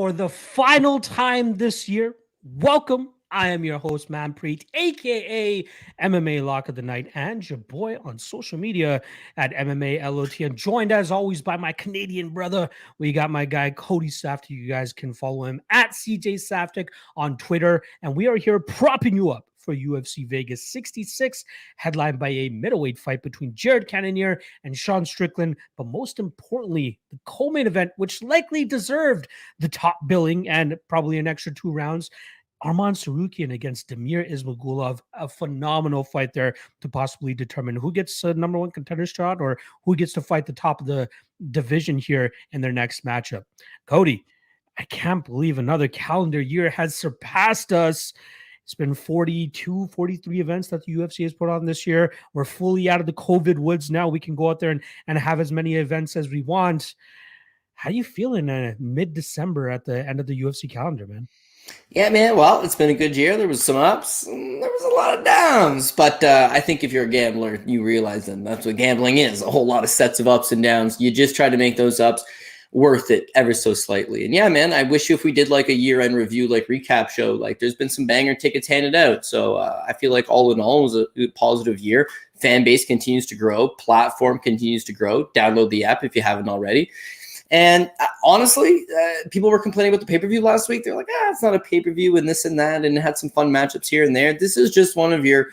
for the final time this year. Welcome. I am your host, Manpreet, aka MMA Lock of the Night, and your boy on social media at MMA LOT. And joined as always by my Canadian brother. We got my guy Cody Saftik. You guys can follow him at CJ Saftik on Twitter. And we are here propping you up for UFC Vegas 66, headlined by a middleweight fight between Jared Cannonier and Sean Strickland. But most importantly, the co-main event, which likely deserved the top billing and probably an extra 2 rounds. Arman Tsarukyan against Damir Ismagulov, a phenomenal fight there to possibly determine who gets a number 1 contender shot or who gets to fight the top of the division here in their next matchup. Cody, I can't believe another calendar year has surpassed us. It's been 42, 43 events that the UFC has put on this year. We're fully out of the COVID woods now. We can go out there and have as many events as we want. How you feeling mid-December at the end of the UFC calendar, man? Yeah, man. Well, it's been a good year. There was some ups. There was a lot of downs. But I think if you're a gambler, you realize that that's what gambling is. A whole lot of sets of ups and downs. You just try to make those ups worth it ever so slightly. And yeah, man, I wish if we did like a year-end review, like recap show, like there's been some banger tickets handed out. So I feel like all in all, it was a positive year. Fan base continues to grow. Platform continues to grow. Download the app if you haven't already. And honestly, people were complaining about the pay-per-view last week. They're like, it's not a pay-per-view and this and that, and it had some fun matchups here and there. This is just one of your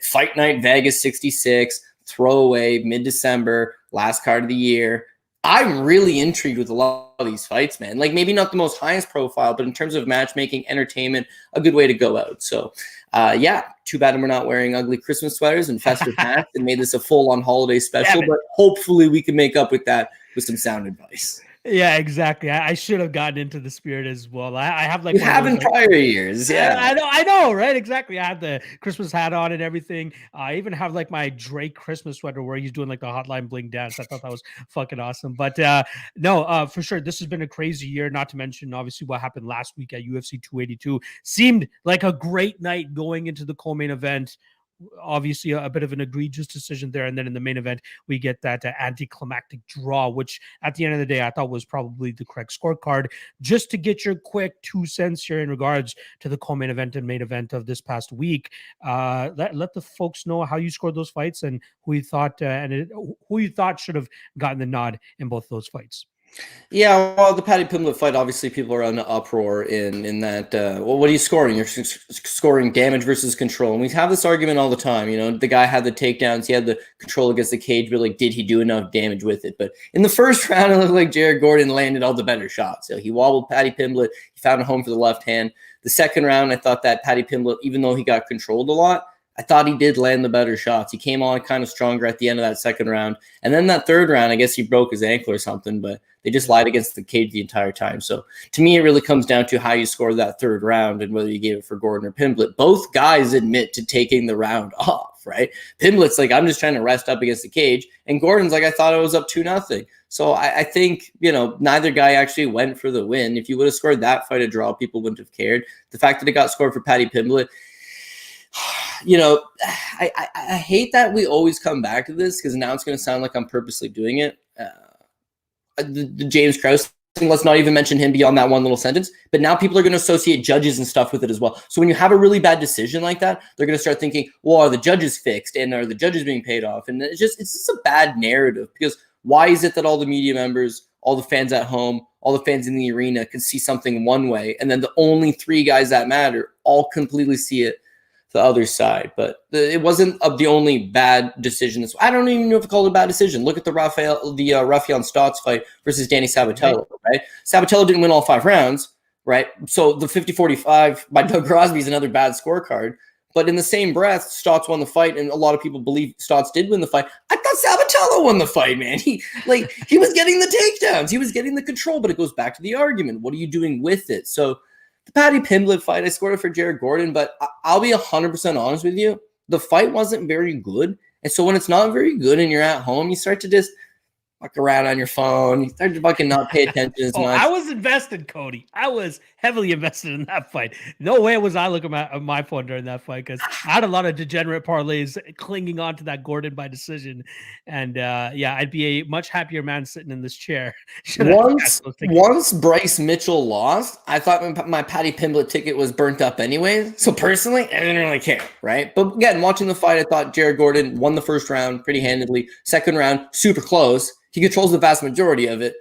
Fight Night Vegas 66, throwaway, mid-December, last card of the year. I'm really intrigued with a lot of these fights, man. Like maybe not the most highest profile, but in terms of matchmaking, entertainment, a good way to go out. So, yeah, too bad we're not wearing ugly Christmas sweaters and festive hats and made this a full-on holiday special, but hopefully we can make up with that with some sound advice. Yeah, exactly. I should have gotten into the spirit as well. I have like you have in prior years. Yeah, I know, right? Exactly. I had the Christmas hat on and everything. I even have like my Drake Christmas sweater where he's doing like the Hotline Bling dance. I thought that was fucking awesome. But no, for sure, this has been a crazy year. Not to mention, obviously, what happened last week at UFC 282 seemed like a great night going into the co-main event. Obviously a bit of an egregious decision there, and then in the main event we get that anticlimactic draw, which at the end of the day I thought was probably the correct scorecard. Just to get your quick 2 cents here in regards to the co-main event and main event of this past week, let the folks know how you scored those fights and who you thought should have gotten the nod in both those fights. Yeah, well, the Paddy Pimblett fight, obviously people are in an uproar in that, well, what are you scoring? You're scoring damage versus control. And we have this argument all the time. You know, the guy had the takedowns. He had the control against the cage, but like, did he do enough damage with it? But in the first round, it looked like Jared Gordon landed all the better shots. So he wobbled Paddy Pimblett. He found a home for the left hand. The second round, I thought that Paddy Pimblett, even though he got controlled a lot, I thought he did land the better shots. He came on kind of stronger at the end of that second round. And then that third round, I guess he broke his ankle or something, but they just lied against the cage the entire time. So to me, it really comes down to how you score that third round and whether you gave it for Gordon or Pimblett. Both guys admit to taking the round off, right? Pimblett's like, I'm just trying to rest up against the cage. And Gordon's like, I thought I was up 2-0. So I think, you know, neither guy actually went for the win. If you would have scored that fight a draw, people wouldn't have cared. The fact that it got scored for Paddy Pimblett, you know, I hate that we always come back to this because now it's going to sound like I'm purposely doing it. The James Krause thing, let's not even mention him beyond that one little sentence. But now people are going to associate judges and stuff with it as well. So when you have a really bad decision like that, they're going to start thinking, well, are the judges fixed and are the judges being paid off? And it's just a bad narrative because why is it that all the media members, all the fans at home, all the fans in the arena can see something one way, and then the only 3 guys that matter all completely see it the other side? But it wasn't the only bad decision. I don't even know if I call it a bad decision. Look at the Rafael Stotts fight versus Danny Sabatello, right? Sabatello didn't win all 5 rounds, right? So the 50-45 by Doug Crosby is another bad scorecard. But in the same breath, Stotts won the fight, and a lot of people believe Stotts did win the fight. I thought Sabatello won the fight, man. He was getting the takedowns. He was getting the control, but it goes back to the argument. What are you doing with it? So the Paddy Pimblett fight, I scored it for Jared Gordon, but I'll be 100% honest with you. The fight wasn't very good. And so when it's not very good and you're at home, you start to just fuck around on your phone. You start to fucking not pay attention as much. I was invested, Cody. I was heavily invested in that fight. No way was I looking at my phone during that fight because I had a lot of degenerate parlays clinging on to that Gordon by decision. And yeah, I'd be a much happier man sitting in this chair. Once Bryce Mitchell lost, I thought my Paddy Pimblett ticket was burnt up anyway. So personally, I didn't really care, right? But again, watching the fight, I thought Jared Gordon won the first round pretty handedly. Second round, super close. He controls the vast majority of it.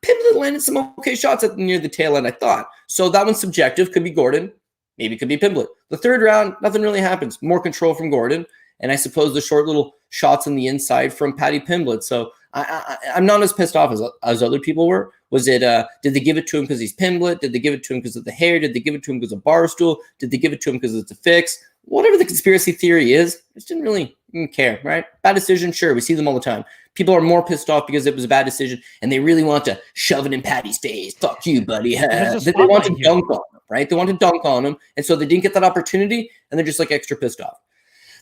Pimblett landed some okay shots near the tail end, I thought. So that one's subjective. Could be Gordon. Maybe it could be Pimblett. The third round, nothing really happens. More control from Gordon. And I suppose the short little shots on the inside from Paddy Pimblett. So I'm not as pissed off as other people were. Was it, did they give it to him because he's Pimblett? Did they give it to him because of the hair? Did they give it to him because of Barstool? Did they give it to him because it's a fix? Whatever the conspiracy theory is, I just didn't really care, right? Bad decision, sure. We see them all the time. People are more pissed off because it was a bad decision, and they really want to shove it in Paddy's face. Fuck you, buddy. They want to dunk on him, right? They want to dunk on him, and so they didn't get that opportunity, and they're just like extra pissed off.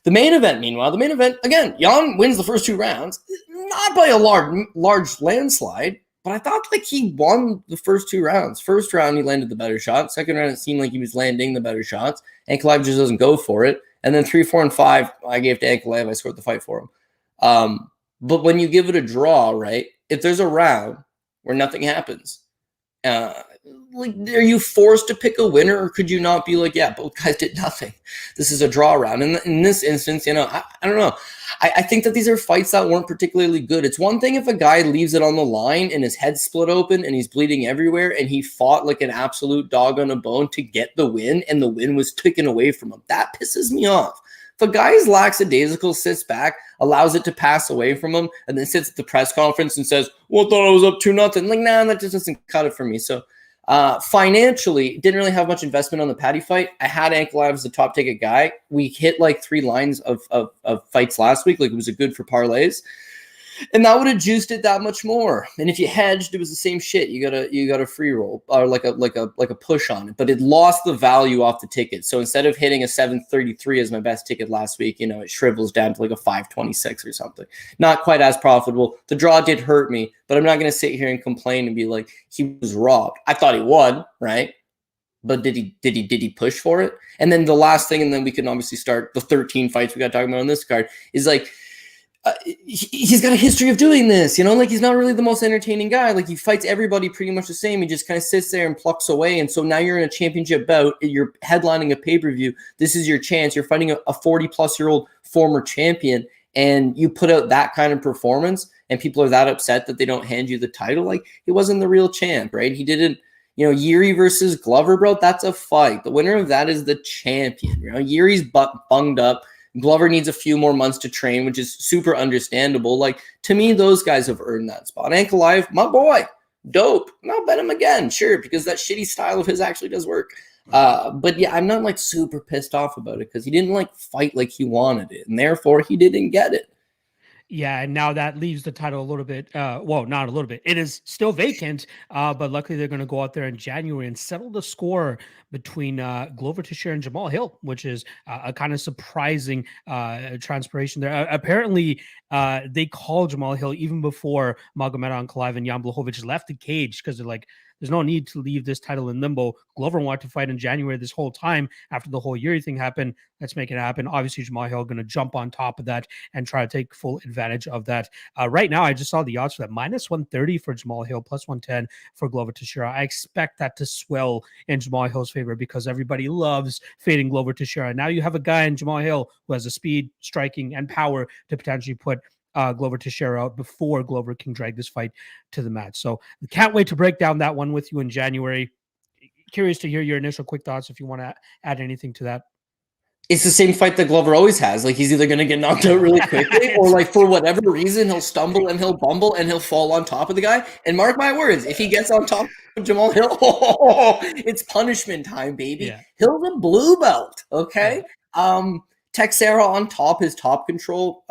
The main event, meanwhile, again, Jan wins the first 2 rounds, not by a large landslide, but I thought like he won the first 2 rounds. First round, he landed the better shot. Second round, it seemed like he was landing the better shots. Ankalaev just doesn't go for it. And then 3, 4, and 5, I gave to Ankalaev. I scored the fight for him. But when you give it a draw, right, if there's a round where nothing happens, like, are you forced to pick a winner, or could you not be like, yeah, both guys did nothing? This is a draw round. And in this instance, I don't know. I think that these are fights that weren't particularly good. It's one thing if a guy leaves it on the line and his head's split open and he's bleeding everywhere and he fought like an absolute dog on a bone to get the win and the win was taken away from him. That pisses me off. If a guy is lackadaisical, sits back, allows it to pass away from him, and then sits at the press conference and says, well, I thought I was up 2-0. Like, nah, that just doesn't cut it for me. So financially, didn't really have much investment on the Paddy fight. I had Ankalaev as the top ticket guy. We hit like 3 lines of fights last week. Like, it was a good for parlays. And that would have juiced it that much more. And if you hedged, it was the same shit. You got a free roll or like a push on it, but it lost the value off the ticket. So instead of hitting a 733 as my best ticket last week, it shrivels down to like a 526 or something. Not quite as profitable. The draw did hurt me, but I'm not going to sit here and complain and be like he was robbed. I thought he won, right? But did he push for it? And then the last thing, and then we can obviously start the 13 fights we got talking about on this card, is like, he's got a history of doing this, like he's not really the most entertaining guy. Like, he fights everybody pretty much the same. He just kind of sits there and plucks away. And so now you're in a championship bout. You're headlining a pay-per-view. This is your chance. You're fighting a 40-plus-year-old former champion, and you put out that kind of performance, and people are that upset that they don't hand you the title. Like, he wasn't the real champ, right? He didn't, Yuri versus Glover, bro, that's a fight. The winner of that is the champion. Yuri's bunged up. Glover needs a few more months to train, which is super understandable. Like, to me, those guys have earned that spot. Ankalaev, my boy, dope. And I'll bet him again, sure, because that shitty style of his actually does work. But yeah, I'm not like super pissed off about it because he didn't like fight like he wanted it, and therefore he didn't get it. Yeah, and now that leaves the title a little bit, well, not a little bit. It is still vacant, but luckily they're going to go out there in January and settle the score between Glover Teixeira and Jamal Hill, which is a kind of surprising transpiration there. Apparently, they called Jamal Hill even before Magomedov Ankalaev and Jan Blachowicz left the cage because they're like, there's no need to leave this title in limbo. Glover wanted to fight in January this whole time after the whole Yuri thing happened. Let's make it happen. Obviously, Jamal Hill going to jump on top of that and try to take full advantage of that. Right now, I just saw the odds for that. -130 for Jamal Hill, +110 for Glover Teixeira. I expect that to swell in Jamal Hill's favor because everybody loves fading Glover Teixeira. Now you have a guy in Jamal Hill who has the speed, striking, and power to potentially put Glover Teixeira out before Glover can drag this fight to the match. So can't wait to break down that one with you in January. Curious to hear your initial quick thoughts if you want to add anything to that. It's the same fight that Glover always has. Like, he's either going to get knocked out really quickly or, like, for whatever reason, he'll stumble and he'll bumble and he'll fall on top of the guy. And mark my words, if he gets on top of Jamal Hill, it's punishment time, baby. Yeah. Hill's a blue belt, okay? Yeah. Teixeira on top, his top control.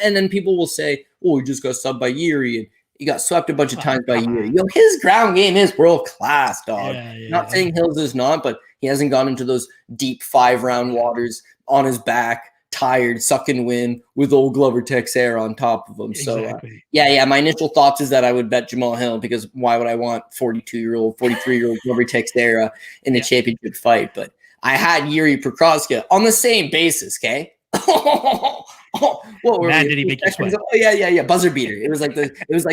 And then people will say, oh, he just got subbed by Yuri and he got swept a bunch of times by Yuri. His ground game is world class, dog. Not saying Hills is not, but he hasn't gone into those deep 5-round waters on his back, tired, sucking wind with old Glover Texeira on top of him. Exactly. So yeah. My initial thoughts is that I would bet Jamal Hill, because why would I want 42-year-old, 43-year-old Glover Texeira in a championship fight? But I had Yuri Prochazka on the same basis. Okay. What were Man, we? did he make you sweat? Oh, yeah, buzzer beater. It was like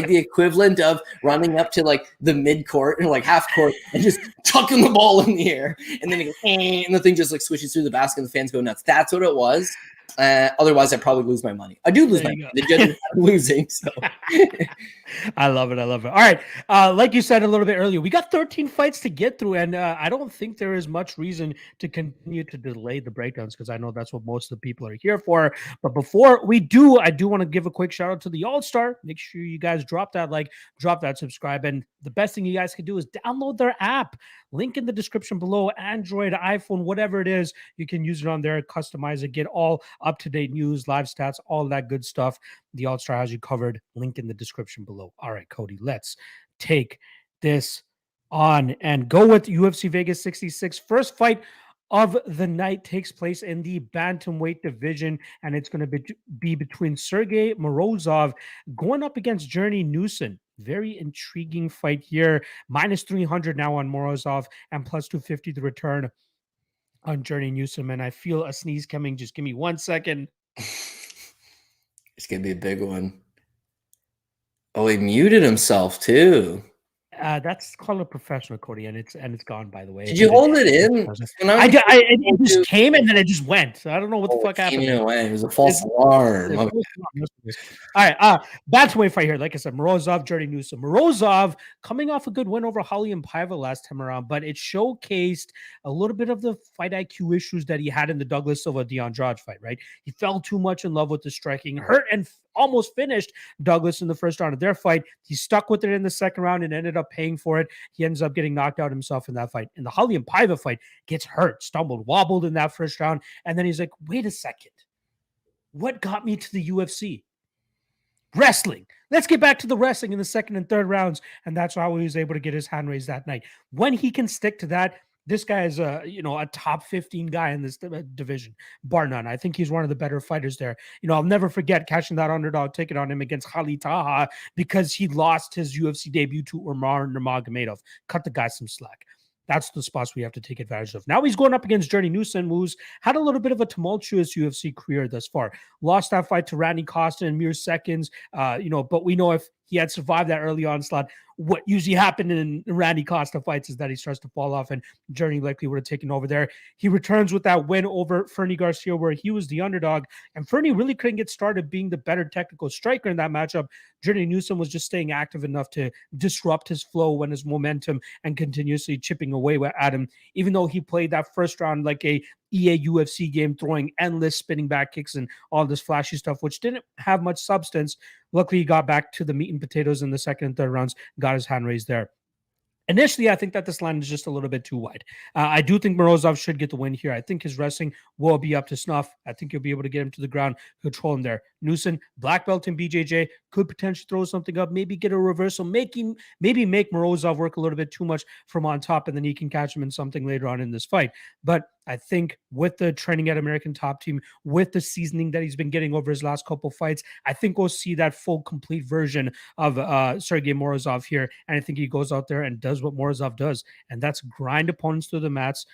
the equivalent of running up to like the mid court or like half court and just chucking the ball in the air, and then it goes, and the thing just like swishes through the basket and the fans go nuts. That's what it was. Otherwise, I'd probably lose my money. I do lose my money. The judge is losing. So I love it. All right. Like you said a little bit earlier, we got 13 fights to get through, and I don't think there is much reason to continue to delay the breakdowns, because I know that's what most of the people are here for. But before we do, I do want to give a quick shout out to the All-Star. Make sure you guys drop that like, drop that subscribe, and the best thing you guys can do is download their app. Link in the description below. Android, iPhone, whatever it is, you can use it on there, customize it, get all up-to-date news, live stats, all that good stuff. The All-Star has you covered. Link in the description below. All right, Cody, let's take this on and go with UFC Vegas 66. First fight of the night takes place in the bantamweight division, and it's going to be between Sergey Morozov going up against Journey Newsome. Very intriguing fight here. Minus 300 now on Morozov and plus 250 the return on Journey Newsome. And I feel a sneeze coming. Just give me 1 second. It's going to be a big one. Oh, he muted himself too. That's called a professional, Cody, and it's gone, by the way. Did you hold it in? It just came and then it just went. So I don't know what the fuck happened. It was a false alarm. All right, bantamweight fight here. Like I said, Morozov, Journey Newsome. Morozov coming off a good win over Holly and Paiva last time around, but it showcased a little bit of the fight IQ issues that he had in the Douglas Silva Andrade fight. Right, he fell too much in love with the striking, hurt and almost finished Douglas in the first round of their fight. He stuck with it in the second round and ended up paying for it. He ends up getting knocked out himself in that fight. In the Holly and Paiva fight, gets hurt, stumbled, wobbled in that first round. And then he's like, wait a second. What got me to the UFC? Wrestling. Let's get back to the wrestling in the second and third rounds. And that's how he was able to get his hand raised that night. When he can stick to that, this guy is a top 15 guy in this division, bar none. I think he's one of the better fighters there. I'll never forget catching that underdog ticket on him against Khalid Taha because he lost his UFC debut to Umar Nurmagomedov. Cut the guy some slack. That's the spots we have to take advantage of. Now he's going up against Journey Newsome, who's had a little bit of a tumultuous UFC career thus far. Lost that fight to Randy Costa in mere seconds, but we know if he had survived that early onslaught, what usually happened in Randy Costa fights is that he starts to fall off, and Journey likely would have taken over there. He returns with that win over Fernie Garcia, where he was the underdog, and Fernie really couldn't get started being the better technical striker in that matchup. Journey Newsome was just staying active enough to disrupt his flow and his momentum and continuously chipping away at him, even though he played that first round like a EA UFC game, throwing endless spinning back kicks and all this flashy stuff, which didn't have much substance. Luckily, he got back to the meat and potatoes in the second and third rounds, got his hand raised there. Initially, I think that this line is just a little bit too wide. I do think Morozov should get the win here. I think his wrestling will be up to snuff. I think he'll be able to get him to the ground, control him there. Newsome, black belt in BJJ, could potentially throw something up, maybe get a reversal, maybe make Morozov work a little bit too much from on top, and then he can catch him in something later on in this fight. But I think with the training at American Top Team, with the seasoning that he's been getting over his last couple fights, I think we'll see that full, complete version of Sergey Morozov here. And I think he goes out there and does what Morozov does, and that's grind opponents to the mats,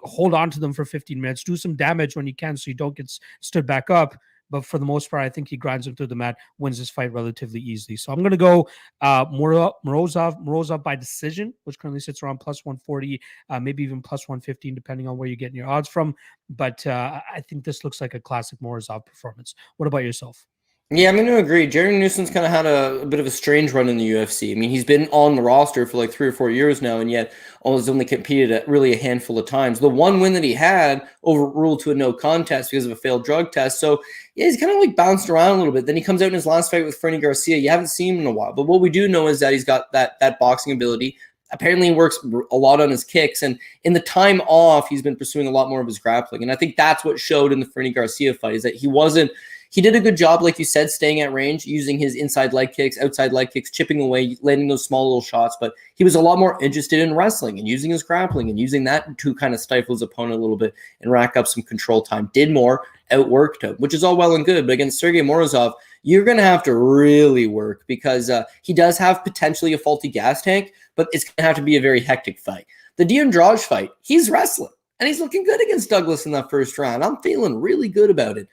hold on to them for 15 minutes, do some damage when you can so you don't get stood back up. But for the most part, I think he grinds him through the mat, wins this fight relatively easily. So I'm going to go Morozov by decision, which currently sits around plus 140, maybe even plus 115, depending on where you're getting your odds from. But I think this looks like a classic Morozov performance. What about yourself? Yeah, I'm going to agree. Journey Newsome's kind of had a bit of a strange run in the UFC. I mean, he's been on the roster for like 3 or 4 years now, and yet has only competed at really a handful of times. The one win that he had overruled to a no contest because of a failed drug test. So yeah, he's kind of like bounced around a little bit. Then he comes out in his last fight with Fernie Garcia. You haven't seen him in a while, but what we do know is that he's got that boxing ability. Apparently he works a lot on his kicks, and in the time off, he's been pursuing a lot more of his grappling. And I think that's what showed in the Fernie Garcia fight, is that he wasn't He did a good job, like you said, staying at range, using his inside leg kicks, outside leg kicks, chipping away, landing those small little shots. But he was a lot more interested in wrestling and using his grappling and using that to kind of stifle his opponent a little bit and rack up some control time. Did more, outworked him, which is all well and good. But against Sergey Morozov, you're going to have to really work because he does have potentially a faulty gas tank, but it's going to have to be a very hectic fight. The Brundage fight, he's wrestling, and he's looking good against Douglas in that first round. I'm feeling really good about it.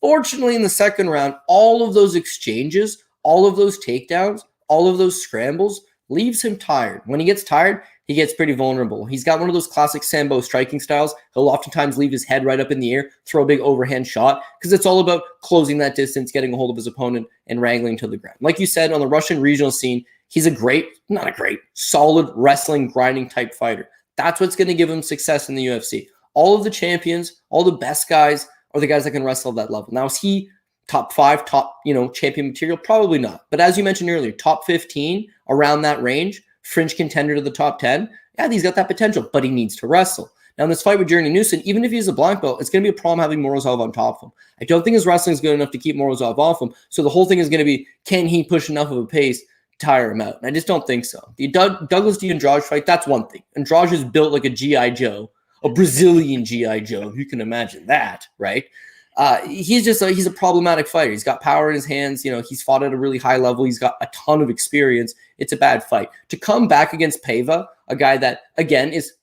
Fortunately, in the second round, all of those exchanges, all of those takedowns, all of those scrambles leaves him tired. When he gets tired, he gets pretty vulnerable. He's got one of those classic Sambo striking styles. He'll oftentimes leave his head right up in the air, throw a big overhand shot, because it's all about closing that distance, getting a hold of his opponent, and wrangling to the ground. Like you said, on the Russian regional scene, he's solid wrestling, grinding type fighter. That's what's going to give him success in the UFC. All of the champions, all the best guys are the guys that can wrestle at that level. Now, is he top 5, champion material? Probably not. But as you mentioned earlier, top 15, around that range, fringe contender to the top 10. Yeah, he's got that potential, but he needs to wrestle. Now, in this fight with Jeremy Newsome, even if he's a black belt, it's going to be a problem having Morozov on top of him. I don't think his wrestling is good enough to keep Morozov off him. So the whole thing is going to be, can he push enough of a pace to tire him out? And I just don't think so. The Douglas Andrade fight, that's one thing. Andrade is built like a G.I. Joe, a Brazilian G.I. Joe. You can imagine that, right? He's a problematic fighter. He's got power in his hands. He's fought at a really high level. He's got a ton of experience. It's a bad fight. To come back against Paiva, a guy that, again, is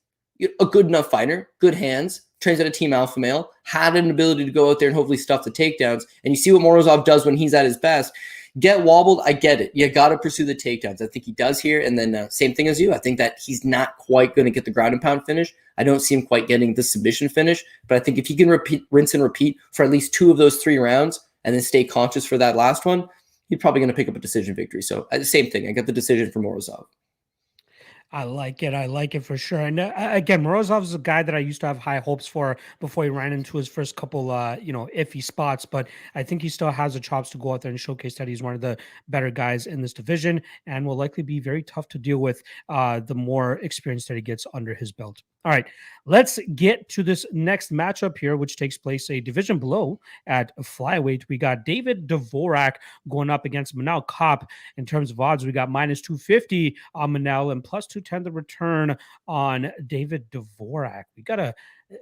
a good enough fighter, good hands, trains at a Team Alpha Male, had an ability to go out there and hopefully stuff the takedowns. And you see what Morozov does when he's at his best. Get wobbled, I get it. You got to pursue the takedowns. I think he does here. And then same thing as you. I think that he's not quite going to get the ground and pound finish. I don't see him quite getting the submission finish. But I think if he can rinse and repeat for at least 2 of those 3 rounds and then stay conscious for that last one, he's probably going to pick up a decision victory. So same thing. I got the decision for Morozov. I like it for sure. And again, Morozov is a guy that I used to have high hopes for before he ran into his first couple, iffy spots. But I think he still has the chops to go out there and showcase that he's one of the better guys in this division, and will likely be very tough to deal with the more experience that he gets under his belt. All right, let's get to this next matchup here, which takes place a division below at flyweight. We got David Dvorak going up against Manel Kape. In terms of odds, we got -250 on Manel and +210 the return on David Dvorak. We got a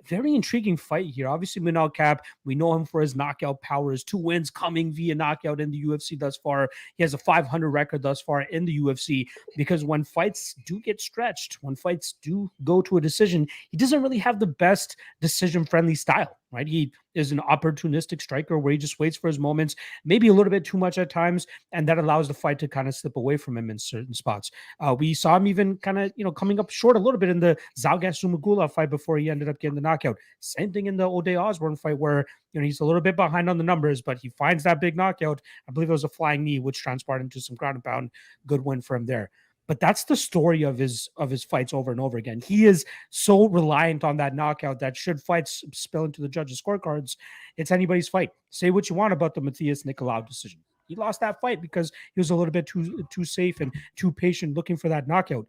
very intriguing fight here. Obviously, Manel Kape, we know him for his knockout power, his 2 wins coming via knockout in the UFC thus far. He has a 500 record thus far in the UFC, because when fights do get stretched, when fights do go to a decision, he doesn't really have the best decision-friendly style, right? He is an opportunistic striker where he just waits for his moments, maybe a little bit too much at times, and that allows the fight to kind of slip away from him in certain spots. We saw him even kind of, coming up short a little bit in the Zalgas Ismagulov fight before he ended up getting the knockout. Same thing in the O'Day Osborne fight where, he's a little bit behind on the numbers, but he finds that big knockout. I believe it was a flying knee, which transpired into some ground and pound. Good win for him there. But that's the story of his fights over and over again. He is so reliant on that knockout that should fights spill into the judges' scorecards, it's anybody's fight. Say what you want about the Matthias Nicolau decision. He lost that fight because he was a little bit too safe and too patient looking for that knockout.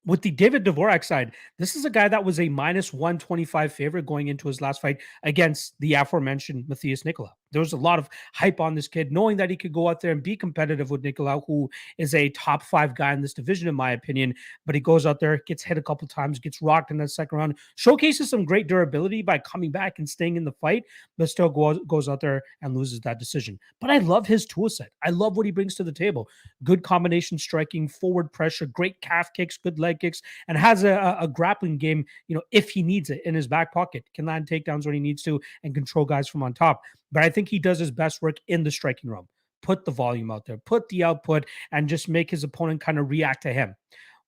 With the David Dvorak side, this is a guy that was a -125 favorite going into his last fight against the aforementioned Matthias Nicolau. There was a lot of hype on this kid, knowing that he could go out there and be competitive with Nicolau, who is a top 5 guy in this division, in my opinion. But he goes out there, gets hit a couple times, gets rocked in that second round, showcases some great durability by coming back and staying in the fight, but still goes out there and loses that decision. But I love his tool set. I love what he brings to the table. Good combination striking, forward pressure, great calf kicks, good leg kicks, and has a grappling game, if he needs it in his back pocket. Can land takedowns when he needs to and control guys from on top. But I think he does his best work in the striking realm. Put the volume out there, put the output, and just make his opponent kind of react to him.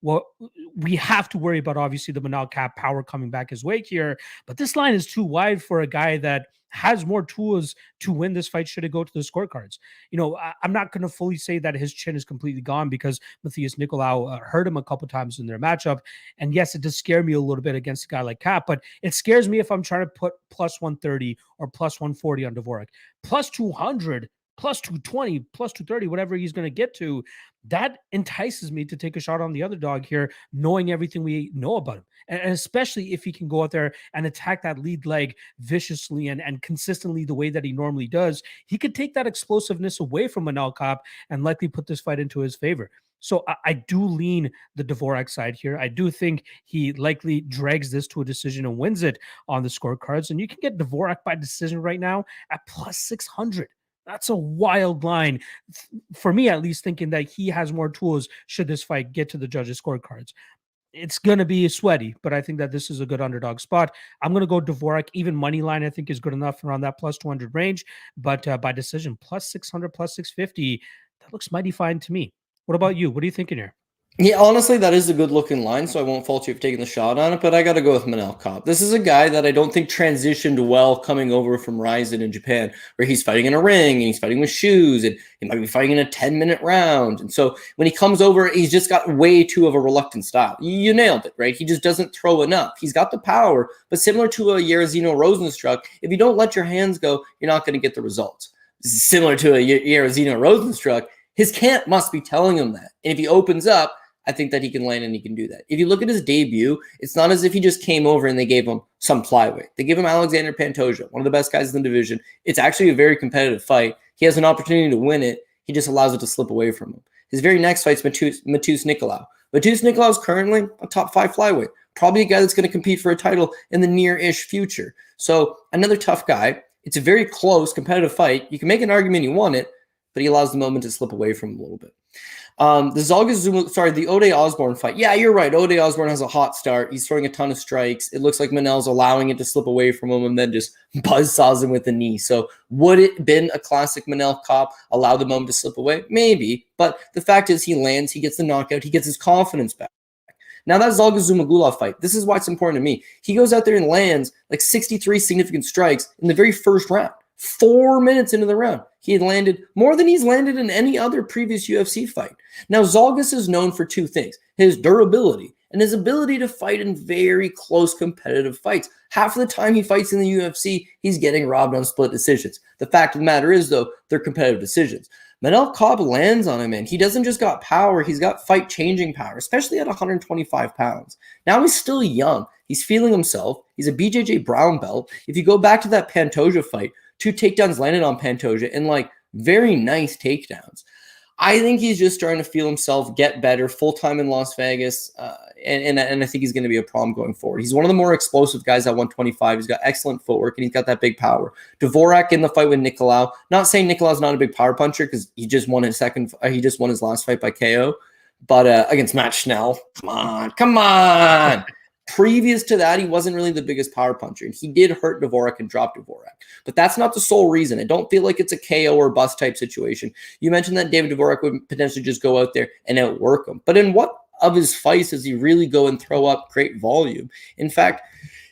Well, we have to worry about, obviously, the Manel Kape power coming back his way here. But this line is too wide for a guy that has more tools to win this fight should it go to the scorecards. I'm not going to fully say that his chin is completely gone because Matthias Nicolau hurt him a couple times in their matchup. And yes, it does scare me a little bit against a guy like Kape, but it scares me if I'm trying to put +130 or +140 on Dvorak. +200 plus 220, plus 230, whatever he's going to get to, that entices me to take a shot on the underdog here, knowing everything we know about him. And especially if he can go out there and attack that lead leg viciously and consistently the way that he normally does, he could take that explosiveness away from Manel Kape and likely put this fight into his favor. So I do lean the Dvorak side here. I do think he likely drags this to a decision and wins it on the scorecards. And you can get Dvorak by decision right now at plus 600. That's a wild line for me, at least, thinking that he has more tools should this fight get to the judges' scorecards. It's going to be sweaty, but I think that this is a good underdog spot. I'm going to go Dvorak. Even money line, I think, is good enough around that plus 200 range. But by decision, plus 600, plus 650, that looks mighty fine to me. What about you? What are you thinking here? Yeah, honestly, that is a good-looking line, so I won't fault you for taking the shot on it, but I got to go with Manel Kape. This is a guy that I don't think transitioned well coming over from Ryzen in Japan, where he's fighting in a ring, and he's fighting with shoes, and he might be fighting in a 10-minute round. And so when he comes over, he's just got way too of a reluctant style. You nailed it, right? He just doesn't throw enough. He's got the power, but similar to a Jairzinho Rosenstruck, if you don't let your hands go, you're not going to get the results. Similar to a Jairzinho Rosenstruck, his camp must be telling him that. And if he opens up, I think that he can land and he can do that. If you look at his debut, it's not as if he just came over and they gave him some flyweight. They gave him Alexander Pantoja, one of the best guys in the division. It's actually a very competitive fight. He has an opportunity to win it. He just allows it to slip away from him. His very next fight's Matus Nicolau. Matus Nicolau is currently a top 5 flyweight, probably a guy that's going to compete for a title in the near-ish future. So another tough guy. It's a very close competitive fight. You can make an argument he won it, but he allows the moment to slip away from him a little bit. The Ode Osborne fight. Yeah, you're right. Ode Osborne has a hot start. He's throwing a ton of strikes. It looks like Manel's allowing it to slip away from him and then just buzzsaws him with the knee. So would it been a classic Manel Kape, allow the moment to slip away? Maybe. But the fact is he lands, he gets the knockout, he gets his confidence back. Now that Zhalga Zhumagulov fight, this is why it's important to me. He goes out there and lands like 63 significant strikes in the very first round. 4 minutes into the round, he had landed more than he's landed in any other previous UFC fight. Now, Zhalgas is known for two things: his durability and his ability to fight in very close competitive fights. Half of the time he fights in the UFC, he's getting robbed on split decisions. The fact of the matter is, though, they're competitive decisions. Manel Kape lands on him, and he doesn't just got power, he's got fight-changing power, especially at 125 pounds. Now he's still young. He's feeling himself. He's a BJJ brown belt. If you go back to that Pantoja fight, 2 takedowns landed on Pantoja and like very nice takedowns. I think he's just starting to feel himself get better full-time in Las Vegas, and I think he's going to be a problem going forward. He's one of the more explosive guys at 125. He's got excellent footwork, and he's got that big power. Dvorak in the fight with Nicolau. Not saying Nicolau's not a big power puncher because he just won his last fight by KO, but against Matt Schnell. Come on. Previous to that, he wasn't really the biggest power puncher, and he did hurt Dvorak and drop Dvorak. But that's not the sole reason. I don't feel like it's a KO or bust type situation. You mentioned that David Dvorak would potentially just go out there and outwork him. But in what of his fights does he really go and throw up great volume? In fact,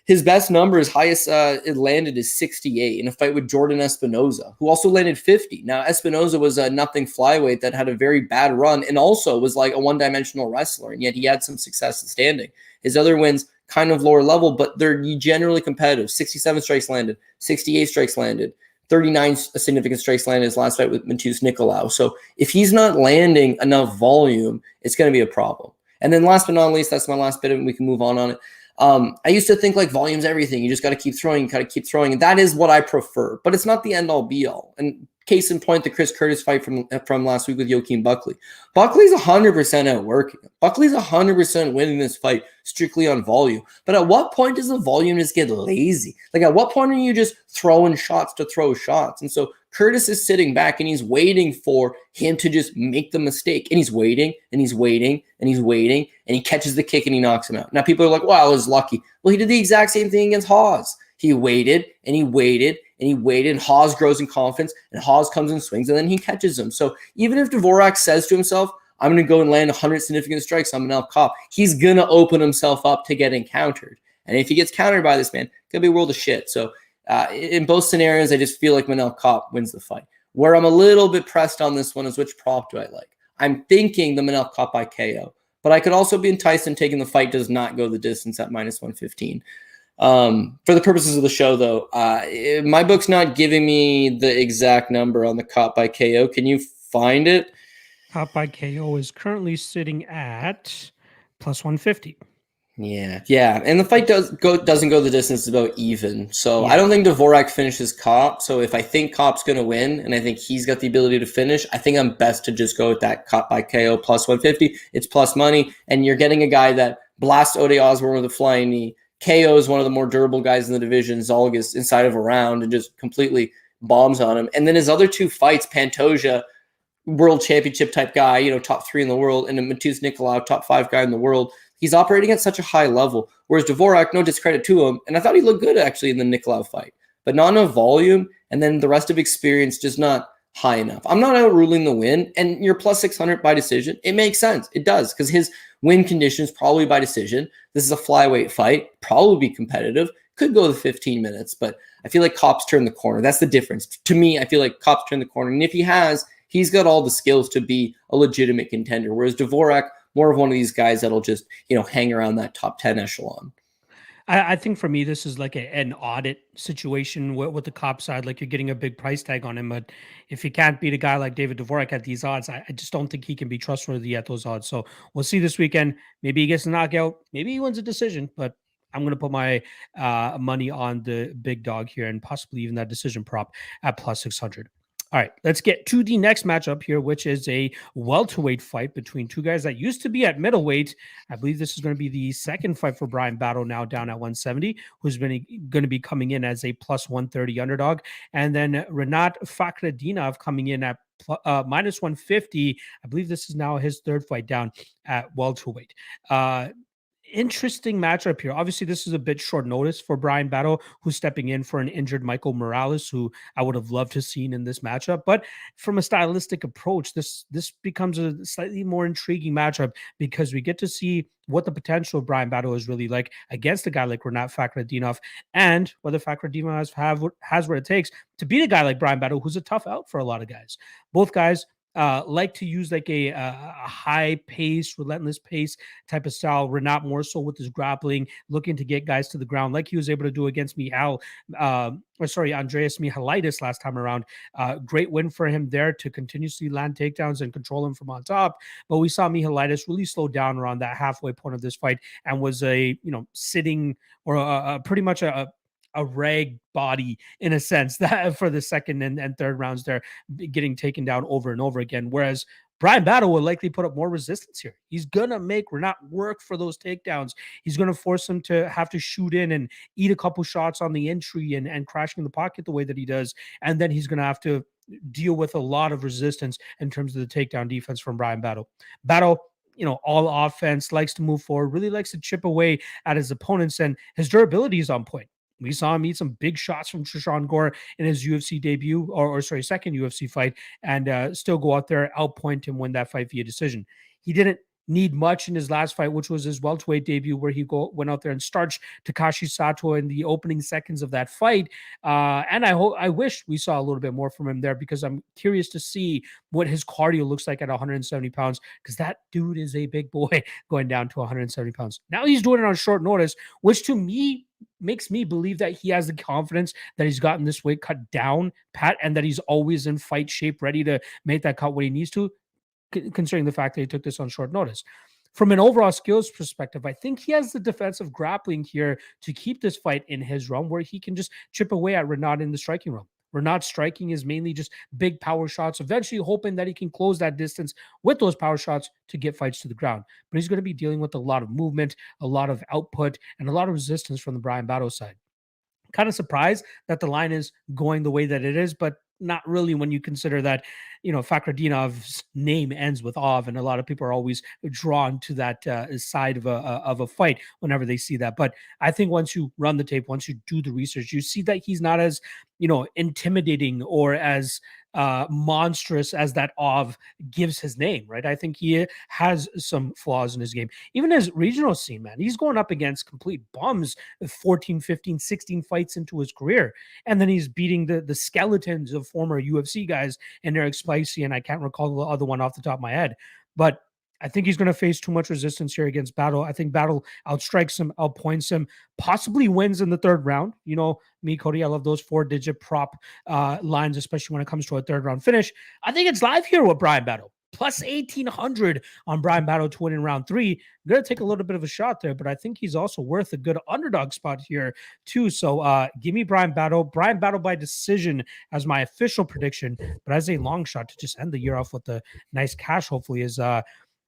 his best number, his highest it landed is 68 in a fight with Jordan Espinoza, who also landed 50. Now, Espinoza was a nothing flyweight that had a very bad run and also was like a one-dimensional wrestler, and yet he had some success in standing. His other wins, kind of lower level, but they're generally competitive. 67 strikes landed, 68 strikes landed, 39 significant strikes landed his last fight with Matus Nicolau. So if he's not landing enough volume, it's going to be a problem. And then last but not least, that's my last bit of it. We can move on it. I used to think like volume's everything. You just got to keep throwing, And that is what I prefer, but it's not the end all be all. And case in point, the Chris Curtis fight from last week with Joaquin Buckley. Buckley's 100% outworking him. Buckley's 100% winning this fight strictly on volume. But at what point does the volume just get lazy? Like at what point are you just throwing shots to throw shots? And so Curtis is sitting back and he's waiting for him to just make the mistake. And he's waiting and he's waiting and he's waiting and he catches the kick and he knocks him out. Now people are like, wow, it was lucky. Well, he did the exact same thing against Hawes. He waited and he waited and he waited, and Hawes grows in confidence, and Hawes comes and swings, and then he catches him. So even if Dvorak says to himself, I'm going to go and land 100 significant strikes on Manel Kape, he's going to open himself up to getting countered. And if he gets countered by this man, it's going to be a world of shit. So in both scenarios, I just feel like Manel Kape wins the fight. Where I'm a little bit pressed on this one is which prop do I like? I'm thinking the Manel Kape by KO, but I could also be enticed in taking the fight does not go the distance at minus 115. For the purposes of the show, though, my book's not giving me the exact number on the Kape by KO. Can you find it? Kape by KO is currently sitting at plus 150. Yeah, and the fight doesn't go the distance. It's about even. So Yeah. I don't think Dvorak finishes Kape. So if I think Kape's going to win, and I think he's got the ability to finish, I think I'm best to just go with that Kape by KO plus 150. It's plus money, and you're getting a guy that blasts Ode Osborne with a flying knee. KO is one of the more durable guys in the division. Zolgis inside of a round and just completely bombs on him. And then his other two fights, Pantoja, world championship type guy, top 3 in the world, and then Matus Nicolau, top 5 guy in the world. He's operating at such a high level. Whereas Dvorak, no discredit to him, and I thought he looked good actually in the Nicolau fight, but not enough volume, and then the rest of experience just not high enough. I'm not outruling the win, and you're plus 600 by decision. It makes sense. It does, because his win conditions probably by decision. This is a flyweight fight, probably be competitive. Could go to 15 minutes, but I feel like Kape's turned the corner. That's the difference. To me, I feel like Kape's turned the corner, and if he has, he's got all the skills to be a legitimate contender, whereas Dvorak, more of one of these guys that'll just, hang around that top 10 echelon. I think for me, this is like an audit situation with the Kape side. Like you're getting a big price tag on him, but if he can't beat a guy like David Dvorak at these odds, I just don't think he can be trustworthy at those odds. So we'll see this weekend. Maybe he gets a knockout. Maybe he wins a decision, but I'm going to put my money on the big dog here and possibly even that decision prop at plus 600. All right, let's get to the next matchup here, which is a welterweight fight between two guys that used to be at middleweight. I believe this is going to be the second fight for Bryan Battle, now down at 170, who's been going to be coming in as a plus 130 underdog. And then Rinat Fakhretdinov coming in at minus 150. I believe this is now his third fight down at welterweight. Interesting matchup here. Obviously, this is a bit short notice for Bryan Battle, who's stepping in for an injured Michael Morales, who I would have loved to have seen in this matchup. But from a stylistic approach, this becomes a slightly more intriguing matchup because we get to see what the potential of Bryan Battle is really like against a guy like Rinat Fakhretdinov, and whether Fakhretdinov has what it takes to beat a guy like Bryan Battle, who's a tough out for a lot of guys. Both guys like to use like a high pace, relentless pace type of style. Rinat more so with his grappling, looking to get guys to the ground like he was able to do against Andreas Mihalaitis last time around. Great win for him there to continuously land takedowns and control him from on top. But we saw Mihalaitis really slow down around that halfway point of this fight and was sitting or pretty much a rag body in a sense that for the second and third rounds there, getting taken down over and over again. Whereas Bryan Battle will likely put up more resistance here. He's going to make Rinat work for those takedowns. He's going to force him to have to shoot in and eat a couple shots on the entry and crashing the pocket the way that he does. And then he's going to have to deal with a lot of resistance in terms of the takedown defense from Bryan Battle. Battle, all offense, likes to move forward, really likes to chip away at his opponents, and his durability is on point. We saw him eat some big shots from Trishan Gore in his UFC debut, second UFC fight, and still go out there, outpoint him, win that fight via decision. He didn't need much in his last fight, which was his welterweight debut, where he went out there and starched Takashi Sato in the opening seconds of that fight. And I wish we saw a little bit more from him there, because I'm curious to see what his cardio looks like at 170 pounds, because that dude is a big boy going down to 170 pounds. Now he's doing it on short notice, which to me makes me believe that he has the confidence that he's gotten this weight cut down pat, and that he's always in fight shape, ready to make that cut when he needs to, considering the fact that he took this on short notice. From an overall skills perspective, I think he has the defensive grappling here to keep this fight in his realm, where he can just chip away at Rinat in the striking realm. Rinat's striking is mainly just big power shots, eventually hoping that he can close that distance with those power shots to get fights to the ground. But he's going to be dealing with a lot of movement, a lot of output, and a lot of resistance from the Bryan Battle side. Kind of surprised that the line is going the way that it is, but not really when you consider that, Fakhretdinov's name ends with Ov, and a lot of people are always drawn to that side of a fight whenever they see that. But I think once you run the tape, once you do the research, you see that he's not as, intimidating or as monstrous as that Ov gives his name, right? I think he has some flaws in his game. Even his regional scene, man, he's going up against complete bums, 14, 15, 16 fights into his career. And then he's beating the skeletons of former UFC guys, and Eric Spicy, and I can't recall the other one off the top of my head. But I think he's going to face too much resistance here against Battle. I think Battle outstrikes him, outpoints him, possibly wins in the third round. You know, me, Cody, I love those 4-digit prop lines, especially when it comes to a third round finish. I think it's live here with Brian Battle. Plus 1,800 on Brian Battle to win in round 3. I'm going to take a little bit of a shot there, but I think he's also worth a good underdog spot here too. So give me Brian Battle. Brian Battle by decision as my official prediction, but as a long shot to just end the year off with a nice cash, hopefully, is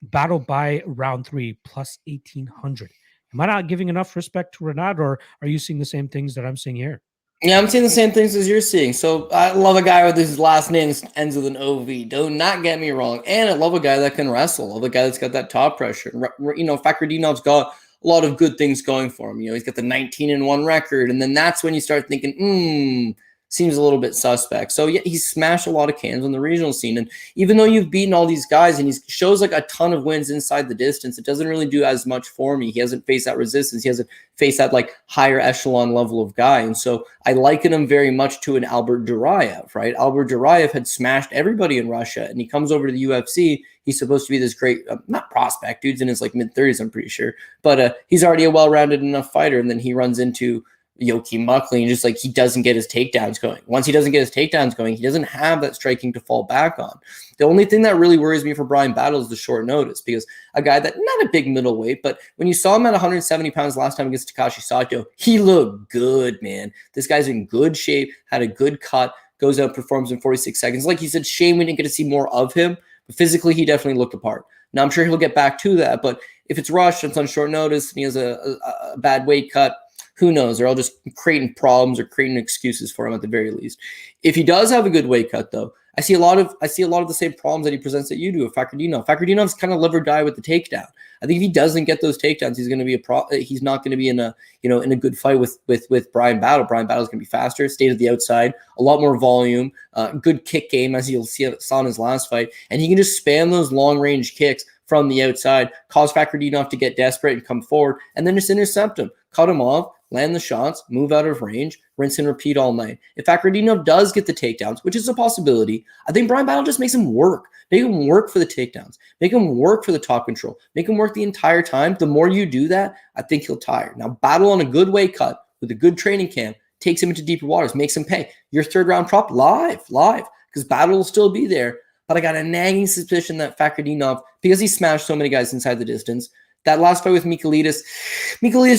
Battle by round 3 plus 1,800. Am I not giving enough respect to Renat, or are you seeing the same things that I'm seeing here? Yeah, I'm seeing the same things as you're seeing. So I love a guy with his last name ends with an OV. Do not get me wrong. And I love a guy that can wrestle. I love a guy that's got that top pressure. You know, Fakhretdinov's got a lot of good things going for him. You know, he's got the 19-1 record. And then that's when you start thinking, seems a little bit suspect. So yeah, he's smashed a lot of cans on the regional scene. And even though you've beaten all these guys and he shows like a ton of wins inside the distance, it doesn't really do as much for me. He hasn't faced that resistance. He hasn't faced that like higher echelon level of guy. And so I liken him very much to an Albert Duraev, right? Albert Duraev had smashed everybody in Russia and he comes over to the UFC. He's supposed to be this great, not prospect, dude's in his like mid-30s, I'm pretty sure. But he's already a well-rounded enough fighter. And then he runs into Joachim Muckling, just like he doesn't get his takedowns going. Once he doesn't get his takedowns going, he doesn't have that striking to fall back on. The only thing that really worries me for Brian Battle is the short notice, because a guy that, not a big middleweight, but when you saw him at 170 pounds last time against Takashi Sato, he looked good, man. This guy's in good shape, had a good cut, goes out, performs in 46 seconds. Like he said, shame we didn't get to see more of him, but physically he definitely looked apart. Now I'm sure he'll get back to that, but if it's rushed, it's on short notice, and he has a bad weight cut, who knows? They're all just creating problems or creating excuses for him at the very least. If he does have a good weight cut, though, I see a lot of the same problems that he presents that you do with Fakhretdinov. Fakhretdinov's kind of liver guy with the takedown. I think if he doesn't get those takedowns, he's going to be he's not going to be in a good fight with Brian Battle. Brian Battle's going to be faster, stayed at the outside, a lot more volume, good kick game as you'll saw in his last fight, and he can just spam those long range kicks from the outside, cause Fakhretdinov to get desperate and come forward, and then just intercept him, cut him off, land the shots, move out of range, rinse and repeat all night. If Fakhretdinov does get the takedowns, which is a possibility, I think Brian Battle just makes him work. Make him work for the takedowns. Make him work for the top control. Make him work the entire time. The more you do that, I think he'll tire. Now, Battle on a good weight cut with a good training camp takes him into deeper waters, makes him pay. Your third round prop live, because Battle will still be there. But I got a nagging suspicion that Fakhretdinov, because he smashed so many guys inside the distance, that last fight with Michailidis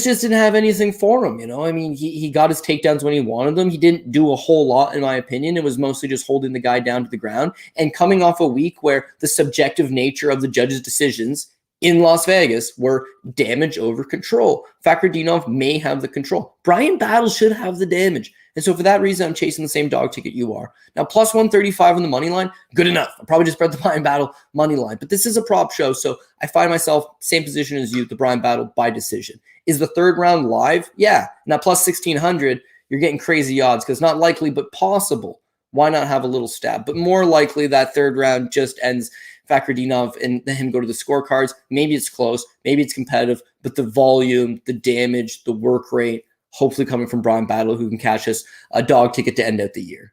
just didn't have anything for him. You know, I mean, he got his takedowns when he wanted them. He didn't do a whole lot, in my opinion. It was mostly just holding the guy down to the ground and coming off a week where the subjective nature of the judges' decisions in Las Vegas were damage over control. Fakhretdinov may have the control. Brian Battle should have the damage. And so for that reason, I'm chasing the same dog ticket you are. Now, plus 135 on the money line, good enough. I'll probably just bet the Brian Battle money line. But this is a prop show, so I find myself same position as you, the Brian Battle by decision. Is the third round live? Yeah. Now, plus 1,600, you're getting crazy odds because not likely, but possible. Why not have a little stab? But more likely that third round just ends Fakhretdinov and him go to the scorecards. Maybe it's close. Maybe it's competitive. But the volume, the damage, the work rate, hopefully coming from Brian Battle, who can catch us a dog ticket to end out the year.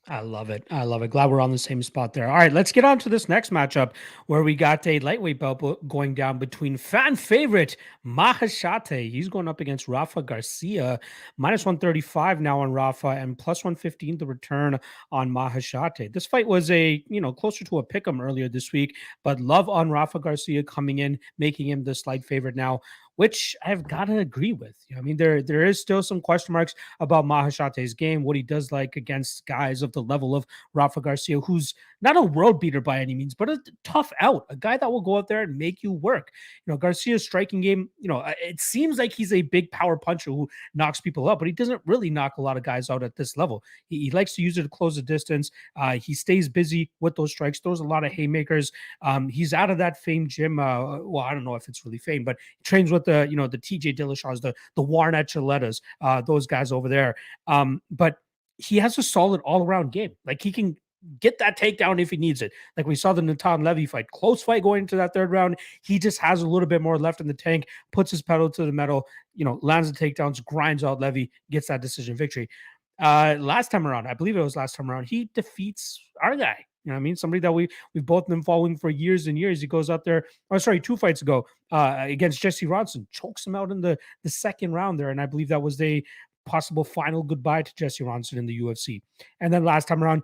I love it. I love it. Glad we're on the same spot there. All right, let's get on to this next matchup where we got a lightweight bout going down between fan favorite Mahasate. He's going up against Rafa Garcia. Minus 135 now on Rafa and plus 115 the return on Mahasate. This fight was closer to a pick'em earlier this week, but love on Rafa Garcia coming in, making him the slight favorite now, which I've got to agree with. I mean, there is still some question marks about Mahasate's game, what he does like against guys of the level of Rafa Garcia, who's not a world beater by any means, but a tough out, a guy that will go out there and make you work. You know, Garcia's striking game, it seems like he's a big power puncher who knocks people up, but he doesn't really knock a lot of guys out at this level. He likes to use it to close the distance. He stays busy with those strikes, throws a lot of haymakers. He's out of that famed gym. Well, I don't know if it's really famed, but he trains with the TJ Dillashaw's, the Warren Chilettas, those guys over there. But he has a solid all-around game. Like, he can get that takedown if he needs it. Like we saw the Natan Levy fight, close fight going into that third round. He just has a little bit more left in the tank, puts his pedal to the metal, lands the takedowns, grinds out Levy, gets that decision victory. Last time around, I believe it was last time around, he defeats our guy, You know what I mean? Somebody that we've both been following for years and years. He goes out there, 2 fights ago, against Jesse Ronson, chokes him out in the second round there. And I believe that was the possible final goodbye to Jesse Ronson in the UFC. And then last time around,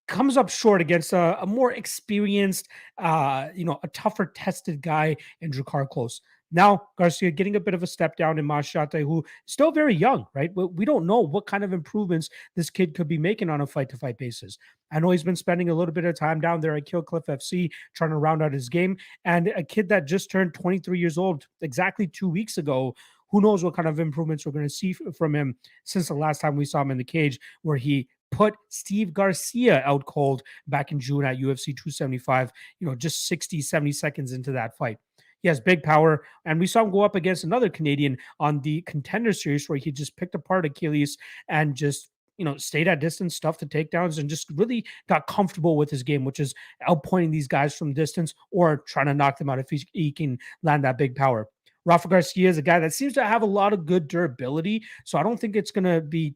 comes up short against a more experienced, a tougher tested guy in Drakkar Klose. Now, Garcia getting a bit of a step down in Mahasate, who is still very young, right? We don't know what kind of improvements this kid could be making on a fight-to-fight basis. I know he's been spending a little bit of time down there at Kill Cliff FC trying to round out his game. And a kid that just turned 23 years old exactly 2 weeks ago, who knows what kind of improvements we're going to see from him since the last time we saw him in the cage, where he put Steve Garcia out cold back in June at UFC 275, just 60, 70 seconds into that fight. He has big power, and we saw him go up against another Canadian on the Contender Series where he just picked apart Achilles and just, stayed at distance, stuffed the takedowns, and just really got comfortable with his game, which is outpointing these guys from distance or trying to knock them out if he can land that big power. Rafa Garcia is a guy that seems to have a lot of good durability, so I don't think it's going to be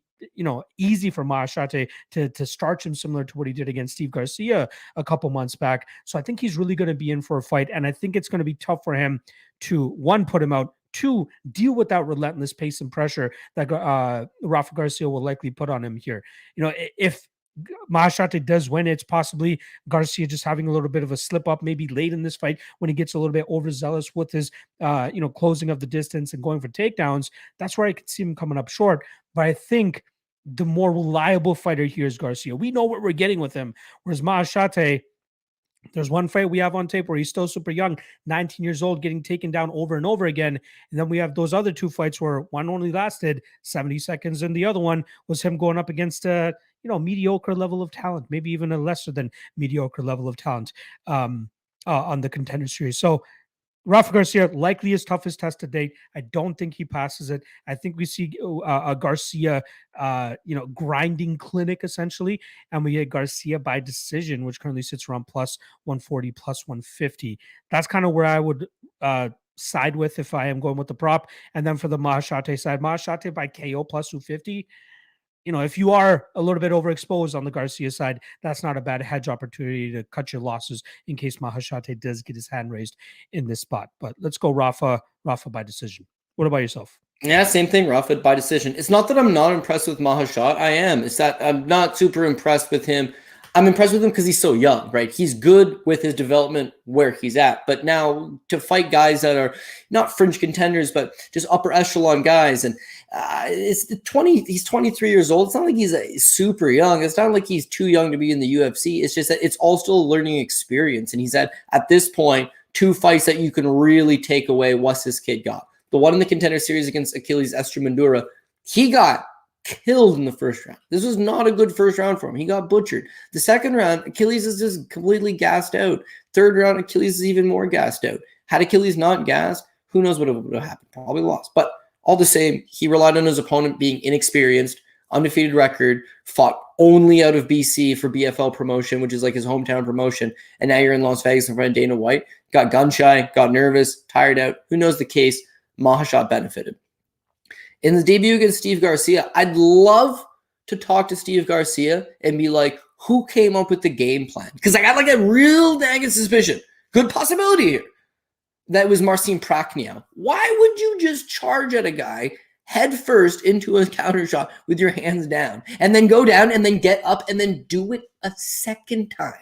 easy for Mahasate to starch him, similar to what he did against Steve Garcia a couple months back. So I think he's really going to be in for a fight, and I think it's going to be tough for him to, one, put him out, two, deal with that relentless pace and pressure that Rafa Garcia will likely put on him here. If Mahasate does win, it's possibly Garcia just having a little bit of a slip up maybe late in this fight when he gets a little bit overzealous with his closing of the distance and going for takedowns. That's where I could see him coming up short. But I think the more reliable fighter here is Garcia. We know what we're getting with him. Whereas Mahasate, there's one fight we have on tape where he's still super young, 19 years old, getting taken down over and over again. And then we have those other 2 fights where one only lasted 70 seconds and the other one was him going up against a mediocre level of talent, maybe even a lesser than mediocre level of talent on the Contender Series. So Rafa Garcia, likely his toughest test to date. I don't think he passes it. I think we see a Garcia, grinding clinic essentially, and we get Garcia by decision, which currently sits around plus 140, plus 150. That's kind of where I would side with if I am going with the prop. And then for the Mahasate side, Mahasate by KO plus 250. If you are a little bit overexposed on the Garcia side, that's not a bad hedge opportunity to cut your losses in case Mahasate does get his hand raised in this spot. But let's go Rafa by decision. What about yourself? Yeah, same thing, Rafa by decision. It's not that I'm not impressed with Mahasate. I am. It's that I'm not super impressed with him. I'm impressed with him because he's so young, right? He's good with his development where he's at. But now to fight guys that are not fringe contenders, but just upper echelon guys, and he's 23 years old. It's not like he's super young. It's not like he's too young to be in the UFC. It's just that it's all still a learning experience. And he's at this point, 2 fights that you can really take away what's this kid got. The one in the Contender Series against Achilles Estremandura, he got killed in the first round. This was not a good first round for him. He got butchered. The second round, Achilles is just completely gassed out. Third round, Achilles is even more gassed out. Had Achilles not gassed, who knows what would have happened? Probably lost. But all the same, he relied on his opponent being inexperienced, undefeated record, fought only out of BC for BFL promotion, which is like his hometown promotion. And now you're in Las Vegas in front of Dana White. Got gun shy, got nervous, tired out. Who knows the case? Mahasate benefited. In the debut against Steve Garcia, I'd love to talk to Steve Garcia and be like, who came up with the game plan? Because I got like a real dang suspicion, good possibility here, that was Marcin Prachnio. Why would you just charge at a guy head first into a counter shot with your hands down and then go down and then get up and then do it a second time?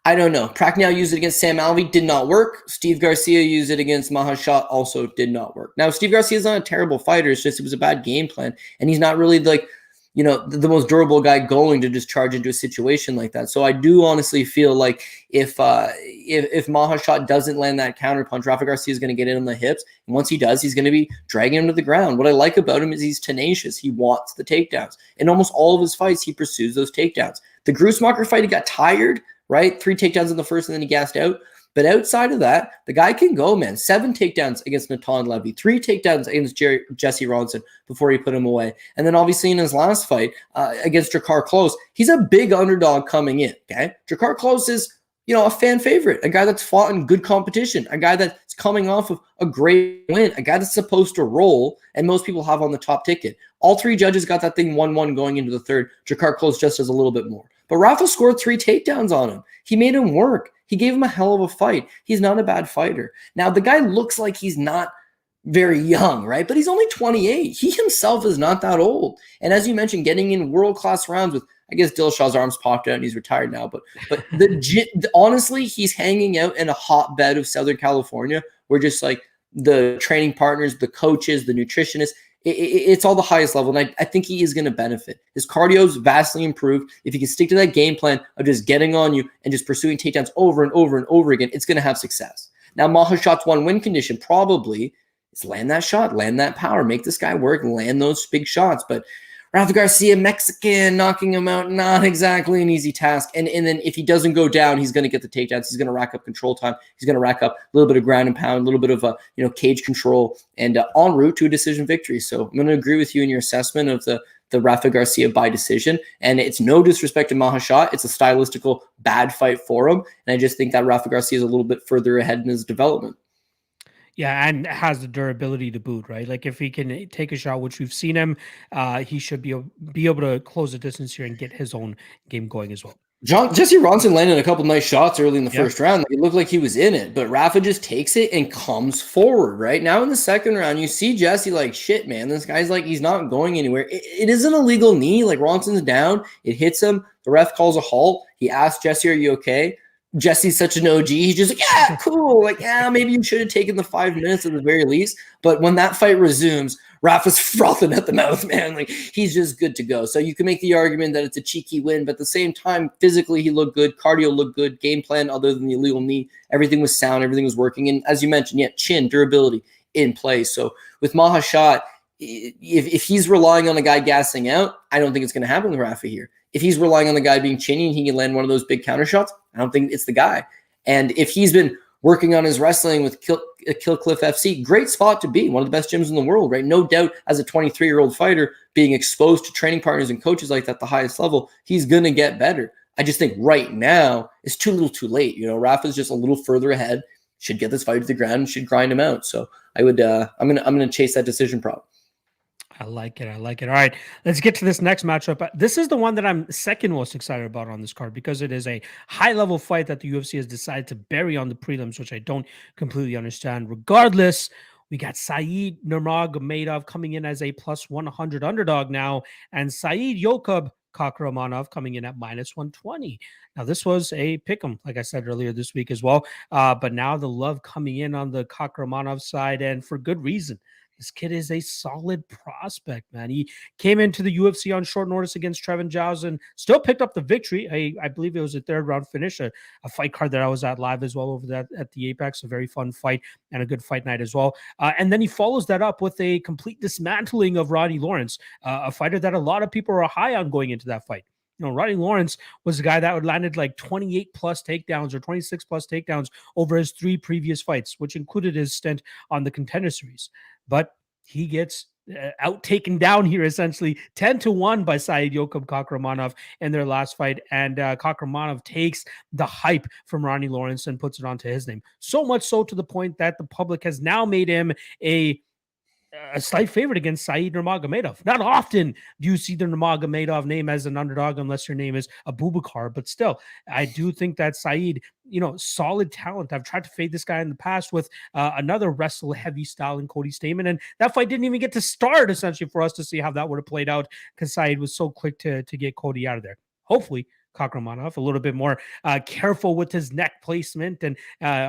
I don't know. Prachnio used it against Sam Alvey, did not work. Steve Garcia used it against Mahasate, also did not work. Now, Steve Garcia is not a terrible fighter. It's just it was a bad game plan, and he's not really like, the most durable guy going to just charge into a situation like that. So I do honestly feel like if Mahasate doesn't land that counter punch, Rafa Garcia is going to get in on the hips, and once he does, he's going to be dragging him to the ground. What I like about him is he's tenacious. He wants the takedowns. In almost all of his fights, he pursues those takedowns. The Grussmacher fight, he got tired, right? 3 takedowns in the first, and then he gassed out. But outside of that, the guy can go, man. 7 takedowns against Natan Levy, 3 takedowns against Jesse Ronson before he put him away. And then obviously in his last fight against Drakkar Klose, he's a big underdog coming in, okay? Drakkar Klose is, a fan favorite, a guy that's fought in good competition, a guy that's coming off of a great win, a guy that's supposed to roll, and most people have on the top ticket. All 3 judges got that thing 1-1 going into the third. Drakkar Klose just does a little bit more. But Rafa scored 3 takedowns on him. He made him work. He gave him a hell of a fight. He's not a bad fighter. Now, the guy looks like he's not very young, right? But he's only 28. He himself is not that old. And as you mentioned, getting in world-class rounds with, I guess Dillashaw's arms popped out and he's retired now. But honestly, he's hanging out in a hotbed of Southern California where just like the training partners, the coaches, the nutritionists, it's all the highest level. And I think he is going to benefit. His cardio's vastly improved. If he can stick to that game plan of just getting on you and just pursuing takedowns over and over and over again, it's going to have success. Now, Mahasat's one win condition probably is land that shot, land that power, make this guy work, land those big shots. But Rafa Garcia, Mexican, knocking him out, not exactly an easy task. And then if he doesn't go down, he's going to get the takedowns. He's going to rack up control time. He's going to rack up a little bit of ground and pound, a little bit of cage control, and en route to a decision victory. So I'm going to agree with you in your assessment of the Rafa Garcia by decision. And it's no disrespect to Mahasat. It's a stylistical bad fight for him. And I just think that Rafa Garcia is a little bit further ahead in his development. Yeah, and has the durability to boot, right? Like if he can take a shot, which we've seen him, he should be able to close the distance here and get his own game going as well. Jesse Ronson landed a couple nice shots early in the first round. It looked like he was in it, but Rafa just takes it and comes forward, right? Now in the second round, you see Jesse like, shit, man, this guy's like, he's not going anywhere. It is an illegal knee. Like Ronson's down. It hits him. The ref calls a halt. He asks Jesse, are you okay? Jesse's such an OG. He's just like, yeah, cool. Like, yeah, maybe you should have taken the 5 minutes at the very least. But when that fight resumes, Rafa's frothing at the mouth, man. Like, he's just good to go. So you can make the argument that it's a cheeky win, but at the same time, physically, he looked good. Cardio looked good. Game plan, other than the illegal knee, everything was sound. Everything was working. And as you mentioned, chin, durability in place. So with Mahasat, if he's relying on a guy gassing out, I don't think it's going to happen with Rafa here. If he's relying on the guy being chinny and he can land one of those big counter shots, I don't think it's the guy. And if he's been working on his wrestling with Killcliff FC, great spot to be, one of the best gyms in the world, right? No doubt as a 23-year-old fighter being exposed to training partners and coaches like that at the highest level, he's going to get better. I just think right now it's too little too late. Rafa's just a little further ahead, should get this fight to the ground and should grind him out. So I would, I'm going to chase that decision prop. I like it. All right, let's get to this next matchup. This is the one that I'm second most excited about on this card because it is a high-level fight that the UFC has decided to bury on the prelims, which I don't completely understand. Regardless, we got Said Nurmagomedov coming in as a plus 100 underdog now, and Said Yokub Khakramonov coming in at minus 120. Now, this was a pick'em, like I said earlier this week as well, but now the love coming in on the Khakramonov side, and for good reason. This kid is a solid prospect, man. He came into the UFC on short notice against Trevin Giles and still picked up the victory. I believe it was a third round finish, a fight card that I was at live as well over that at the Apex. A very fun fight and a good fight night as well. And then he follows that up with a complete dismantling of Rodney Lawrence, a fighter that a lot of people are high on going into that fight. Rodney Lawrence was a guy that would landed like 28 plus takedowns or 26 plus takedowns over his 3 previous fights, which included his stint on the Contender Series. But he gets taken down here essentially 10-1 by Said Yokub Khakramonov in their last fight. And Khakramonov takes the hype from Rodney Lawrence and puts it onto his name. So much so to the point that the public has now made him a slight favorite against Said Nurmagomedov. Not often do you see the Nurmagomedov name as an underdog unless your name is Abubakar, but still, I do think that Said, solid talent. I've tried to fade this guy in the past with another wrestle-heavy style in Cody Stamann, and that fight didn't even get to start, essentially, for us to see how that would have played out because Said was so quick to get Cody out of there. Hopefully, Khakramonov a little bit more careful with his neck placement and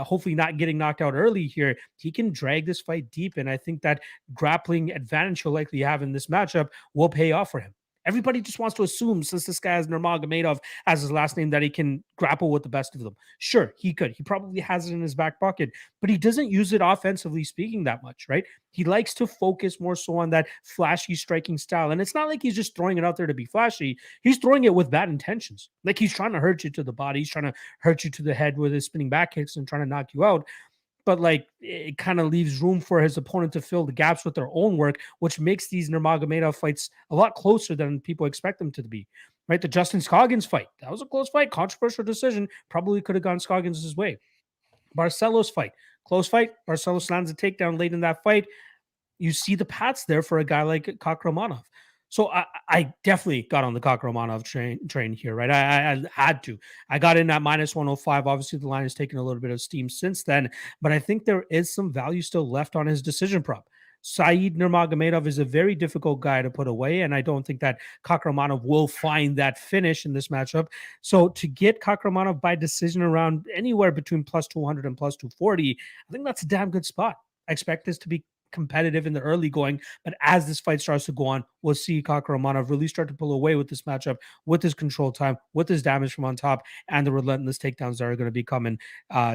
hopefully not getting knocked out early here. He can drag this fight deep, and I think that grappling advantage he'll likely have in this matchup will pay off for him. Everybody just wants to assume, since this guy has Nurmagomedov as his last name, that he can grapple with the best of them. Sure, he could. He probably has it in his back pocket, but he doesn't use it offensively speaking that much, right? He likes to focus more so on that flashy striking style. And it's not like he's just throwing it out there to be flashy. He's throwing it with bad intentions. Like he's trying to hurt you to the body. He's trying to hurt you to the head with his spinning back kicks and trying to knock you out. But like it kind of leaves room for his opponent to fill the gaps with their own work, which makes these Nurmagomedov fights a lot closer than people expect them to be. Right? The Justin Scoggins fight, that was a close fight, controversial decision. Probably could have gone Scoggins' way. Barcelos fight, close fight. Barcelos lands a takedown late in that fight. You see the pats there for a guy like Khakramonov. So I definitely got on the Khakramonov train here, right? I had to. I got in at minus 105. Obviously, the line has taken a little bit of steam since then, but I think there is some value still left on his decision prop. Saeed Nurmagomedov is a very difficult guy to put away, and I don't think that Khakramonov will find that finish in this matchup. So to get Khakramonov by decision around anywhere between plus 200 and plus 240, I think that's a damn good spot. I expect this to be competitive in the early going, but as this fight starts to go on, we'll see Khakramonov really start to pull away with this matchup, with his control time, with his damage from on top, and the relentless takedowns that are going to be coming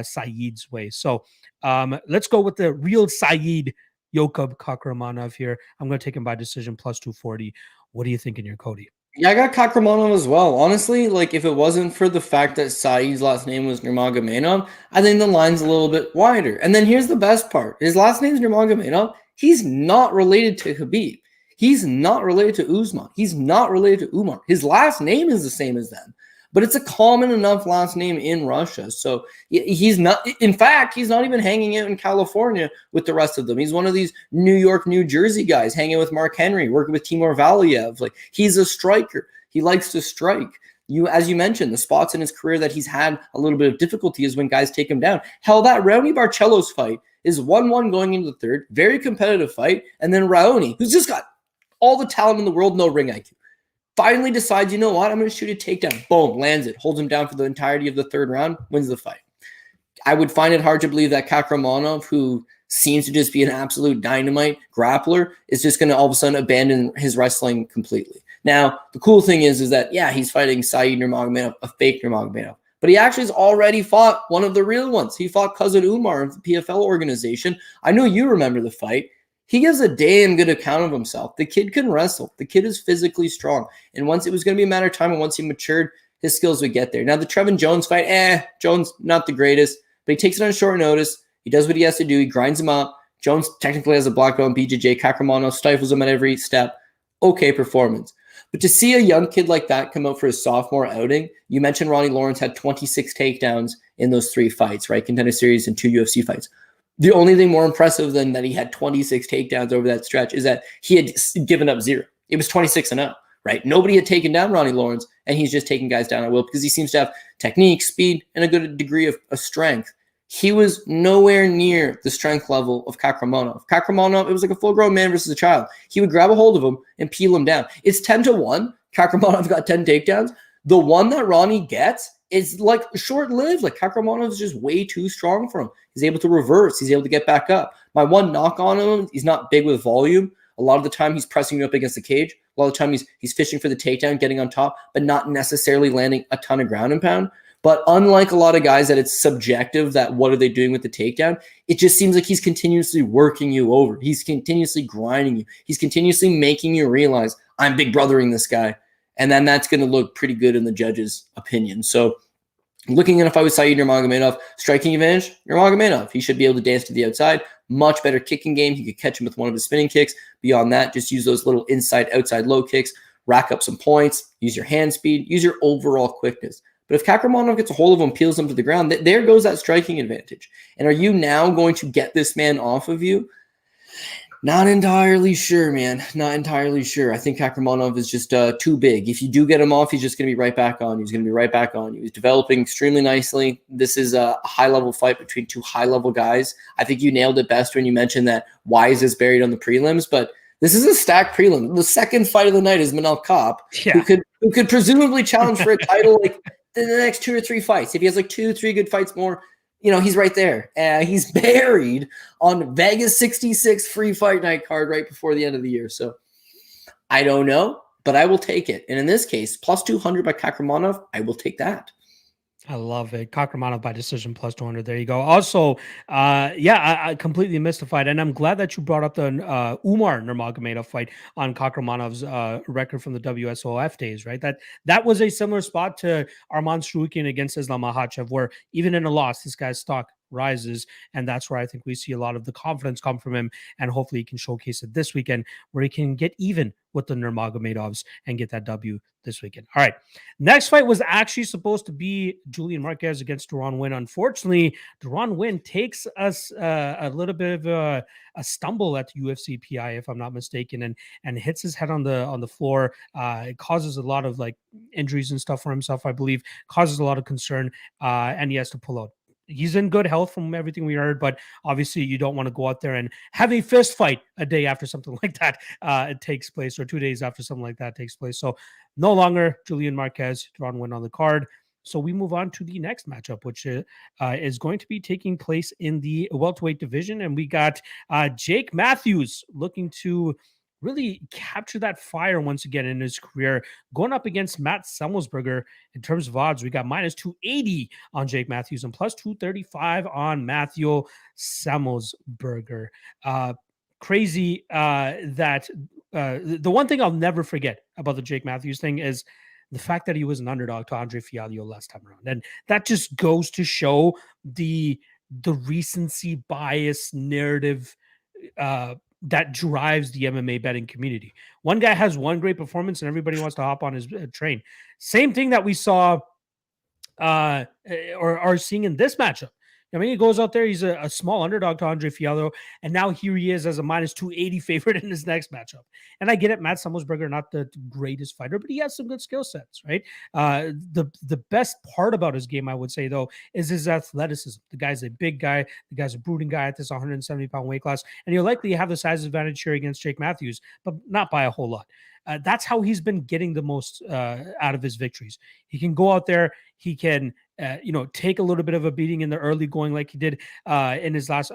Saeed's way. So let's go with the real Saeed Yokub Khakramonov here. I'm going to take him by decision plus 240. What are you thinking here, Cody? Yeah, I got Khakramonov as well. Honestly, like if it wasn't for the fact that Saeed's last name was Nurmagomedov, I think the line's a little bit wider. And then here's the best part. His last name is Nurmagomedov. He's not related to Khabib. He's not related to Usman. He's not related to Umar. His last name is the same as them, but it's a common enough last name in Russia. So he's not, in fact, he's not even hanging out in California with the rest of them. He's one of these New York, New Jersey guys hanging with Mark Henry, working with Timur Valiev. Like, he's a striker. He likes to strike. As you mentioned, the spots in his career that he's had a little bit of difficulty is when guys take him down. Hell, that Raoni Barcelos fight is 1-1 going into the third, very competitive fight. And then Raoni, who's just got all the talent in the world, no ring IQ, finally decides, you know what, I'm going to shoot a takedown. Boom, lands it, holds him down for the entirety of the third round, wins the fight. I would find it hard to believe that Khakramonov, who seems to just be an absolute dynamite grappler, is just going to all of a sudden abandon his wrestling completely. Now, the cool thing is that, yeah, he's fighting Saeed Nurmagomedov, a fake Nurmagomedov, but he actually has already fought one of the real ones. He fought cousin Umar of the PFL organization. I know you remember the fight. He gives a damn good account of himself. The kid can wrestle. The kid is physically strong. And once it was going to be a matter of time, and once he matured, his skills would get there. Now, the Trevin Jones fight, Jones, not the greatest, but he takes it on short notice. He does what he has to do. He grinds him up. Jones technically has a black belt in BJJ. Khakramonov stifles him at every step. Okay performance. But to see a young kid like that come out for his sophomore outing, you mentioned Ronnie Lawrence had 26 takedowns in those 3 fights, right? Contender Series and 2 UFC fights. The only thing more impressive than that he had 26 takedowns over that stretch is that he had given up 0. It was 26-0, right? Nobody had taken down Ronnie Lawrence, and he's just taking guys down at will because he seems to have technique, speed, and a good degree of strength. He was nowhere near the strength level of Khakramonov. Khakramonov, it was like a full-grown man versus a child. He would grab a hold of him and peel him down. It's 10-1. Khakramonov got 10 takedowns. The one that Ronnie gets is like short-lived. Like, Khakramonov is just way too strong for him. He's able to reverse. He's able to get back up. My one knock on him, he's not big with volume. A lot of the time, he's pressing you up against the cage. A lot of the time, he's fishing for the takedown, getting on top, but not necessarily landing a ton of ground and pound. But unlike a lot of guys that it's subjective that what are they doing with the takedown, it just seems like he's continuously working you over. He's continuously grinding you. He's continuously making you realize, I'm big brothering this guy. And then that's going to look pretty good in the judge's opinion. So looking at if I was Saeed Nurmagomedov, striking advantage, Nurmagomedov. He should be able to dance to the outside. Much better kicking game. He could catch him with one of his spinning kicks. Beyond that, just use those little inside, outside low kicks, rack up some points, use your hand speed, use your overall quickness. But if Khakramonov gets a hold of him, peels him to the ground, there goes that striking advantage. And are you now going to get this man off of you? Not entirely sure, man. Not entirely sure. I think Khakramonov is just too big. If you do get him off, he's just going to be right back on you. He's going to be right back on you. He's developing extremely nicely. This is a high-level fight between 2 high-level guys. I think you nailed it best when you mentioned that Wise is buried on the prelims, but this is a stacked prelim. The second fight of the night is Manel Kape, who could presumably challenge for a title like in the next 2 or 3 fights. If he has like 2-3 good fights more, you know, he's right there. He's buried on Vegas 66 free fight night card right before the end of the year. So I don't know, but I will take it. And in this case, plus 200 by Khakramonov, I will take that. I love it. Khakramonov by decision plus 200. There you go. Also, I completely mystified. And I'm glad that you brought up the Umar Nurmagomedov fight on Khakramonov's record from the WSOF days, right? That was a similar spot to Arman Tsarukyan against Islam Makhachev, where even in a loss, this guy's stock rises. And that's where I think we see a lot of the confidence come from him. And hopefully he can showcase it this weekend where he can get even with the Nurmagomedovs and get that W this weekend. All right. Next fight was actually supposed to be Julian Marquez against Deron Winn. Unfortunately, Deron Winn takes us a little bit of a stumble at the UFC PI, if I'm not mistaken, and hits his head on the floor. It causes a lot of like injuries and stuff for himself, I believe, causes a lot of concern, and he has to pull out. He's in good health from everything we heard, but obviously you don't want to go out there and have a fist fight a day after something like that it takes place, or 2 days after something like that takes place. So no longer Julian Marquez, Deron Winn on the card. So we move on to the next matchup, which is going to be taking place in the welterweight division. And we got Jake Matthews looking to really capture that fire once again in his career, going up against Matt Semelsberger. In terms of odds, we got minus 280 on Jake Matthews and plus 235 on Matthew Semelsberger. Crazy that the one thing I'll never forget about the Jake Matthews thing is the fact that he was an underdog to Andre Fialho last time around. And that just goes to show the recency bias narrative that drives the MMA betting community. One guy has one great performance and everybody wants to hop on his train. Same thing that we saw or are seeing in this matchup. I mean, he goes out there, he's a small underdog to Andre Fialho, and now here he is as a minus 280 favorite in his next matchup. And I get it, Matt Semelsberger, not the greatest fighter, but he has some good skill sets, right? The best part about his game, I would say, though, is his athleticism. The guy's a big guy. The guy's a brooding guy at this 170-pound weight class, and he'll likely have the size advantage here against Jake Matthews, but not by a whole lot. That's how he's been getting the most out of his victories. He can go out there, he can take a little bit of a beating in the early going like he did in his last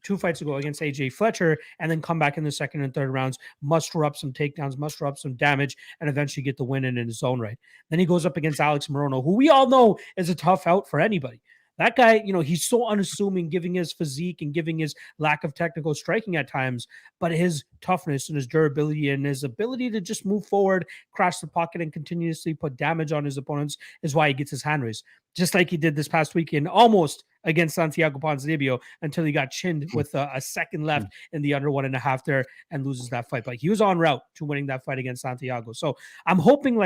2 fights ago against AJ Fletcher, and then come back in the second and third rounds, muster up some takedowns, muster up some damage, and eventually get the win in his own right. Then he goes up against Alex Morono, who we all know is a tough out for anybody. That guy, he's so unassuming, giving his physique and giving his lack of technical striking at times, but his toughness and his durability and his ability to just move forward, crash the pocket, and continuously put damage on his opponents is why he gets his hand raised. Just like he did this past weekend, almost against Santiago Ponzinibbio, until he got chinned with a second left in the under 1.5 there and loses that fight. But he was en route to winning that fight against Santiago. So I'm hoping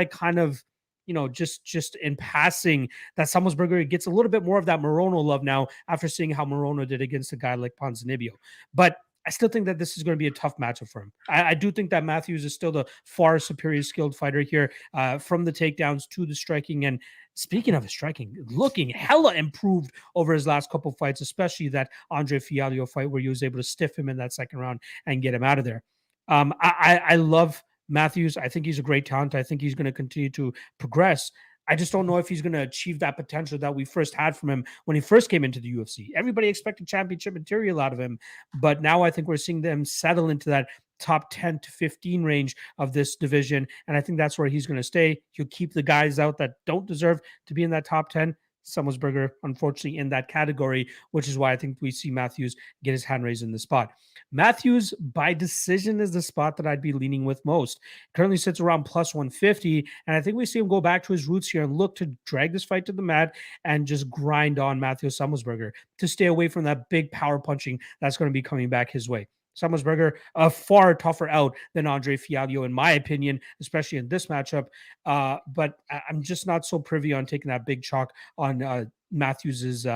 just in passing that Semelsberger gets a little bit more of that Morono love now after seeing how Morono did against a guy like Ponzinibbio. But I still think that this is going to be a tough matchup for him. I do think that Matthews is still the far superior skilled fighter here, from the takedowns to the striking. And speaking of his striking, looking hella improved over his last couple fights, especially that Andre Fialho fight where he was able to stiff him in that second round and get him out of there. I love Matthews. I think he's a great talent. I think he's going to continue to progress. I just don't know if he's going to achieve that potential that we first had from him when he first came into the UFC. Everybody expected championship material out of him, but now I think we're seeing them settle into that top 10 to 15 range of this division, and I think that's where he's going to stay. He'll keep the guys out that don't deserve to be in that top 10. Semelsberger, unfortunately, in that category, which is why I think we see Matthews get his hand raised in the spot. Matthews by decision is the spot that I'd be leaning with most. Currently sits around plus 150, and I think we see him go back to his roots here and look to drag this fight to the mat and just grind on Matthew Semelsberger to stay away from that big power punching that's going to be coming back his way. Semelsberger, a far tougher out than Andre Fialho, in my opinion, especially in this matchup. But I'm just not so privy on taking that big chalk on Matthews's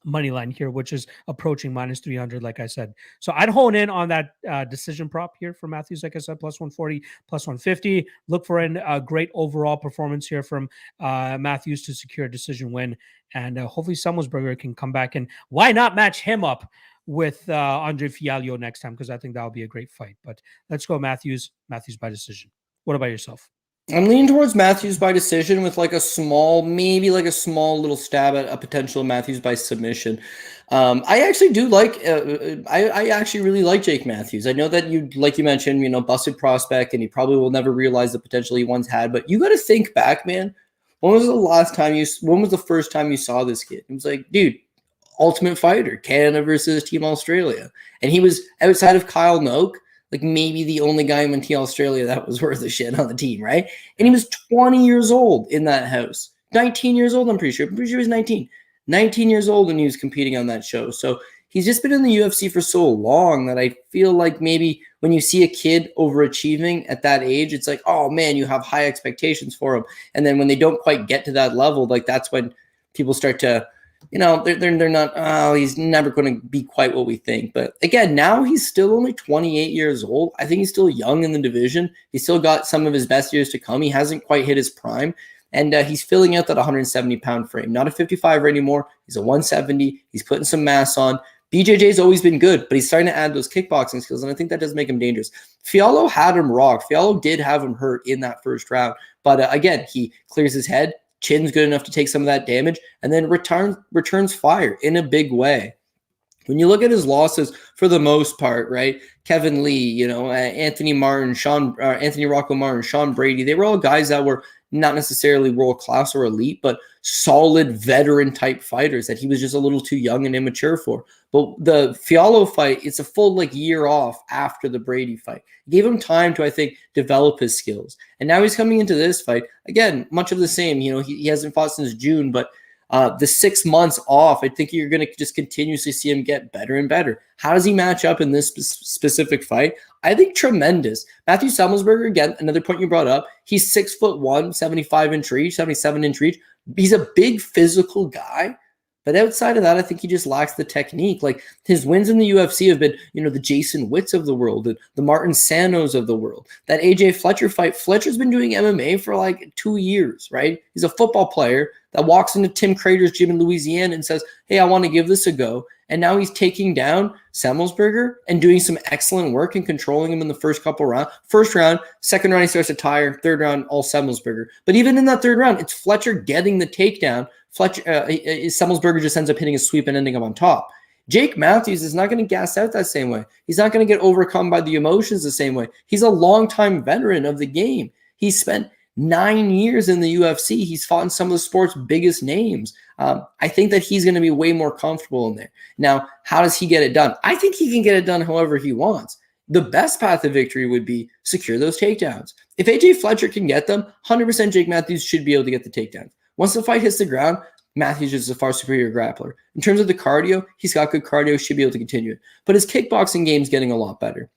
money line here, which is approaching minus 300, like I said. So I'd hone in on that decision prop here for Matthews, like I said, plus 140, plus 150. Look for a great overall performance here from Matthews to secure a decision win. And hopefully Semelsberger can come back, and why not match him up with Andre Fialho next time, because I think that'll be a great fight. But let's go Matthews by decision. What about yourself? I'm leaning towards Matthews by decision with maybe a small little stab at a potential Matthews by submission. I actually do like, I actually really like Jake Matthews. I know that like you mentioned, busted prospect, and he probably will never realize the potential he once had, but you got to think back, man. When was the first time you saw this kid? It was like, dude, Ultimate Fighter, Canada versus Team Australia. And he was, outside of Kyle Noak, like maybe the only guy in Team Australia that was worth a shit on the team, right? And he was 20 years old in that house. 19 years old, I'm pretty sure. He was 19. 19 years old when he was competing on that show. So he's just been in the UFC for so long that I feel like maybe when you see a kid overachieving at that age, it's like, oh man, you have high expectations for him. And then when they don't quite get to that level, like that's when people start to, they're not, oh, he's never going to be quite what we think. But again, now he's still only 28 years old. I think he's still young in the division. He's still got some of his best years to come. He hasn't quite hit his prime. And he's filling out that 170-pound frame. Not a 55 anymore. He's a 170. He's putting some mass on. BJJ's always been good, but he's starting to add those kickboxing skills, and I think that does make him dangerous. Fialho had him rocked. Fialho did have him hurt in that first round. But again, he clears his head. Chin's good enough to take some of that damage, and then returns fire in a big way. When you look at his losses, for the most part, right? Kevin Lee, Anthony Rocco Martin, Sean Brady, they were all guys that were not necessarily world class or elite, but solid veteran type fighters that he was just a little too young and immature for. But the Fialho fight, it's a full year off after the Brady fight. It gave him time to, I think, develop his skills. And now he's coming into this fight. Again, much of the same. He hasn't fought since June, but the 6 months off, I think you're going to just continuously see him get better and better. How does he match up in this specific fight? I think tremendous. Matthew Semelsberger, again, another point you brought up, he's 6'1", 75-inch reach, 77-inch reach. He's a big physical guy. But outside of that, I think he just lacks the technique. Like his wins in the UFC have been, the Jason Witts of the world, the Martin Sanos of the world. That AJ Fletcher fight, Fletcher's been doing MMA for 2 years, right? He's a football player that walks into Tim Crater's gym in Louisiana and says, hey, I want to give this a go. And now he's taking down Semelsberger and doing some excellent work and controlling him in the first couple rounds. First round, second round, he starts to tire. Third round, all Semelsberger. But even in that third round, it's Fletcher getting the takedown. Semelsberger just ends up hitting a sweep and ending up on top. Jake Matthews is not going to gas out that same way. He's not going to get overcome by the emotions the same way. He's a longtime veteran of the game. He's spent 9 years in the UFC. He's fought in some of the sport's biggest names. I think that he's going to be way more comfortable in there. Now, how does he get it done? I think he can get it done however he wants. The best path to victory would be secure those takedowns. If AJ Fletcher can get them, 100% Jake Matthews should be able to get the takedowns. Once the fight hits the ground, Matthews is a far superior grappler. In terms of the cardio, he's got good cardio, should be able to continue it. But his kickboxing game's getting a lot better.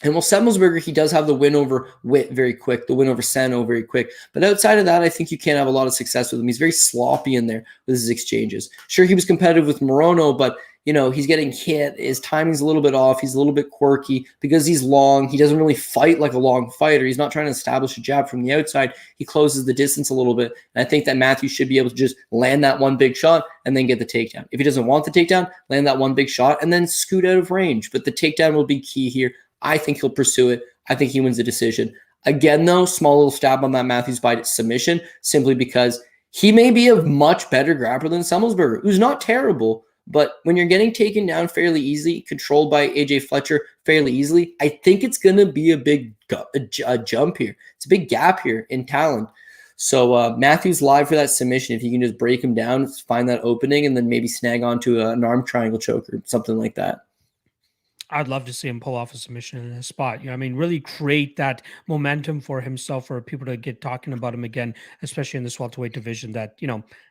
And while Semelsberger, he does have the win over Witt very quick, the win over Sano very quick. But outside of that, I think you can't have a lot of success with him. He's very sloppy in there with his exchanges. Sure, he was competitive with Morono, but he's getting hit. His timing's a little bit off. He's a little bit quirky because he's long. He doesn't really fight like a long fighter. He's not trying to establish a jab from the outside. He closes the distance a little bit. And I think that Matthews should be able to just land that one big shot and then get the takedown. If he doesn't want the takedown, land that one big shot and then scoot out of range. But the takedown will be key here. I think he'll pursue it. I think he wins the decision. Again, though, small little stab on that Matthews by submission, simply because he may be a much better grappler than Semelsberger, who's not terrible. But when you're getting taken down fairly easily, controlled by AJ Fletcher fairly easily, I think it's going to be a big jump here. It's a big gap here in talent. So Matthews live for that submission. If you can just break him down, find that opening, and then maybe snag onto an arm triangle choke or something like that. I'd love to see him pull off a submission in his spot. Really create that momentum for himself, for people to get talking about him again, especially in this welterweight division that,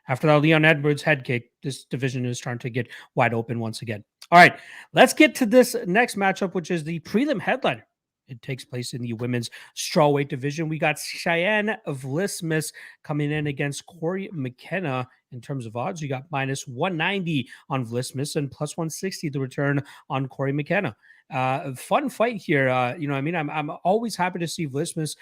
after that Leon Edwards head kick, this division is starting to get wide open once again. All right, let's get to this next matchup, which is the prelim headliner. It takes place in the women's strawweight division. We got Cheyenne Vlismas coming in against Corey McKenna. In terms of odds, you got minus 190 on Vlismas and plus 160 the return on Corey McKenna. Fun fight here. I'm always happy to see Vlismas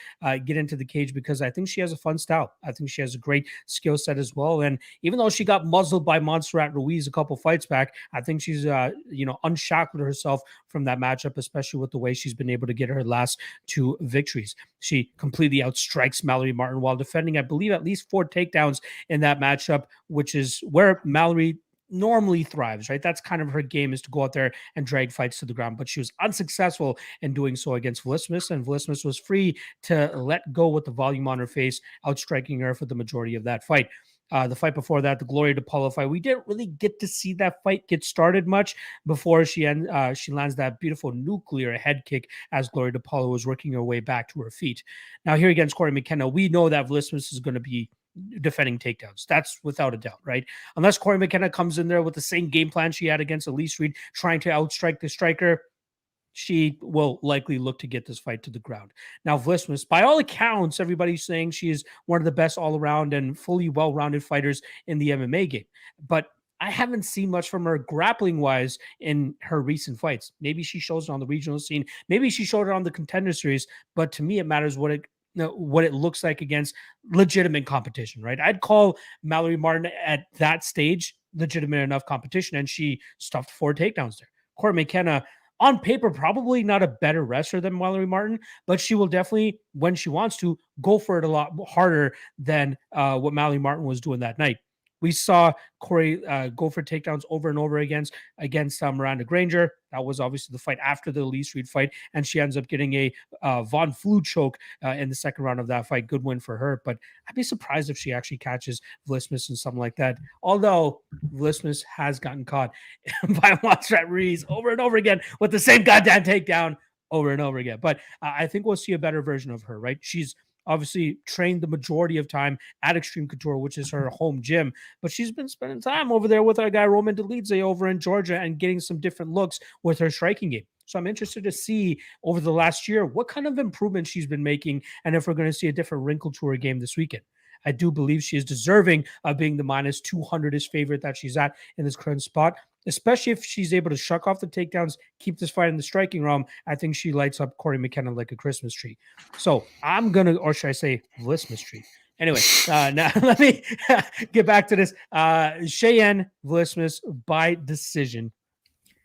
get into the cage because I think she has a fun style. I think she has a great skill set as well. And even though she got muzzled by Montserrat Ruiz a couple fights back, I think she's unshackled herself from that matchup, especially with the way she's been able to get her last 2 victories. She completely outstrikes Mallory Martin while defending, I believe, at least 4 takedowns in that matchup, which is where Mallory normally thrives, right? That's kind of her game, is to go out there and drag fights to the ground. But she was unsuccessful in doing so against Vlismas, and Vlismas was free to let go with the volume on her face, outstriking her for the majority of that fight. The fight before that, the Gloria DePaulo fight, we didn't really get to see that fight get started much before she lands that beautiful nuclear head kick as Gloria DePaulo was working her way back to her feet. Now here against Corey McKenna, we know that Vlismas is going to be defending takedowns. That's without a doubt, right? Unless Corey McKenna comes in there with the same game plan she had against Elise Reed, trying to outstrike the striker, she will likely look to get this fight to the ground. Now, Vlismas, by all accounts, everybody's saying she is one of the best all-around and fully well-rounded fighters in the MMA game. But I haven't seen much from her grappling-wise in her recent fights. Maybe she shows it on the regional scene. Maybe she showed it on the Contender Series. But to me, it matters what it looks like against legitimate competition, right? I'd call Mallory Martin at that stage legitimate enough competition, and she stuffed 4 takedowns there. Corey McKenna, on paper, probably not a better wrestler than Mallory Martin, but she will definitely, when she wants to, go for it a lot harder than what Mallory Martin was doing that night. We saw Corey go for takedowns over and over against Miranda Granger. That was obviously the fight after the Elise Reed fight, and she ends up getting a Von Flue choke in the second round of that fight. Good win for her, but I'd be surprised if she actually catches Vlismas and something like that. Although Vlismas has gotten caught by Montserrat Ruiz over and over again with the same goddamn takedown over and over again. But I think we'll see a better version of her, right? She's obviously trained the majority of time at Extreme Couture, which is her home gym, but she's been spending time over there with our guy Roman Dolidze over in Georgia and getting some different looks with her striking game. So I'm interested to see over the last year what kind of improvement she's been making and if we're going to see a different wrinkle to her game this weekend. I do believe she is deserving of being the minus 200-ish favorite that she's at in this current spot, especially if she's able to shuck off the takedowns, keep this fight in the striking realm. I think she lights up Corey McKenna like a Christmas tree. So I'm going to, or should I say Vlismas tree? Anyway, now let me get back to this. Cheyenne Vlismas by decision.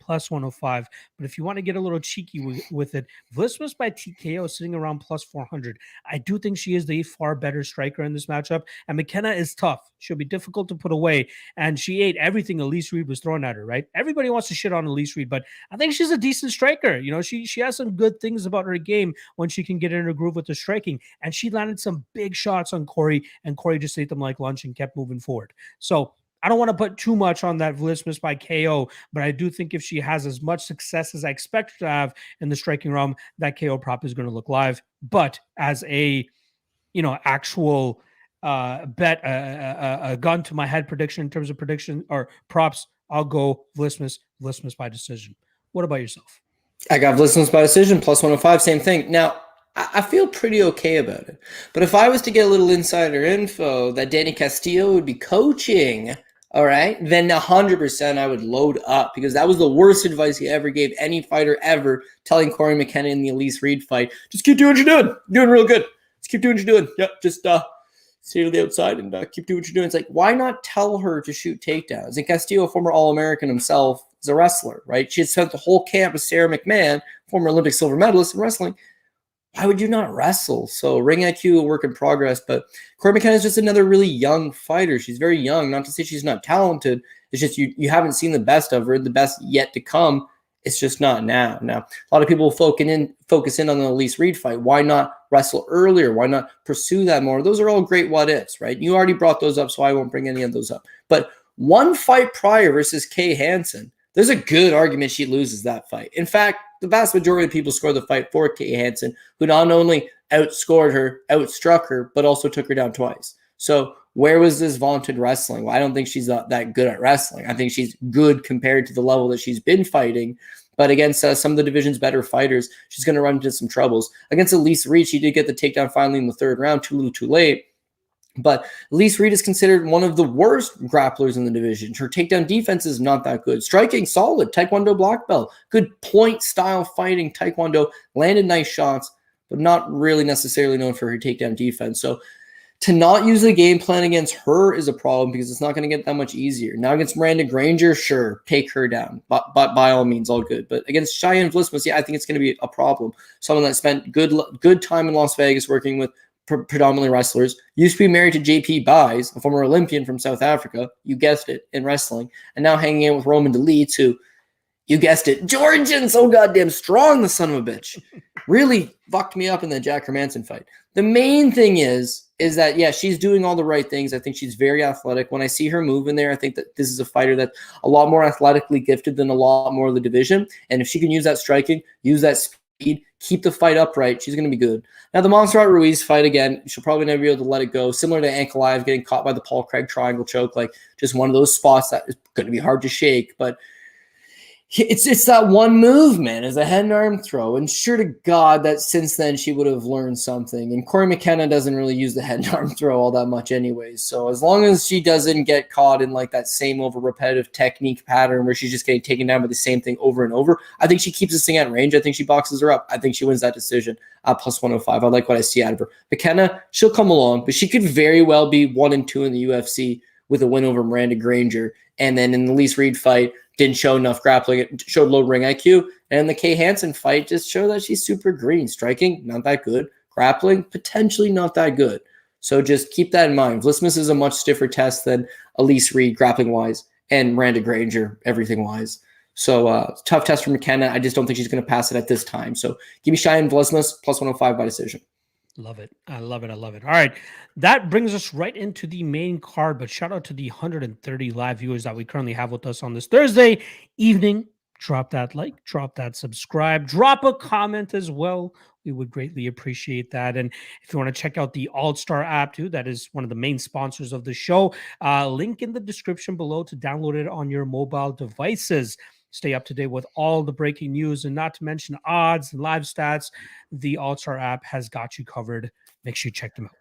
Plus 105. But if you want to get a little cheeky with it, Vlismas by TKO sitting around plus 400. I do think she is the far better striker in this matchup. And McKenna is tough. She'll be difficult to put away. And she ate everything Elise Reed was throwing at her, right? Everybody wants to shit on Elise Reed, but I think she's a decent striker. You know, she has some good things about her game when she can get in her groove with the striking. And she landed some big shots on Corey, and Corey just ate them like lunch and kept moving forward. So I don't want to put too much on that Vlismas by KO, but I do think if she has as much success as I expect her to have in the striking realm, that KO prop is going to look live. But as a, actual bet, a gun to my head prediction in terms of prediction or props, I'll go Vlismas by decision. What about yourself? I got Vlismas by decision, plus 105, same thing. Now, I feel pretty okay about it. But if I was to get a little insider info that Danny Castillo would be coaching, all right, then 100% I would load up, because that was the worst advice he ever gave any fighter ever, telling Corey McKenna in the Elise Reed fight, just keep doing what you're doing. You're doing real good. Just keep doing what you're doing. Yep, just stay to the outside and keep doing what you're doing. It's like, why not tell her to shoot takedowns? And Castillo, former All-American himself, is a wrestler, right? She had spent the whole camp with Sarah McMahon, former Olympic silver medalist in wrestling. Why would you not wrestle? So ring IQ, a work in progress. But Corey McKenna is just another really young fighter. She's very young. Not to say she's not talented. It's just you haven't seen the best of her, the best yet to come. It's just not now. Now, a lot of people focus in on the Elise Reed fight. Why not wrestle earlier? Why not pursue that more? Those are all great what ifs, right? You already brought those up, so I won't bring any of those up. But one fight prior versus Kay Hansen, there's a good argument she loses that fight. In fact, the vast majority of people score the fight for Kay Hansen, who not only outscored her, outstruck her, but also took her down twice. So where was this vaunted wrestling? Well, I don't think she's that good at wrestling. I think she's good compared to the level that she's been fighting. But against some of the division's better fighters, she's going to run into some troubles. Against Elise Reed, she did get the takedown finally in the third round, too little too late. But Elise Reed is considered one of the worst grapplers in the division. Her takedown defense is not that good. Striking, solid. Taekwondo black belt. Good point-style fighting. Taekwondo landed nice shots, but not really necessarily known for her takedown defense. So to not use the game plan against her is a problem, because it's not going to get that much easier. Now against Miranda Granger, sure, take her down. But by all means, all good. But against Cheyenne Vlismas, yeah, I think it's going to be a problem. Someone that spent good time in Las Vegas working with predominantly wrestlers, used to be married to JP Buys, a former Olympian from South Africa, you guessed it, in wrestling, and now hanging out with Roman Dolidze, who, you guessed it, Georgian, so goddamn strong, the son of a bitch. Really fucked me up in the Jack Hermanson fight. The main thing is that, yeah, she's doing all the right things. I think she's very athletic. When I see her move in there, I think that this is a fighter that's a lot more athletically gifted than a lot more of the division. And if she can use that striking, use that keep the fight upright, she's going to be good. Now, the Montserrat Ruiz fight, again, she'll probably never be able to let it go. Similar to Ankalaev getting caught by the Paul Craig triangle choke, like just one of those spots that is going to be hard to shake. But it's that one move, man, is a head and arm throw. And sure to God that since then she would have learned something. And Corey McKenna doesn't really use the head and arm throw all that much anyways. So as long as she doesn't get caught in like that same over repetitive technique pattern where she's just getting taken down by the same thing over and over, I think she keeps this thing at range. I think she boxes her up. I think she wins that decision at plus 105. I like what I see out of her. McKenna, she'll come along, but she could very well be 1-2 in the UFC with a win over Miranda Granger. And then in the Elise Reed fight, didn't show enough grappling. It showed low ring IQ. And the Kay Hansen fight just showed that she's super green. Striking, not that good. Grappling, potentially not that good. So just keep that in mind. Vlismas is a much stiffer test than Elise Reed grappling-wise and Miranda Granger everything-wise. So tough test for McKenna. I just don't think she's going to pass it at this time. So give me Cheyenne Vlismas, plus 105 by decision. Love it. I love it. I love it. All right. That brings us right into the main card, but shout out to the 130 live viewers that we currently have with us on this Thursday evening. Drop that like, drop that subscribe, drop a comment as well. We would greatly appreciate that. And if you want to check out the All-Star app too, that is one of the main sponsors of the show. Link in the description below to download it on your mobile devices. Stay up to date with all the breaking news and not to mention odds and live stats. The All-Star app has got you covered. Make sure you check them out.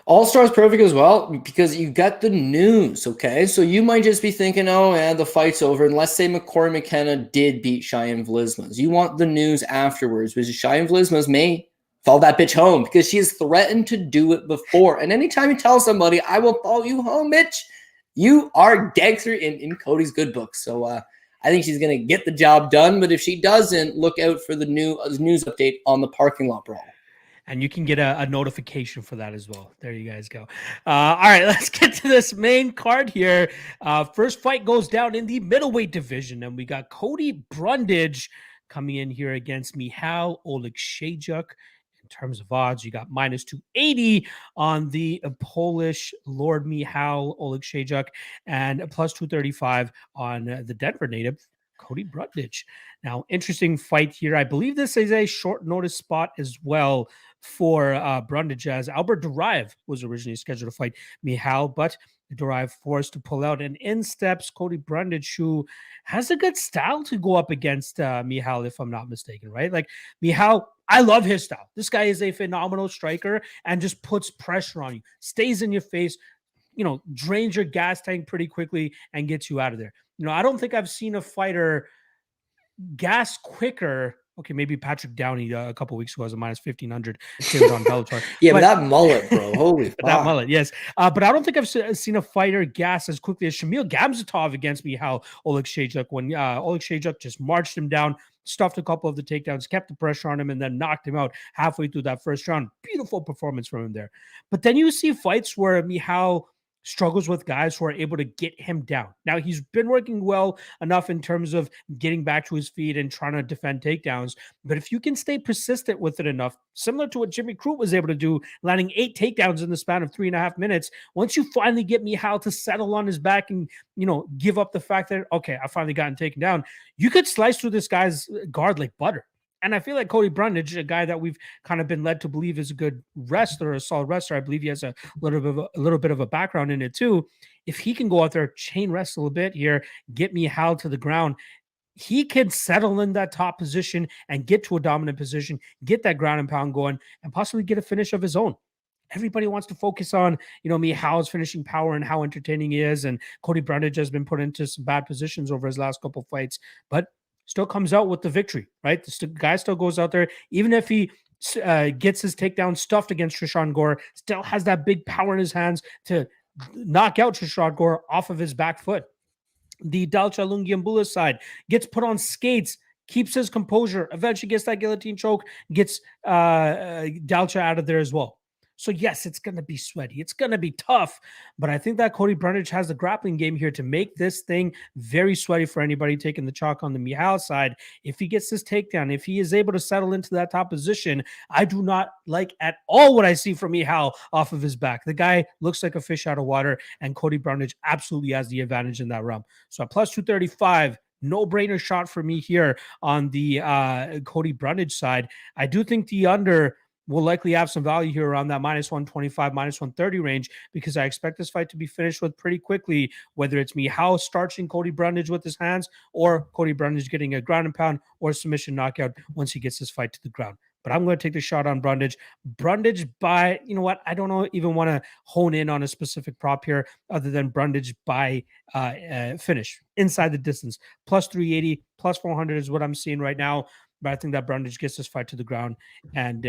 All-Star is perfect as well because you got the news, okay? So you might just be thinking, oh, yeah, the fight's over. And let's say Corey McKenna did beat Cheyenne Vlismas. You want the news afterwards because Cheyenne Vlismas may follow that bitch home because she has threatened to do it before. And anytime you tell somebody, I will follow you home, bitch, you are gangster in Cody's good books. So I think she's going to get the job done. But if she doesn't, look out for the news update on the parking lot brawl. And you can get a notification for that as well. There you guys go. All right, let's get to this main card here. First fight goes down in the middleweight division. And we got Cody Brundage coming in here against Michal Oleksiejczuk. In terms of odds, you got minus 280 on the Polish Lord Michal Oleksiejczuk and plus 235 on the Denver native Cody Brundage. Now, interesting fight here. I believe this is a short notice spot as well for Brundage, as Albert Duraev was originally scheduled to fight Michal, but Duraev forced to pull out, and in steps Cody Brundage, who has a good style to go up against Michal, if I'm not mistaken, right? Like Michal, I love his style. This guy is a phenomenal striker and just puts pressure on you, stays in your face, drains your gas tank pretty quickly and gets you out of there. I don't think I've seen a fighter gas quicker. Okay, maybe Patrick Downey a couple weeks ago was a minus 1,500 on Bellator. Yeah, but that mullet, bro. Holy fuck. That mullet, yes. But I don't think I've seen a fighter gas as quickly as Shamil Gamzatov against Michal Oleksiejczuk when Oleksiejczuk just marched him down, stuffed a couple of the takedowns, kept the pressure on him, and then knocked him out halfway through that first round. Beautiful performance from him there. But then you see fights where Michal struggles with guys who are able to get him down. Now, he's been working well enough in terms of getting back to his feet and trying to defend takedowns. But if you can stay persistent with it enough, similar to what Jimmy Crute was able to do, landing 8 takedowns in the span of 3.5 minutes, once you finally get Michal to settle on his back and, give up the fact that, okay, I finally gotten taken down, you could slice through this guy's guard like butter. And I feel like Cody Brundage, a guy that we've kind of been led to believe is a good wrestler, a solid wrestler. I believe he has a little bit of a background in it too. If he can go out there, chain wrestle a bit here, get Michal to the ground, he can settle in that top position and get to a dominant position, get that ground and pound going, and possibly get a finish of his own. Everybody wants to focus on, Michal's finishing power and how entertaining he is. And Cody Brundage has been put into some bad positions over his last couple of fights, but still comes out with the victory, right? The guy still goes out there, even if he gets his takedown stuffed against Trishan Gore, still has that big power in his hands to knock out Trishan Gore off of his back foot. The Dalcha Lungiambula side gets put on skates, keeps his composure, eventually gets that guillotine choke, gets Dalcha out of there as well. So yes, it's going to be sweaty. It's going to be tough, but I think that Cody Brundage has the grappling game here to make this thing very sweaty for anybody taking the chalk on the Michal side. If he gets this takedown, if he is able to settle into that top position, I do not like at all what I see from Michal off of his back. The guy looks like a fish out of water, and Cody Brundage absolutely has the advantage in that realm. So at plus 235, no-brainer shot for me here on the Cody Brundage side. I do think the under will likely have some value here around that -125, -130 range, because I expect this fight to be finished with pretty quickly, whether it's Michał starching Cody Brundage with his hands or Cody Brundage getting a ground and pound or submission knockout once he gets this fight to the ground. But I'm going to take the shot on Brundage. Brundage by, you know what? I don't even want to hone in on a specific prop here other than Brundage by finish inside the distance. +380, +400 is what I'm seeing right now. But I think that Brundage gets this fight to the ground and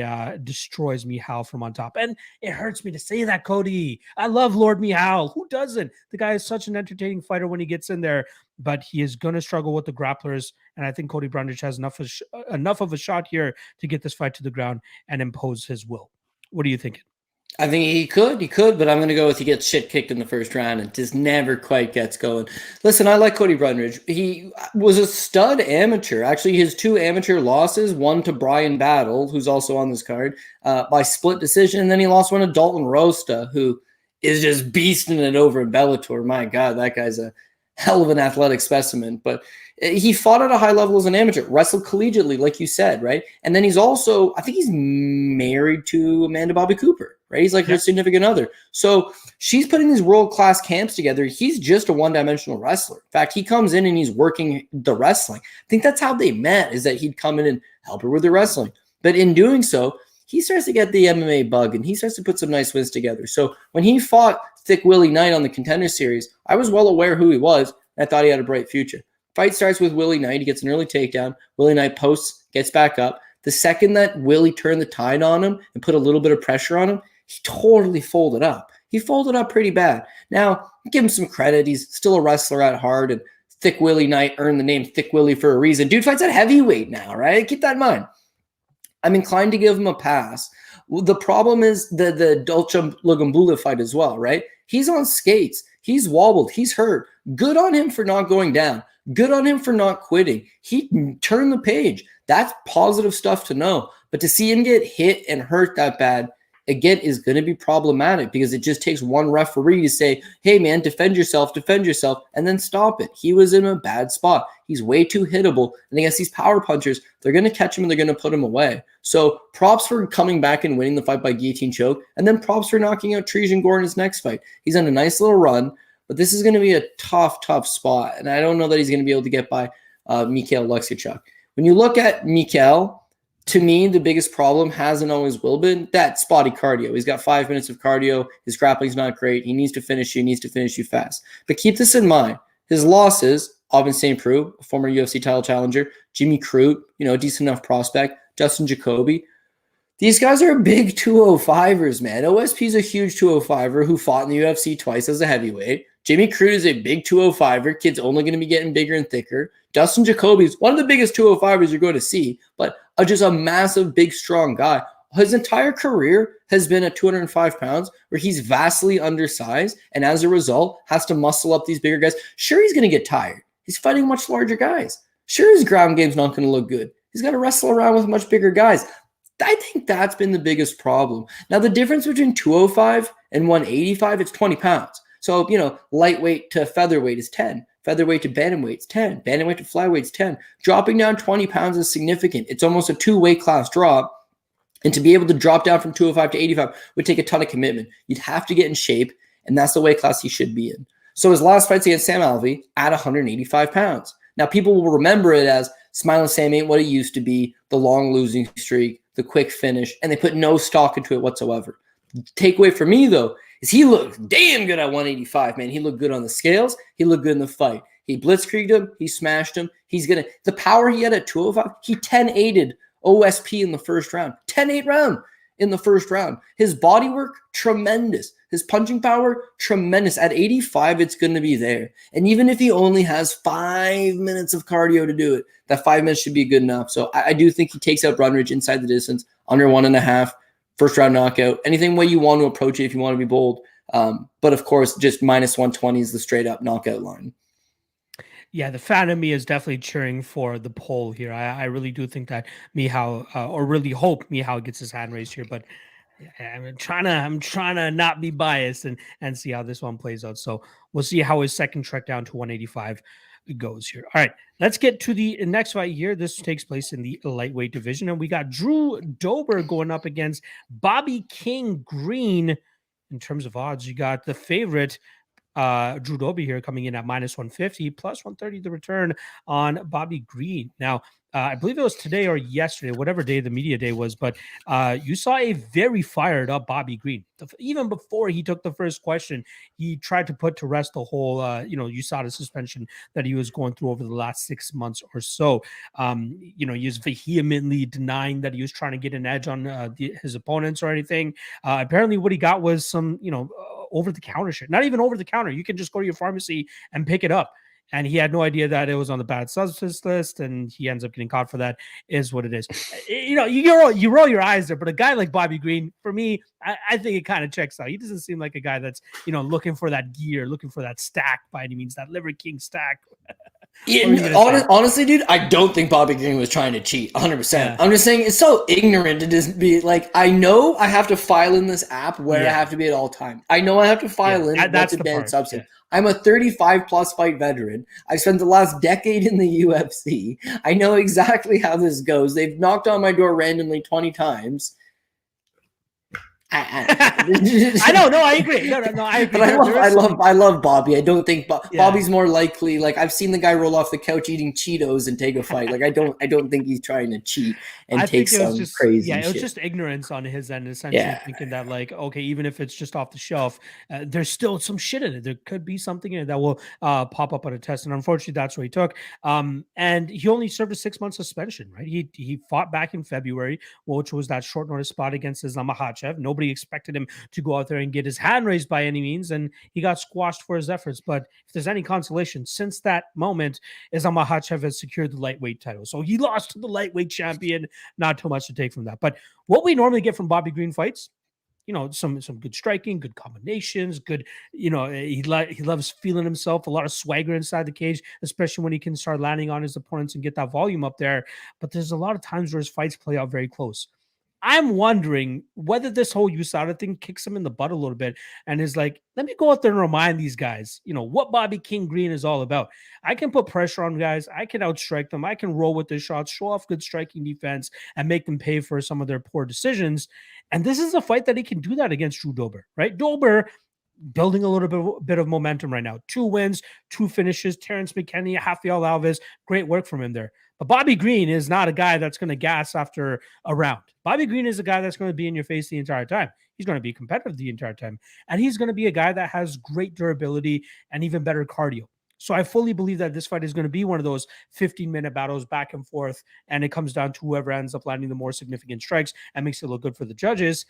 destroys Michał from on top. And it hurts me to say that, Cody. I love Lord Michał. Who doesn't? The guy is such an entertaining fighter when he gets in there, but he is going to struggle with the grapplers. And I think Cody Brundage has enough of a shot here to get this fight to the ground and impose his will. What are you thinking? I think he could, but I'm going to go with he gets shit kicked in the first round and just never quite gets going. Listen, I like Cody Brundage. He was a stud amateur. Actually, his 2 amateur losses, one to Brian Battle, who's also on this card, by split decision, and then he lost one to Dalton Rosta, who is just beasting it over in Bellator. My God, that guy's a hell of an athletic specimen. But he fought at a high level as an amateur, wrestled collegiately, like you said, right? And then he's also, I think he's married to Amanda Bobby Cooper, right? He's like her significant other. So she's putting these world-class camps together. He's just a one-dimensional wrestler. In fact, he comes in and he's working the wrestling. I think that's how they met, is that he'd come in and help her with the wrestling. But in doing so, he starts to get the MMA bug and he starts to put some nice wins together. So when he fought Thick Willie Knight on the Contender Series, I was well aware who he was, and I thought he had a bright future. Fight starts with Willie Knight. He gets an early takedown. Willie Knight posts, gets back up. The second that Willie turned the tide on him and put a little bit of pressure on him, he totally folded up. He folded up pretty bad. Now, give him some credit. He's still a wrestler at heart, and Thick Willie Knight earned the name Thick Willie for a reason. Dude fights at heavyweight now, right? Keep that in mind. I'm inclined to give him a pass. The problem is the Dolce Lugambula fight as well, right? He's on skates. He's wobbled. He's hurt. Good on him for not going down. Good on him for not quitting. He turned the page. That's positive stuff to know. But to see him get hit and hurt that bad, again, is going to be problematic because it just takes one referee to say, hey, man, defend yourself, and then stop it. He was in a bad spot. He's way too hittable. And against these power punchers, they're going to catch him and they're going to put him away. So props for coming back and winning the fight by guillotine choke, and then props for knocking out Trejan Gore in his next fight. He's on a nice little run, but this is going to be a tough spot. And I don't know that he's going to be able to get by Mikhail Oleksiejczuk. When you look at Mikhail, to me, the biggest problem has and always will been that spotty cardio. He's got 5 minutes of cardio. His grappling's not great. He needs to finish you. He needs to finish you fast. But keep this in mind. His losses, Alvin St. Preux, a former UFC title challenger, Jimmy Crute, a decent enough prospect, Justin Jacoby. These guys are big 205ers, man. OSP's a huge 205er who fought in the UFC twice as a heavyweight. Jimmy Crute is a big 205er. Kid's only going to be getting bigger and thicker. Dustin Jacoby's one of the biggest 205ers you're going to see, but just a massive, big, strong guy. His entire career has been at 205 pounds, where he's vastly undersized, and as a result, has to muscle up these bigger guys. Sure, he's going to get tired. He's fighting much larger guys. Sure, his ground game's not going to look good. He's got to wrestle around with much bigger guys. I think that's been the biggest problem. Now, the difference between 205 and 185, it's 20 pounds. So, lightweight to featherweight is 10. Featherweight to bantamweight is 10. Bantamweight to flyweight is 10. Dropping down 20 pounds is significant. It's almost a 2-weight class drop. And to be able to drop down from 205 to 85 would take a ton of commitment. You'd have to get in shape, and that's the weight class he should be in. So his last fight's against Sam Alvey at 185 pounds. Now, people will remember it as Smiling Sam ain't what it used to be, the long losing streak, the quick finish, and they put no stock into it whatsoever. The takeaway for me, though, is he looked damn good at 185, man. He looked good on the scales. He looked good in the fight. He blitzkrieged him. He smashed him. The power he had at 205, he 10-8'd OSP in the first round. 10-8 round in the first round. His body work, tremendous. His punching power, tremendous. At 85, it's going to be there. And even if he only has 5 minutes of cardio to do it, that 5 minutes should be good enough. So I do think he takes out Brundage inside the distance, under 1.5. First round knockout, anything way you want to approach it if you want to be bold. But of course, just -120 is the straight up knockout line. Yeah, the fan of me is definitely cheering for the poll here. I really do think that Michał, or really hope Michał gets his hand raised here, but I'm trying to not be biased and see how this one plays out. So we'll see how his second trek down to 185 goes here. All right, let's get to the next fight here. This takes place in the lightweight division, and we got Drew Dober going up against Bobby King Green. In terms of odds, you got the favorite Drew Dober here coming in at -150, plus 130 the return on Bobby Green. Now, I believe it was today or yesterday, whatever day the media day was, but you saw a very fired up Bobby Green. Even before he took the first question, he tried to put to rest the whole, you saw the suspension that he was going through over the last 6 months or so. He was vehemently denying that he was trying to get an edge on his opponents or anything. Apparently what he got was some, over-the-counter shit. Not even over-the-counter. You can just go to your pharmacy and pick it up. And he had no idea that it was on the bad substance list, and he ends up getting caught for that, is what it is. You roll your eyes there, but a guy like Bobby Green, for me, I think it kind of checks out. He doesn't seem like a guy that's, looking for that gear, looking for that stack by any means, that Liver King stack. Yeah, honestly, dude, I don't think Bobby Green was trying to cheat 100%. Yeah. I'm just saying it's so ignorant to just be like, I know I have to file in this app where I have to be at all time. I know I have to file in what's a banned substance. Yeah. I'm a 35-plus fight veteran. I spent the last decade in the UFC. I know exactly how this goes. They've knocked on my door randomly 20 times. I know. No, I agree. No, I agree. But I love Bobby. I don't think Bobby's more likely. Like, I've seen the guy roll off the couch eating Cheetos and take a fight. Like, I don't think he's trying to cheat and take some crazy. Yeah, it was shit. Just ignorance on his end, essentially thinking that, like, okay, even if it's just off the shelf, there's still some shit in it. There could be something in it that will pop up on a test, and unfortunately, that's what he took. And he only served a 6-month suspension. Right? He fought back in February, which was that short notice spot against Islam Makhachev. Nobody expected him to go out there and get his hand raised by any means, and he got squashed for his efforts. But if there's any consolation, since that moment, Islam Makhachev has secured the lightweight title. So he lost to the lightweight champion. Not too much to take from that. But what we normally get from Bobby Green fights, some good striking, good combinations, good, he loves feeling himself, a lot of swagger inside the cage, especially when he can start landing on his opponents and get that volume up there. But there's a lot of times where his fights play out very close. I'm wondering whether this whole USADA thing kicks him in the butt a little bit and is like, let me go out there and remind these guys, what Bobby King Green is all about. I can put pressure on guys. I can outstrike them. I can roll with their shots, show off good striking defense, and make them pay for some of their poor decisions. And this is a fight that he can do that against Drew Dober, right? Dober building a little bit of momentum right now. 2 wins, 2 finishes. Terrence McKenna, Rafael Alves, great work from him there. But Bobby Green is not a guy that's going to gas after a round. Bobby Green is a guy that's going to be in your face the entire time. He's going to be competitive the entire time. And he's going to be a guy that has great durability and even better cardio. So I fully believe that this fight is going to be one of those 15-minute battles back and forth, and it comes down to whoever ends up landing the more significant strikes and makes it look good for the judges.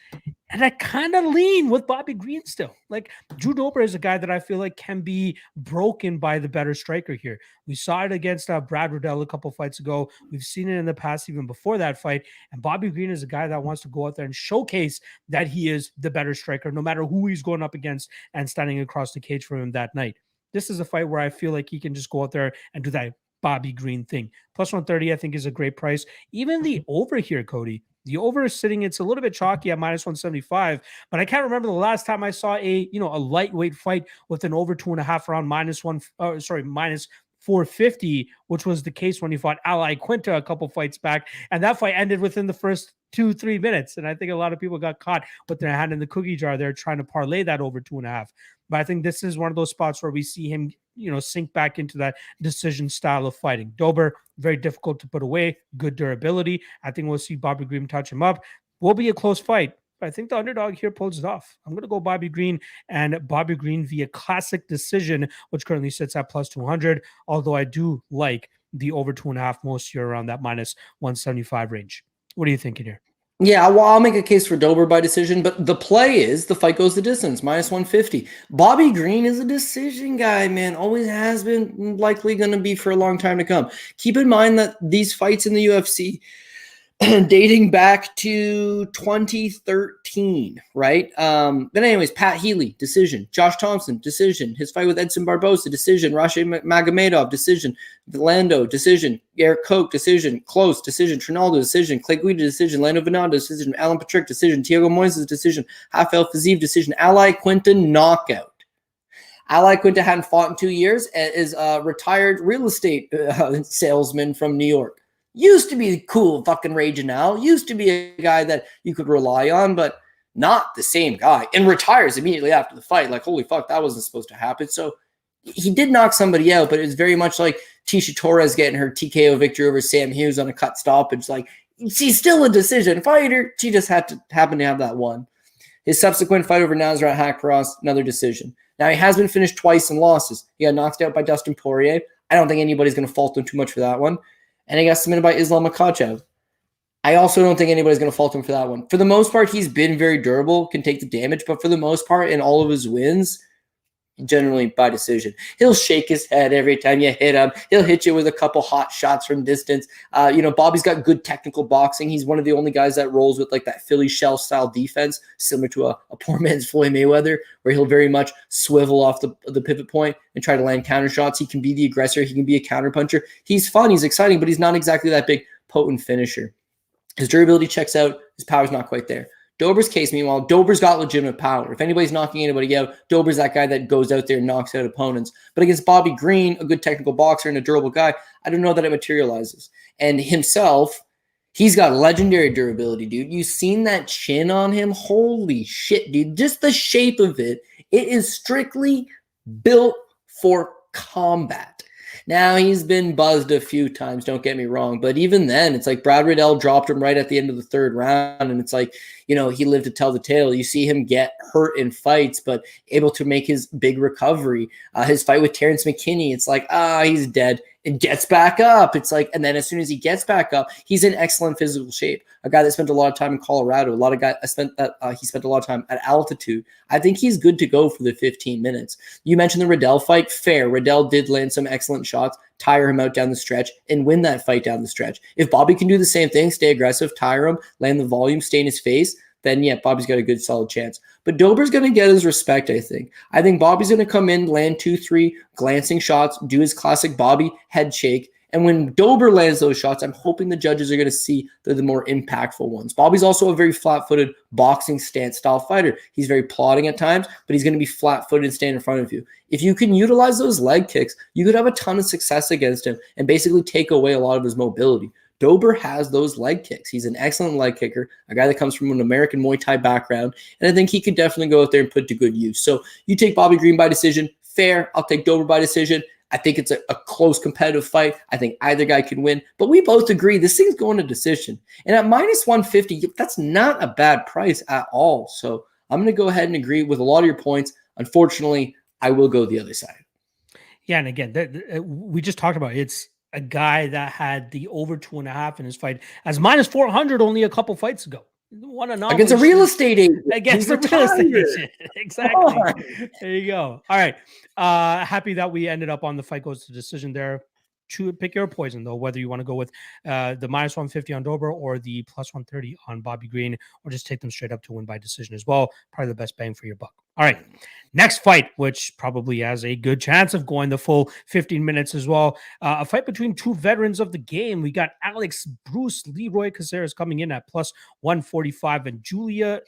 And I kind of lean with Bobby Green still. Like, Drew Dober is a guy that I feel like can be broken by the better striker here. We saw it against Brad Riddell a couple fights ago. We've seen it in the past even before that fight. And Bobby Green is a guy that wants to go out there and showcase that he is the better striker, no matter who he's going up against and standing across the cage from him that night. This is a fight where I feel like he can just go out there and do that Bobby Green thing. Plus 130, I think, is a great price. Even the over here, Cody, the over is sitting, it's a little bit chalky at -175, but I can't remember the last time I saw a lightweight fight with an over 2.5 around -450, which was the case when he fought Ali Quinta a couple fights back. And that fight ended within the first 2-3 minutes. And I think a lot of people got caught with their hand in the cookie jar there trying to parlay that over 2.5. But I think this is one of those spots where we see him, sink back into that decision style of fighting. Dober, very difficult to put away, good durability. I think we'll see Bobby Green touch him up. Will be a close fight. But I think the underdog here pulls it off. I'm going to go Bobby Green and Bobby Green via classic decision, which currently sits at plus 200. Although I do like the over 2.5 most here around that -175 range. What are you thinking here? Yeah, well, I'll make a case for Dober by decision, but the play is the fight goes the distance, -150. Bobby Green is a decision guy, man. Always has been, likely going to be for a long time to come. Keep in mind that these fights in the UFC, dating back to 2013, right? But anyways, Pat Healy, decision. Josh Thompson, decision. His fight with Edson Barbosa, decision. Magomedov, decision. Lando, decision. Eric Koch, decision. Close, decision. Trinaldo, decision. Clay Guida, decision. Lando Venado, decision. Alan Patrick, decision. Thiago Moises, decision. Rafael Fiziev, decision. Ally Quinton, knockout. Ally Quinton hadn't fought in 2 years and is a retired real estate salesman from New York. Used to be cool fucking raging Al. Used to be a guy that you could rely on, but not the same guy. And retires immediately after the fight. Like, holy fuck, that wasn't supposed to happen. So he did knock somebody out, but it was very much like Tisha Torres getting her TKO victory over Sam Hughes on a cut stoppage. Like, she's still a decision fighter. She just happened to have that one. His subsequent fight over Nasrat Haqparast, another decision. Now, he has been finished twice in losses. He got knocked out by Dustin Poirier. I don't think anybody's going to fault him too much for that one. And he got submitted by Islam Makhachev. I also don't think anybody's going to fault him for that one. For the most part, he's been very durable, can take the damage, but for the most part, in all of his wins, generally by decision. He'll shake his head every time you hit him. He'll hit you with a couple hot shots from distance. Bobby's got good technical boxing. He's one of the only guys that rolls with like that Philly shell style defense, similar to a poor man's Floyd Mayweather, where he'll very much swivel off the pivot point and try to land counter shots. He can be the aggressor. He can be a counter puncher. He's fun. He's exciting, but he's not exactly that big potent finisher. His durability checks out. His power's not quite there. Dober's case, meanwhile, Dober's got legitimate power. If anybody's knocking anybody out, Dober's that guy that goes out there and knocks out opponents. But against Bobby Green, a good technical boxer and a durable guy, I don't know that it materializes. And himself, he's got legendary durability, dude. You've seen that chin on him? Holy shit, dude. Just the shape of it. It is strictly built for combat. Now, he's been buzzed a few times, don't get me wrong. But even then, it's like Brad Riddell dropped him right at the end of the third round. And it's like, he lived to tell the tale. You see him get hurt in fights, but able to make his big recovery. His fight with Terrence McKinney, it's like, he's dead. And gets back up. It's like, and then as soon as he gets back up, he's in excellent physical shape. A guy that spent a lot of time in Colorado. He spent a lot of time at altitude. I think he's good to go for the 15 minutes. You mentioned the Riddell fight. Fair. Riddell did land some excellent shots, tire him out down the stretch, and win that fight down the stretch. If Bobby can do the same thing, stay aggressive, tire him, land the volume, stay in his face, then yeah, Bobby's got a good solid chance. But Dober's going to get his respect, I think. I think Bobby's going to come in, land 2-3 glancing shots, do his classic Bobby head shake. And when Dober lands those shots, I'm hoping the judges are going to see they're the more impactful ones. Bobby's also a very flat-footed boxing stance style fighter. He's very plodding at times, but he's going to be flat-footed and stand in front of you. If you can utilize those leg kicks, you could have a ton of success against him and basically take away a lot of his mobility. Dober has those leg kicks. He's an excellent leg kicker, a guy that comes from an American Muay Thai background, and I think he could definitely go out there and put to good use. So you take Bobby Green by decision, fair. I'll take Dober by decision. I think it's a close competitive fight. I think either guy can win, but we both agree this thing's going to decision. And at minus 150, that's not a bad price at all. So I'm going to go ahead and agree with a lot of your points. Unfortunately, I will go the other side. Yeah, and again, we just talked about it's a guy that had the over 2.5 in his fight as minus 400 only a couple fights ago. What an against a real estate agent. Against a real estate agent. Exactly. There you go. All right. Happy that we ended up on the fight goes to decision there. Pick your poison, though, whether you want to go with the minus 150 on Dober or the plus 130 on Bobby Green, or just take them straight up to win by decision as well. Probably the best bang for your buck. All right. Next fight, which probably has a good chance of going the full 15 minutes as well. A fight between two veterans of the game. We got Leroy Caceres coming in at plus 145 and Julian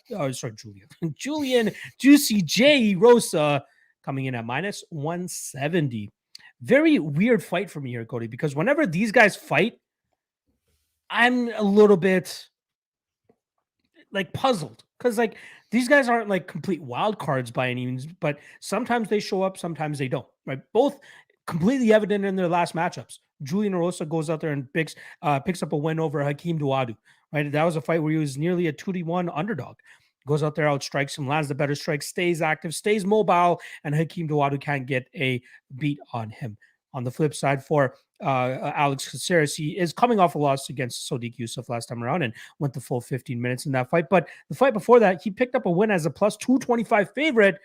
Juicy J Erosa coming in at minus 170. Very weird fight for me here, Cody, because whenever these guys fight, I'm a little bit like puzzled because like these guys aren't like complete wild cards by any means, but sometimes they show up, sometimes they don't, right? Both completely evident in their last matchups. Julian Erosa goes out there and picks up a win over Hakeem Dawodu, right? That was a fight where he was nearly a 2-1 underdog. Goes out there, outstrikes him, lands the better strike, stays active, stays mobile, and Hakeem Dawodu can't get a beat on him. On the flip side, for Alex Caceres, he is coming off a loss against Sodiq Yusuff last time around and went the full 15 minutes in that fight. But the fight before that, he picked up a win as a plus 225 favorite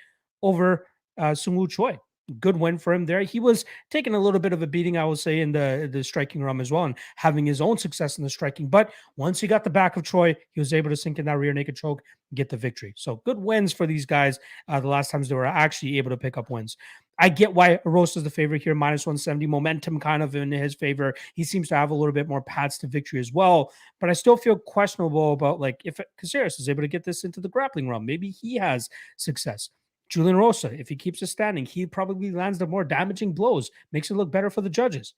over Sung Woo Choi. Good win for him there. He was taking a little bit of a beating, I will say, in the striking realm as well, and having his own success in the striking. But once he got the back of Troy, he was able to sink in that rear naked choke, get the victory. So good wins for these guys. The last times they were actually able to pick up wins. I get why Erosa is the favorite here, minus 170. Momentum kind of in his favor. He seems to have a little bit more paths to victory as well. But I still feel questionable about, like, if Caceres is able to get this into the grappling realm, maybe he has success. Julian Rosa, if he keeps it standing, he probably lands the more damaging blows, makes it look better for the judges.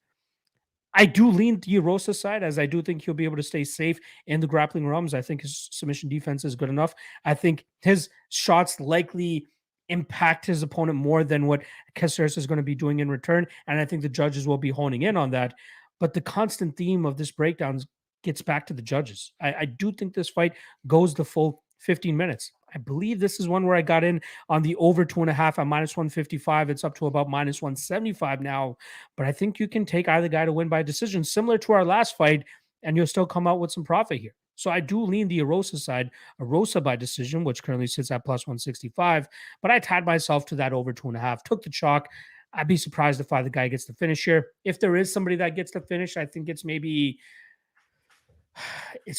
I do lean the Erosa side, as I do think he'll be able to stay safe in the grappling realms. I think his submission defense is good enough. I think his shots likely impact his opponent more than what Caceres is going to be doing in return, and I think the judges will be honing in on that. But the constant theme of this breakdown gets back to the judges. I do think this fight goes the full 15 minutes. I believe this is one where I got in on the over 2.5 at minus 155. It's up to about minus 175 now. But I think you can take either guy to win by decision, similar to our last fight, and you'll still come out with some profit here. So I do lean the Erosa side, Erosa by decision, which currently sits at plus 165. But I tied myself to that over 2.5, took the chalk. I'd be surprised if either guy gets the finish here. If there is somebody that gets the finish, I think it's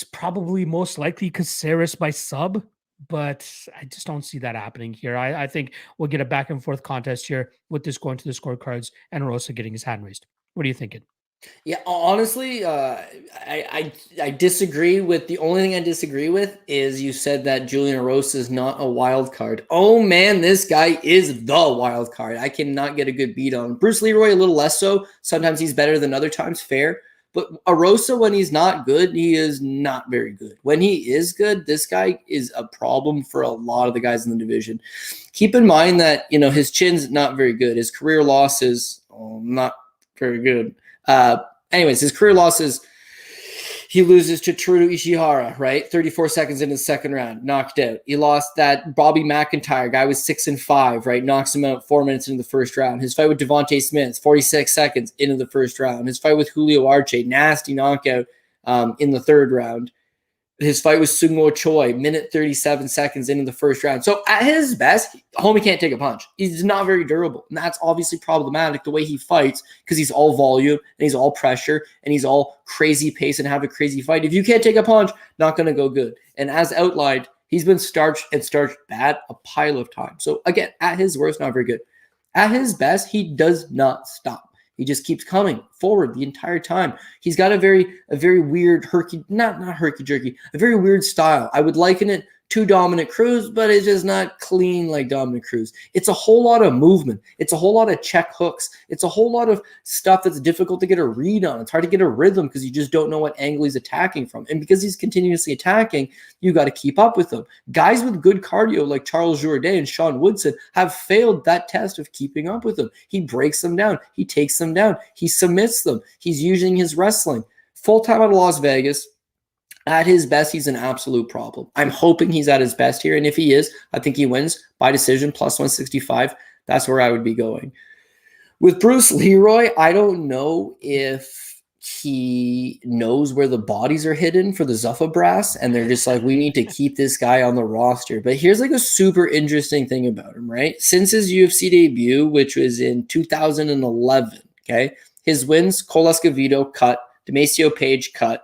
probably most likely Caceres by sub, but I just don't see that happening here. I think we'll get a back and forth contest here with this going to the scorecards and Erosa getting his hand raised. What are you thinking? Yeah, honestly, I disagree with the only thing I disagree with is you said that Julian Erosa is not a wild card. Oh man, this guy is the wild card. I cannot get a good beat on him. Bruce Leroy a little less so. Sometimes he's better than other times, fair. But Erosa, when he's not good, he is not very good. When he is good, this guy is a problem for a lot of the guys in the division. Keep in mind that, his chin's not very good. His career losses, not very good. Anyways, his career losses, he loses to Teruto Ishihara, right? 34 seconds into the second round, knocked out. He lost that Bobby McIntyre guy was 6-5, right? Knocks him out 4 minutes into the first round. His fight with Devontae Smith, 46 seconds into the first round. His fight with Julio Arce, nasty knockout in the third round. His fight with Sungwoo Choi, minute 37 seconds into the first round. So at his best, homie can't take a punch. He's not very durable. And that's obviously problematic the way he fights because he's all volume and he's all pressure and he's all crazy pace and have a crazy fight. If you can't take a punch, not going to go good. And as outlined, he's been starched bad a pile of times. So again, at his worst, not very good. At his best, he does not stop. He just keeps coming forward the entire time. He's got a very weird not herky-jerky, a very weird style. I would liken it to Dominic Cruz, but it's just not clean like Dominic Cruz. It's a whole lot of movement. It's a whole lot of check hooks. It's a whole lot of stuff that's difficult to get a read on. It's hard to get a rhythm because you just don't know what angle he's attacking from. And because he's continuously attacking, you got to keep up with him. Guys with good cardio like Charles Jourdain and Sean Woodson have failed that test of keeping up with him. He breaks them down. He takes them down. He submits them. He's using his wrestling. Full time out of Las Vegas. At his best, he's an absolute problem. I'm hoping he's at his best here. And if he is, I think he wins by decision, plus 165. That's where I would be going. With Bruce Leroy, I don't know if he knows where the bodies are hidden for the Zuffa brass. And they're just like, we need to keep this guy on the roster. But here's like a super interesting thing about him, right? Since his UFC debut, which was in 2011, okay? His wins, Cole Escovedo, cut. Demasio Page, cut.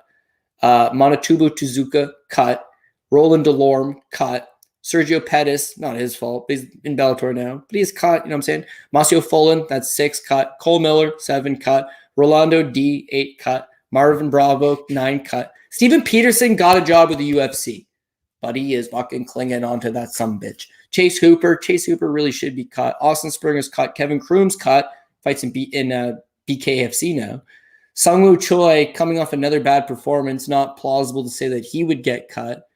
Montetubo Tuzuka, cut. Roland Delorme, cut. Sergio Pettis, not his fault, but he's in Bellator now, but he's cut, you know what I'm saying? Masio Fullen, that's 6, cut. Cole Miller, 7, cut. Rolando D, 8, cut. Marvin Bravo, 9, cut. Steven Peterson got a job with the UFC, but he is fucking clinging onto that sumbitch. Chase Hooper really should be cut. Austin Springer's cut. Kevin Kroom's cut. Fights in BKFC now. Sungwoo Choi coming off another bad performance, not plausible to say that he would get cut.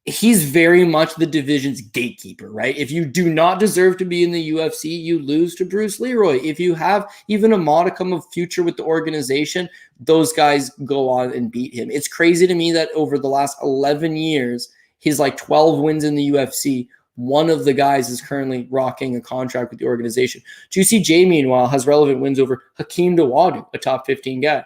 He's very much the division's gatekeeper, right? If you do not deserve to be in the UFC, you lose to Bruce Leroy. If you have even a modicum of future with the organization, those guys go on and beat him. It's crazy to me that over the last 11 years, his like 12 wins in the UFC, one of the guys is currently rocking a contract with the organization. Juicy J, meanwhile, has relevant wins over Hakeem Dawodu, a top 15 guy.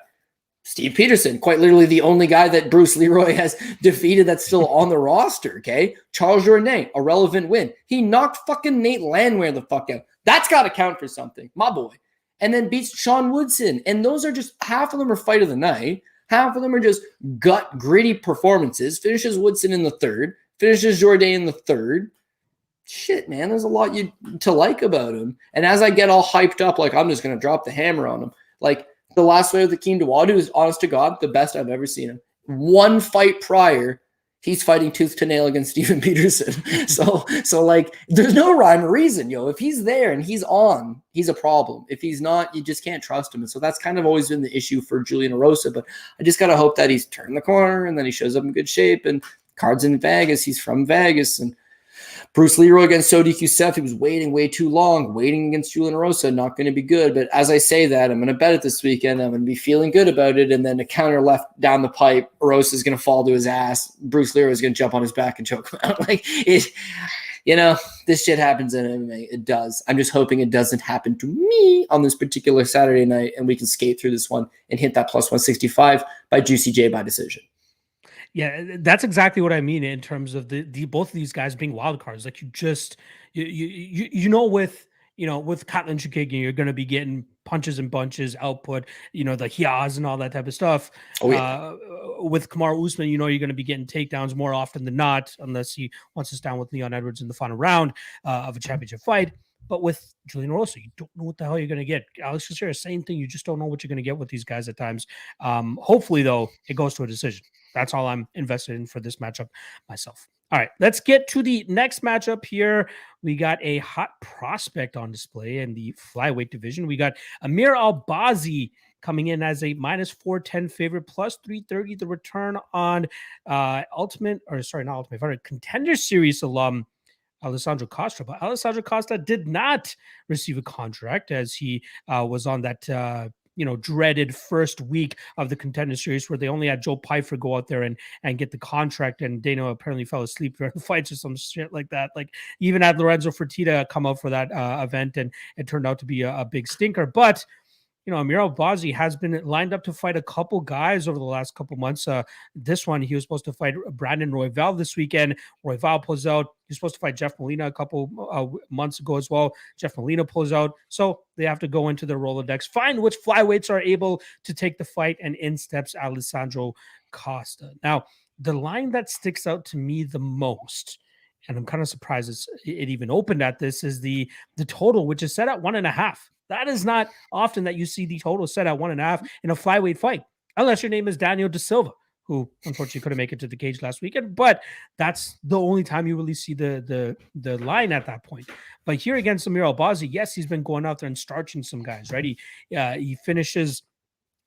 Steve Peterson, quite literally the only guy that Bruce Leroy has defeated that's still on the roster, okay? Charles Jourdain, a relevant win. He knocked fucking Nate Landwehr the fuck out. That's got to count for something, my boy. And then beats Sean Woodson. And those are just, half of them are fight of the night. Half of them are just gut, gritty performances. Finishes Woodson in the third. Finishes Jourdain in the third. Shit, man, there's a lot to like about him. And as I get all hyped up, like I'm just going to drop the hammer on him. Like the last fight with Akeem Dawodu is, honest to God, the best I've ever seen him. One fight prior, he's fighting tooth to nail against Steven Peterson. So like, there's no rhyme or reason, yo. If he's there and he's on, he's a problem. If he's not, you just can't trust him. And so that's kind of always been the issue for Julian Erosa. But I just got to hope that he's turned the corner and then he shows up in good shape. And cards in Vegas, he's from Vegas. And Bruce Leroy against Sodi Youssef, he was waiting way too long. Waiting against Julian Erosa, not going to be good. But as I say that, I'm going to bet it this weekend. I'm going to be feeling good about it. And then a counter left down the pipe, Erosa is going to fall to his ass. Bruce Leroy is going to jump on his back and choke him out. Like, it, you know, this shit happens in MMA. It does. I'm just hoping it doesn't happen to me on this particular Saturday night, and we can skate through this one and hit that plus 165 by Juicy J by decision. Yeah, that's exactly what I mean in terms of the both of these guys being wild cards. Like you just with Katlyn Chookagian, you're going to be getting punches and bunches, output, the hias and all that type of stuff. Oh, yeah. With Kamaru Usman, you're going to be getting takedowns more often than not, unless he wants to stand with Leon Edwards in the final round of a championship fight. But with Julian Erosa, you don't know what the hell you're going to get. Alex Caceres, same thing. You just don't know what you're going to get with these guys at times. Hopefully, though, it goes to a decision. That's all I'm invested in for this matchup myself. All right, let's get to the next matchup here. We got a hot prospect on display in the flyweight division. We got Amir Al-Bazi coming in as a minus 410 favorite, plus 330. The return on Contender Series alum Alessandro Costa, but Alessandro Costa did not receive a contract as he was on that dreaded first week of the Contender Series where they only had Joe Pyfer go out there and get the contract, and Dana apparently fell asleep during the fights or some shit like that. Like even had Lorenzo Fertitta come out for that event, and it turned out to be a big stinker. But Amir Al-Bazi has been lined up to fight a couple guys over the last couple months. This one, he was supposed to fight Brandon Royval this weekend. Royval pulls out. He was supposed to fight Jeff Molina a couple months ago as well. Jeff Molina pulls out. So they have to go into the Rolodex, find which flyweights are able to take the fight, and in steps Alessandro Costa. Now, the line that sticks out to me the most, and I'm kind of surprised it even opened at this, is the total, which is set at 1.5. That is not often that you see the total set at 1.5 in a flyweight fight, unless your name is Daniel Da Silva, who unfortunately couldn't make it to the cage last weekend. But that's the only time you really see the line at that point. But here against Amir Al-Bazi, yes, he's been going out there and starching some guys, right? He finishes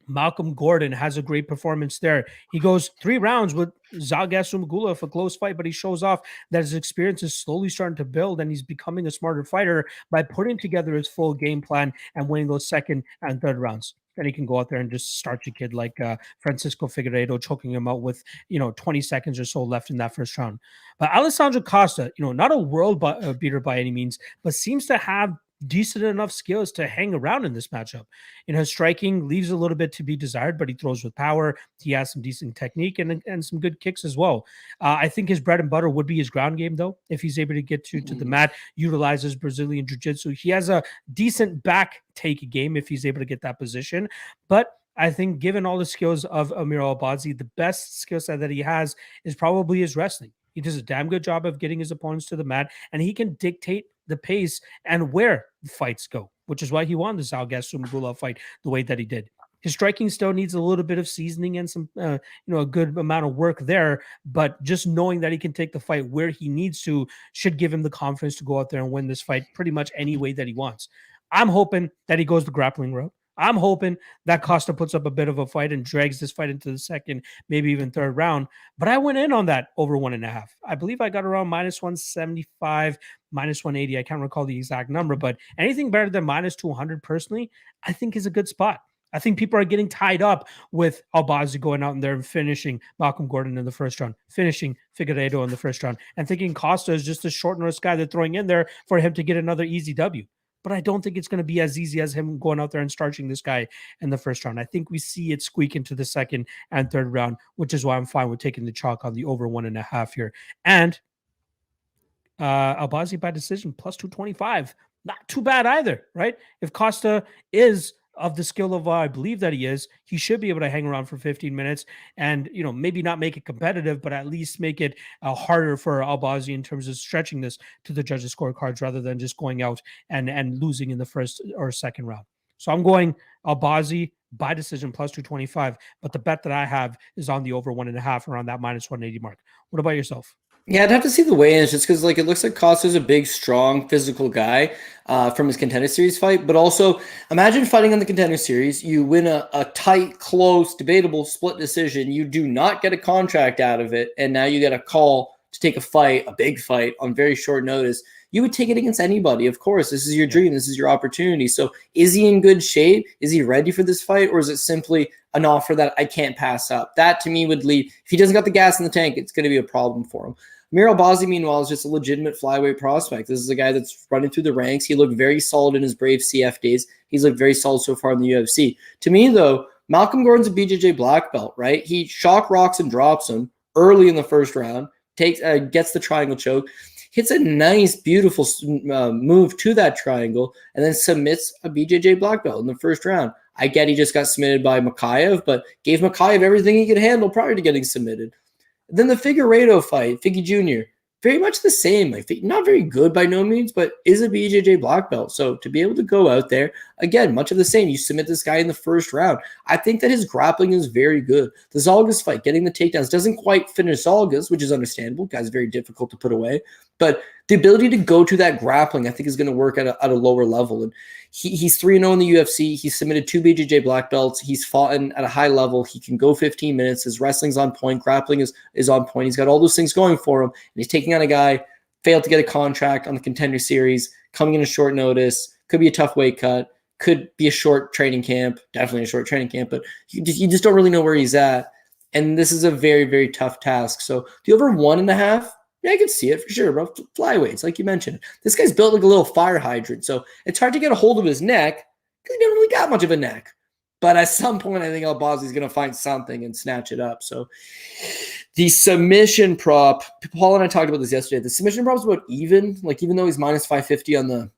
Malcolm Gordon, has a great performance there. He goes 3 rounds with Zhalgas Ismagulov, a close fight, but he shows off that his experience is slowly starting to build, and he's becoming a smarter fighter by putting together his full game plan and winning those second and third rounds. Then he can go out there and just start a kid like Francisco Figueiredo, choking him out with 20 seconds or so left in that first round. But Alessandro Costa, not a world beater by any means, but seems to have decent enough skills to hang around in this matchup. His striking leaves a little bit to be desired, but he throws with power. He has some decent technique and some good kicks as well. I think his bread and butter would be his ground game, though, if he's able to get to the mat, utilizes Brazilian jiu-jitsu. He has a decent back take game if he's able to get that position. But I think given all the skills of Amir Al-Bazi, the best skill set that he has is probably his wrestling. He does a damn good job of getting his opponents to the mat, and he can dictate the pace and where the fights go, which is why he won the Zhalgas Ismagulov fight the way that he did. His striking still needs a little bit of seasoning and some, a good amount of work there, but just knowing that he can take the fight where he needs to should give him the confidence to go out there and win this fight pretty much any way that he wants. I'm hoping that he goes the grappling route. I'm hoping that Costa puts up a bit of a fight and drags this fight into the second, maybe even third round. But I went in on that over 1.5. I believe I got around minus 175, minus 180. I can't recall the exact number, but anything better than minus 200 personally, I think is a good spot. I think people are getting tied up with Al-Bazi going out in there and finishing Malcolm Gordon in the first round, finishing Figueiredo in the first round, and thinking Costa is just a short notice guy they're throwing in there for him to get another easy W. But I don't think it's going to be as easy as him going out there and starching this guy in the first round. I think we see it squeak into the second and third round, which is why I'm fine with taking the chalk on the over 1.5 here. And Al-Bazi by decision, plus 225. not too bad either, right? If Costa is of the skill of I believe that he should be able to hang around for 15 minutes and, maybe not make it competitive, but at least make it harder for Al-Bazi in terms of stretching this to the judges' scorecards rather than just going out and losing in the first or second round. So I'm going Al-Bazi by decision plus 225, but the bet that I have is on the over 1.5 around that minus 180 mark. What about yourself? Yeah, I'd have to see the weigh-ins just because, it looks like Costa's a big, strong, physical guy from his Contender Series fight. But also, imagine fighting on the Contender Series. You win a tight, close, debatable split decision. You do not get a contract out of it, and now you get a call to take a fight, a big fight, on very short notice. You would take it against anybody. Of course, this is your dream. This is your opportunity. So is he in good shape? Is he ready for this fight? Or is it simply an offer that I can't pass up? That, to me, would lead. If he doesn't got the gas in the tank, it's going to be a problem for him. Al-Bazi, meanwhile, is just a legitimate flyweight prospect. This is a guy that's running through the ranks. He looked very solid in his Brave CF days. He's looked very solid so far in the UFC. To me, though, Malcolm Gordon's a BJJ black belt, right? He shock rocks and drops him early in the first round, gets the triangle choke, hits a nice, beautiful move to that triangle, and then submits a BJJ black belt in the first round. I get he just got submitted by Makayev, but gave Makayev everything he could handle prior to getting submitted. Then the Figueiredo fight, Figgy Jr., very much the same. Not very good by no means, but is a BJJ black belt. So to be able to go out there, again, much of the same. You submit this guy in the first round. I think that his grappling is very good. The Zalgas fight, getting the takedowns, doesn't quite finish Zalgas, which is understandable. Guy's very difficult to put away. But the ability to go to that grappling, I think, is going to work at a lower level. And he's 3-0 in the UFC. He's submitted 2 BJJ black belts. He's fought at a high level. He can go 15 minutes. His wrestling's on point. Grappling is on point. He's got all those things going for him. And he's taking on a guy, failed to get a contract on the Contender Series, coming in a short notice, could be a tough weight cut, could be a short training camp, definitely a short training camp, but you just don't really know where he's at. And this is a very, very tough task. So the over 1.5, yeah, I can see it for sure, bro. Flyweights, like you mentioned. This guy's built like a little fire hydrant, so it's hard to get a hold of his neck because he doesn't really got much of a neck. But at some point, I think Al-Bazi's going to find something and snatch it up. So the submission prop, Paul and I talked about this yesterday. The submission prop is about even. Like, even though he's minus 550 on the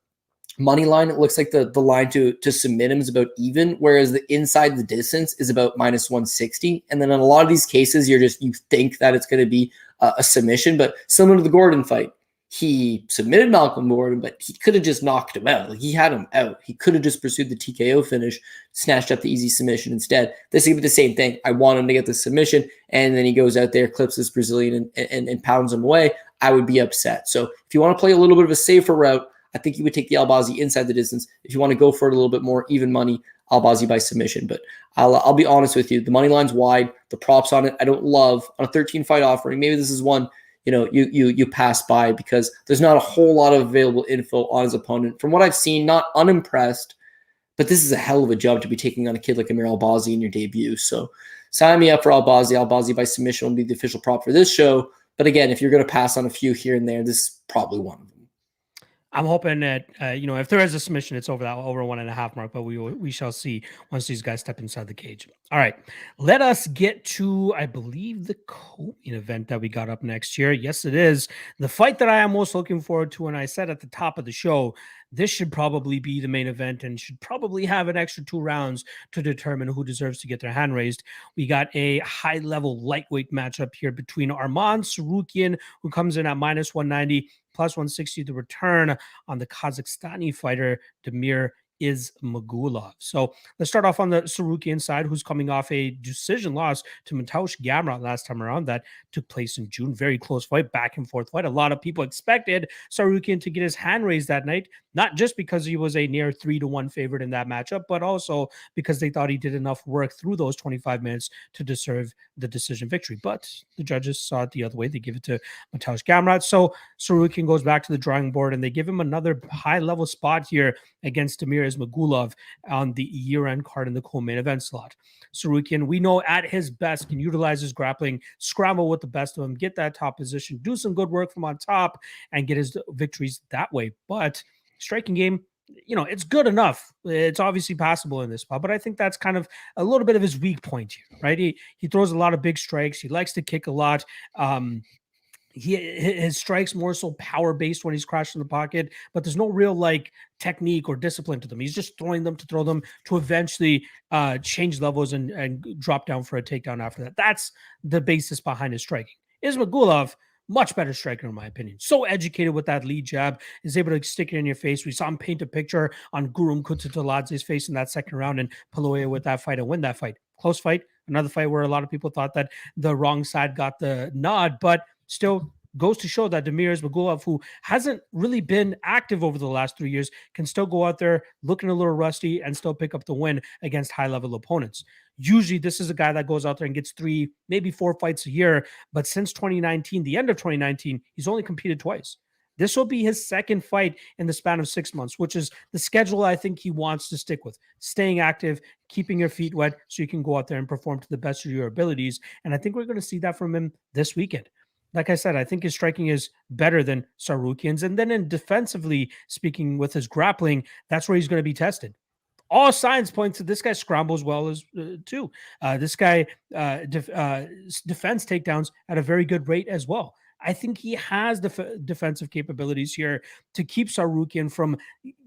money line, it looks like the line to submit him is about even, whereas the inside the distance is about minus 160. And then in a lot of these cases, you think that it's going to be a submission, but similar to the Gordon fight, he submitted Malcolm Gordon, but he could have just knocked him out. Like, he had him out. He could have just pursued the TKO finish, snatched up the easy submission instead. This would be the same thing. I want him to get the submission, and then he goes out there, clips this Brazilian, and pounds him away. I would be upset. So if you want to play a little bit of a safer route, I think you would take the Al-Bazi inside the distance. If you want to go for it a little bit more even money, Al-Bazi by submission. But I'll be honest with you. The money line's wide. The props on it, I don't love. On a 13-fight offering, maybe this is one you pass by because there's not a whole lot of available info on his opponent. From what I've seen, not unimpressed, but this is a hell of a jump to be taking on a kid like Al-Bazi in your debut. So sign me up for Al-Bazi. Al-Bazi by submission will be the official prop for this show. But again, if you're going to pass on a few here and there, this is probably one of them. I'm hoping that, if there is a submission, it's over 1.5 mark, but we shall see once these guys step inside the cage. All right, let us get to, I believe, the co-main event that we got up next year. Yes, it is the fight that I am most looking forward to. And I said at the top of the show, this should probably be the main event and should probably have an extra 2 rounds to determine who deserves to get their hand raised. We got a high-level lightweight matchup here between Arman Tsarukyan, who comes in at minus 190, plus 160 to return on the Kazakhstani fighter Damir Ismagulov. So let's start off on the Tsarukyan side, who's coming off a decision loss to Mateusz Gamrot last time around. That took place in June. Very close fight, back and forth fight. A lot of people expected Tsarukyan to get his hand raised that night, not just because he was a near 3-1 favorite in that matchup, but also because they thought he did enough work through those 25 minutes to deserve the decision victory. But the judges saw it the other way. They give it to Mateusz Gamrot. So Tsarukyan goes back to the drawing board, and they give him another high-level spot here against Damir Ismagulov on the year-end card in the co-main event slot. Tsarukyan, we know at his best, can utilize his grappling, scramble with the best of him, get that top position, do some good work from on top, and get his victories that way. But striking game, it's good enough. It's obviously passable in this spot, but I think that's kind of a little bit of his weak point here, right? He throws a lot of big strikes. He likes to kick a lot. his strikes more so power based when he's crashing the pocket, but there's no real like technique or discipline to them. He's just throwing them to throw them to eventually change levels and drop down for a takedown after that. That's the basis behind his striking. Ismagulov, much better striker in my opinion. So educated with that lead jab, is able to stick it in your face. We saw him paint a picture on Gurum Kututaladze's face in that second round and pull away with that fight and win that fight. Close fight. Another fight where a lot of people thought that the wrong side got the nod, but still goes to show that Damir Ismagulov, who hasn't really been active over the last 3 years, can still go out there looking a little rusty and still pick up the win against high-level opponents. Usually, this is a guy that goes out there and gets 3, maybe 4 fights a year, but since 2019, the end of 2019, he's only competed twice. This will be his second fight in the span of 6 months, which is the schedule I think he wants to stick with. Staying active, keeping your feet wet so you can go out there and perform to the best of your abilities. And I think we're going to see that from him this weekend. Like I said, I think his striking is better than Tsarukyan's. And then in defensively speaking with his grappling, that's where he's going to be tested. All signs point to this guy scrambles well as too. This guy defense takedowns at a very good rate as well. I think he has defensive capabilities here to keep Tsarukyan from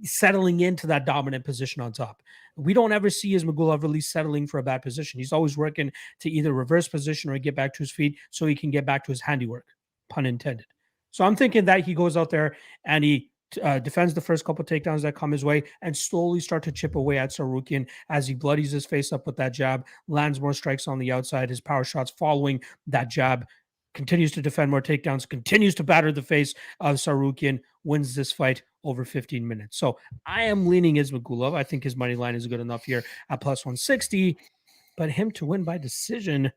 settling into that dominant position on top. We don't ever see Ismagulov really settling for a bad position. He's always working to either reverse position or get back to his feet so he can get back to his handiwork, pun intended. So I'm thinking that he goes out there and he defends the first couple takedowns that come his way and slowly start to chip away at Tsarukyan as he bloodies his face up with that jab, lands more strikes on the outside, his power shots following that jab, continues to defend more takedowns, continues to batter the face of Tsarukyan, wins this fight over 15 minutes. So I am leaning Ismagulov. I think his money line is good enough here at plus 160, but him to win by decision,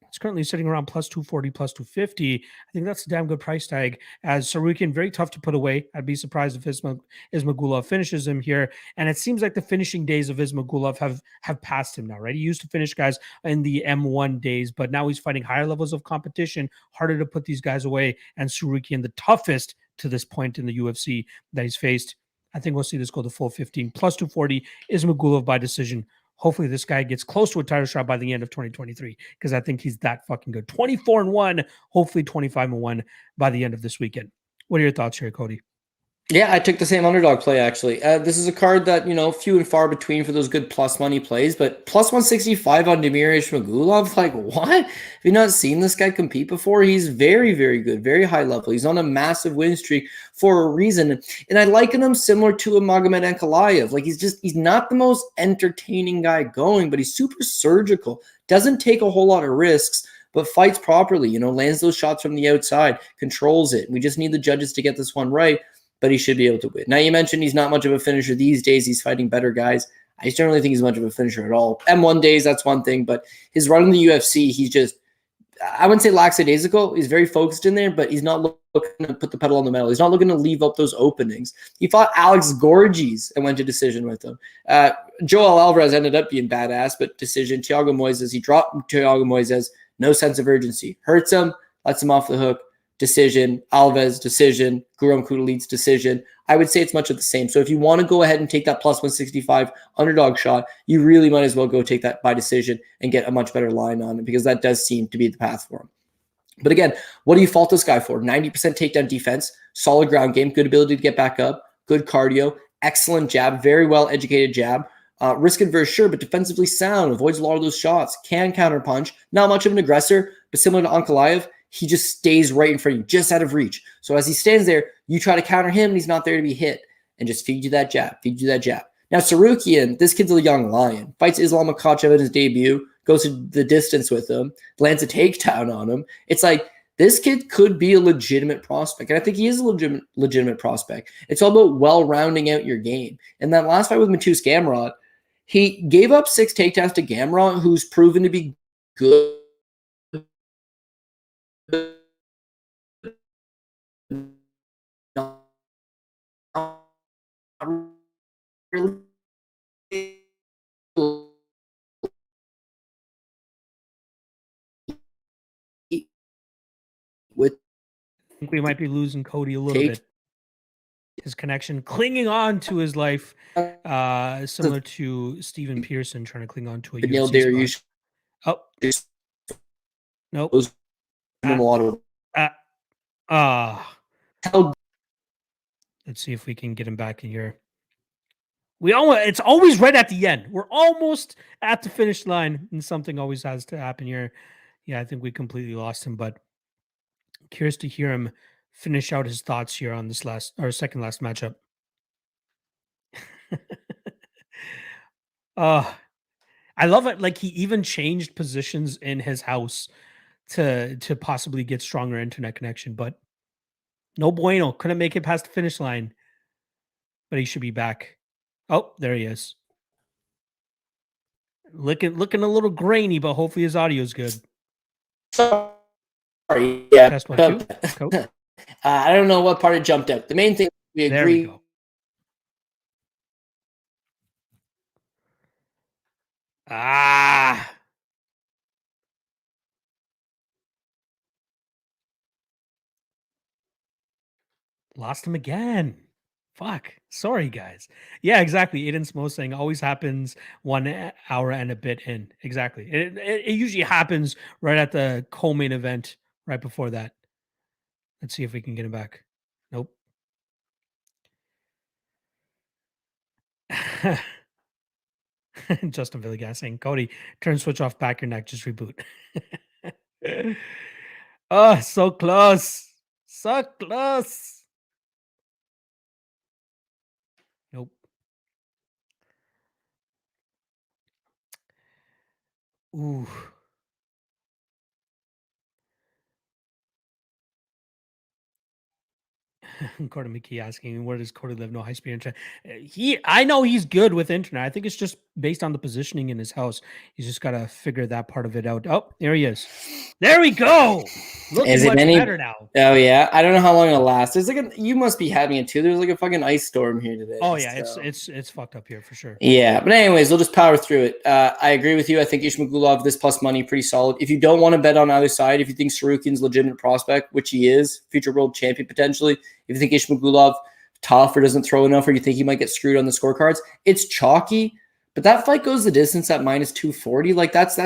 it's currently sitting around plus 240, plus 250. I think that's a damn good price tag. As Tsarukyan, very tough to put away. I'd be surprised if Ismagulov finishes him here. And it seems like the finishing days of Ismagulov have passed him now, right? He used to finish guys in the M1 days, but now he's fighting higher levels of competition, harder to put these guys away. And Tsarukyan, the toughest to this point in the UFC that he's faced. I think we'll see this go to full 15, plus 240. Ismagulov by decision. Hopefully this guy gets close to a title shot by the end of 2023 because I think he's that fucking good. 24-1, hopefully 25-1 by the end of this weekend. What are your thoughts here, Cody? Yeah, I took the same underdog play, actually. This is a card that, few and far between for those good plus money plays, but plus 165 on Damir Ismagulov, like, what? Have you not seen this guy compete before? He's very, very good, very high level. He's on a massive win streak for a reason, and I liken him similar to a Magomed Ankalaev. Like, he's not the most entertaining guy going, but he's super surgical, doesn't take a whole lot of risks, but fights properly, lands those shots from the outside, controls it. We just need the judges to get this one right, but he should be able to win. Now, you mentioned he's not much of a finisher these days. He's fighting better guys. I just don't really think he's much of a finisher at all. M1 days, that's one thing, but his run in the UFC, he's just, I wouldn't say lackadaisical. He's very focused in there, but he's not looking to put the pedal on the metal. He's not looking to leave up those openings. He fought Alex Gorgies and went to decision with him. Joel Alvarez ended up being badass, but decision. Thiago Moises, he dropped Thiago Moises, no sense of urgency. Hurts him, lets him off the hook. Decision, Alves, decision, Guram Kutateladze, decision. I would say it's much of the same. So if you want to go ahead and take that plus 165 underdog shot, you really might as well go take that by decision and get a much better line on it because that does seem to be the path for him. But again, what do you fault this guy for? 90% takedown defense, solid ground game, good ability to get back up, good cardio, excellent jab, very well educated jab. Risk adverse, sure, but defensively sound, avoids a lot of those shots, can counterpunch, not much of an aggressor, but similar to Ankalaev, he just stays right in front of you, just out of reach. So as he stands there, you try to counter him, and he's not there to be hit, and just feed you that jab, feed you that jab. Now, Tsarukyan, this kid's a young lion, fights Islam Makhachev in his debut, goes to the distance with him, lands a takedown on him. It's like, this kid could be a legitimate prospect, and I think he is a legitimate prospect. It's all about well-rounding out your game. And that last fight with Matus Gamrot, he gave up 6 takedowns to Gamrot, who's proven to be good. With I think we might be losing Cody a little bit. His connection clinging on to his life, similar to Steven Pearson trying to cling on to a UFC spot. Oh, nope. How Let's see if we can get him back in here. It's always right at the end. We're almost at the finish line, and something always has to happen here. Yeah, I think we completely lost him, but curious to hear him finish out his thoughts here on this second last matchup. I love it. Like, he even changed positions in his house to possibly get stronger internet connection, but no bueno. Couldn't make it past the finish line, but he should be back. Oh, there he is. Looking a little grainy, but hopefully his audio is good. sorry, yeah. Test 1 2. Cope. I don't know what part it jumped out. The main thing we agree. There we go. Lost him again. Fuck. Sorry, guys. Yeah, exactly. Aiden Smo saying always happens 1 hour and a bit in. Exactly. It usually happens right at the co-main event, right before that. Let's see if we can get him back. Nope. Justin Villegas saying, Cody, turn switch off, back your neck, just reboot. Oh, so close. So close. Nope. Ooh. Cody McKee asking, where does Cody live? No high speed internet. I know he's good with internet. I think it's just based on the positioning in his house. He's just got to figure that part of it out. Oh, there he is. There we go. Looking much better now. Oh yeah, I don't know how long it'll last. There's you must be having it too. There's like a fucking ice storm here today. Oh yeah, so. it's fucked up here for sure. Yeah, but anyways, we'll just power through it. I agree with you. I think Ismagulov, this plus money, pretty solid. If you don't want to bet on either side, if you think Tsarukyan's legitimate prospect, which he is, future world champion potentially, if you think Ismagulov tough or doesn't throw enough, or you think he might get screwed on the scorecards, it's chalky. But that fight goes the distance at minus 240. Like that's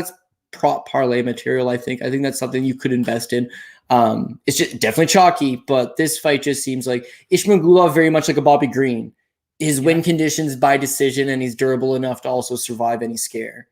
prop parlay material. I think that's something you could invest in. It's just definitely chalky, but this fight just seems like Ismagulov very much like a Bobby Green. His win conditions by decision, and he's durable enough to also survive any scare.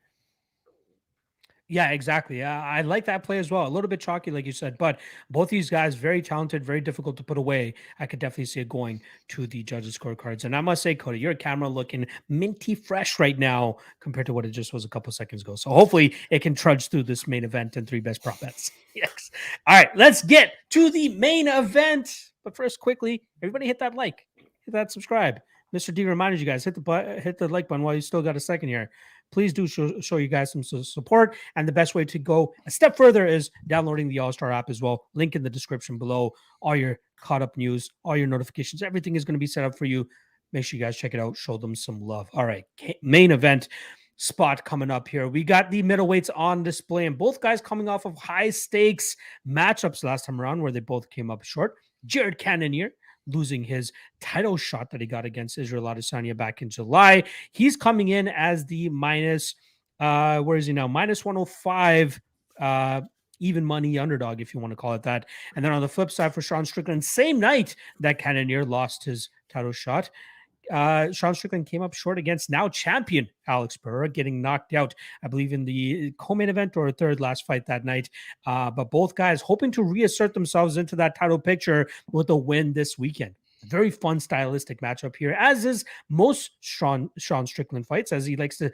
Yeah, exactly. I like that play as well. A little bit chalky, like you said, but both these guys, very talented, very difficult to put away. I could definitely see it going to the judges' scorecards. And I must say, Cody, your camera looking minty fresh right now compared to what it just was a couple seconds ago. So hopefully it can trudge through this main event and 3 best prop bets. Yes. All right, let's get to the main event. But first, quickly, everybody hit that like, hit that subscribe. Mr. D reminded you guys, hit the like button while you still got a second here. Please do show you guys some support. And the best way to go a step further is downloading the All-Star app as well. Link in the description below. All your caught up news, all your notifications, everything is going to be set up for you. Make sure you guys check it out. Show them some love. All right, main event spot coming up here. We got the middleweights on display, and both guys coming off of high stakes matchups last time around where they both came up short. Jared Cannonier losing his title shot that he got against Israel Adesanya back in July. He's coming in as the minus, where is he now? Minus 105, even money underdog, if you want to call it that. And then on the flip side for Sean Strickland, same night that Cannonier lost his title shot, Sean Strickland came up short against now champion Alex Pereira, getting knocked out, I believe, in the co-main event or third last fight that night. But both guys hoping to reassert themselves into that title picture with a win this weekend. Very fun stylistic matchup here, as is most Sean Strickland fights, as he likes to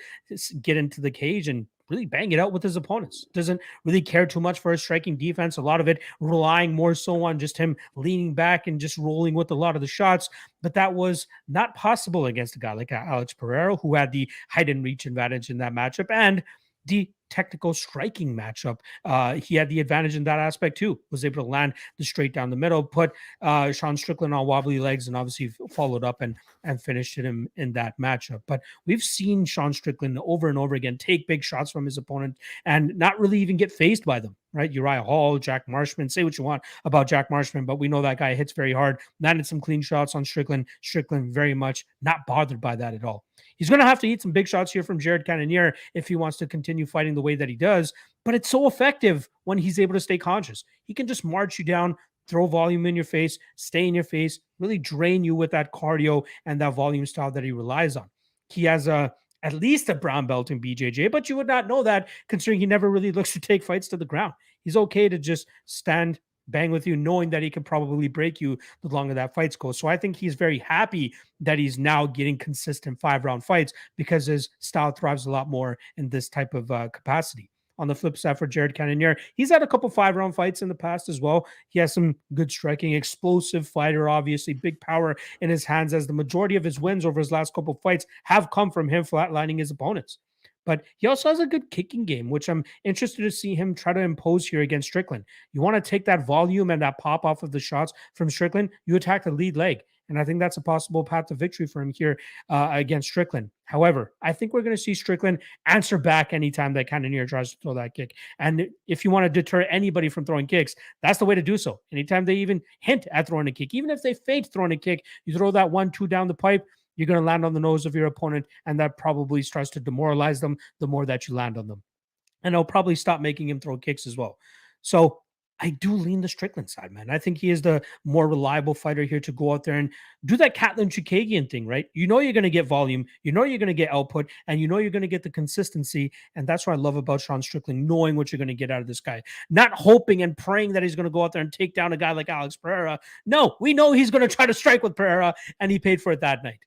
get into the cage and really bang it out with his opponents. Doesn't really care too much for his striking defense. A lot of it relying more so on just him leaning back and just rolling with a lot of the shots. But that was not possible against a guy like Alex Pereira, who had the height and reach advantage in that matchup and the technical striking matchup. He had the advantage in that aspect too, was able to land the straight down the middle, put Sean Strickland on wobbly legs, and obviously followed up and finished him in that matchup. But we've seen Sean Strickland over and over again take big shots from his opponent and not really even get phased by them, right? Uriah Hall, Jack Marshman, say what you want about Jack Marshman, but we know that guy hits very hard, landed some clean shots on Strickland. Strickland very much not bothered by that at all. He's going to have to eat some big shots here from Jared Cannonier if he wants to continue fighting the way that he does, but it's so effective when he's able to stay conscious. He can just march you down, throw volume in your face, stay in your face, really drain you with that cardio and that volume style that he relies on. He has at least a brown belt in BJJ, but you would not know that considering he never really looks to take fights to the ground. He's okay to just stand, bang with you, knowing that he can probably break you the longer that fights go. So I think he's very happy that he's now getting consistent 5-round fights because his style thrives a lot more in this type of capacity. On the flip side for Jared Cannonier, he's had a couple 5-round fights in the past as well. He has some good striking, explosive fighter, obviously big power in his hands, as the majority of his wins over his last couple fights have come from him flatlining his opponents. But he also has a good kicking game, which I'm interested to see him try to impose here against Strickland. You want to take that volume and that pop off of the shots from Strickland, you attack the lead leg. And I think that's a possible path to victory for him here against Strickland. However, I think we're going to see Strickland answer back anytime that Cannonier tries to throw that kick. And if you want to deter anybody from throwing kicks, that's the way to do so. Anytime they even hint at throwing a kick, even if they feint throwing a kick, you throw that 1-2 down the pipe, you're going to land on the nose of your opponent, and that probably starts to demoralize them the more that you land on them. And it'll probably stop making him throw kicks as well. So I do lean the Strickland side, man. I think he is the more reliable fighter here to go out there and do that Katlyn Chookagian thing, right? You know you're going to get volume, you know you're going to get output, and you know you're going to get the consistency. And that's what I love about Sean Strickland, knowing what you're going to get out of this guy. Not hoping and praying that he's going to go out there and take down a guy like Alex Pereira. No, we know he's going to try to strike with Pereira, and he paid for it that night.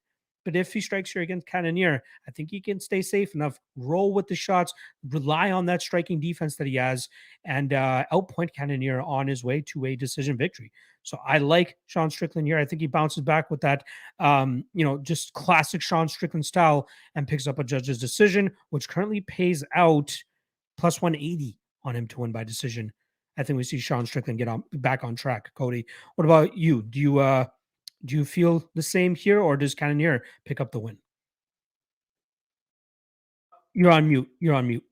But if he strikes here against Cannonier, I think he can stay safe enough, roll with the shots, rely on that striking defense that he has, and outpoint Cannonier on his way to a decision victory. So I like Sean Strickland here. I think he bounces back with that, just classic Sean Strickland style and picks up a judge's decision, which currently pays out plus 180 on him to win by decision. I think we see Sean Strickland get back on track. Cody, what about you? Do you feel the same here, or does Cannonier pick up the win? You're on mute. You're on mute.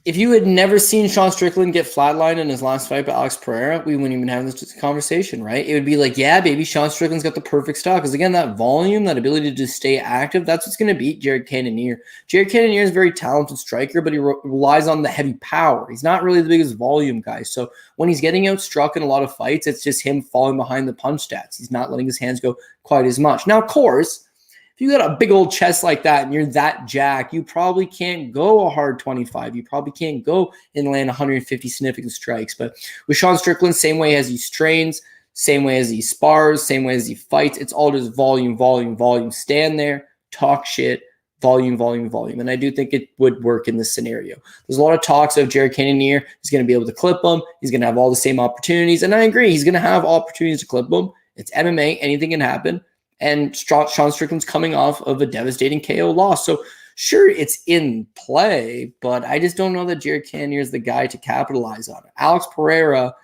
If you had never seen Sean Strickland get flatlined in his last fight by Alex Pereira, we wouldn't even have this conversation, right? It would be like, yeah, baby, Sean Strickland's got the perfect style. Because again, that volume, that ability to just stay active, that's what's going to beat Jared Cannonier. Jared Cannonier is a very talented striker, but he relies on the heavy power. He's not really the biggest volume guy. So when he's getting outstruck in a lot of fights, it's just him falling behind the punch stats. He's not letting his hands go quite as much. Now, of course, if you got a big old chest like that and you're that jacked, you probably can't go a hard 25. You probably can't go and land 150 significant strikes. But with Sean Strickland, same way as he strains, same way as he spars, same way as he fights, it's all just volume, volume, volume. Stand there, talk shit, volume, volume, volume. And I do think it would work in this scenario. There's a lot of talks of Jared Cannonier. He's going to be able to clip him. He's going to have all the same opportunities. And I agree. He's going to have opportunities to clip him. It's MMA. Anything can happen. And Sean Strickland's coming off of a devastating KO loss. So sure, it's in play, but I just don't know that Jared Cannonier is the guy to capitalize on it. Alex Pereira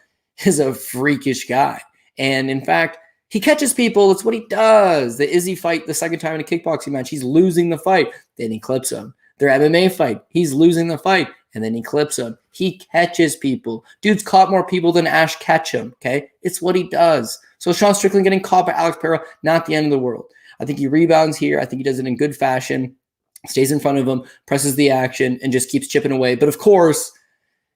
is a freakish guy. And in fact, he catches people. It's what he does. The Izzy fight, the second time in a kickboxing match, he's losing the fight. Then he clips him. Their MMA fight, he's losing the fight. And then he clips him. He catches people. Dude's caught more people than Ash Ketchum, okay? It's what he does. So Sean Strickland getting caught by Alex Pereira, not the end of the world. I think he rebounds here. I think he does it in good fashion, stays in front of him, presses the action, and just keeps chipping away. But of course,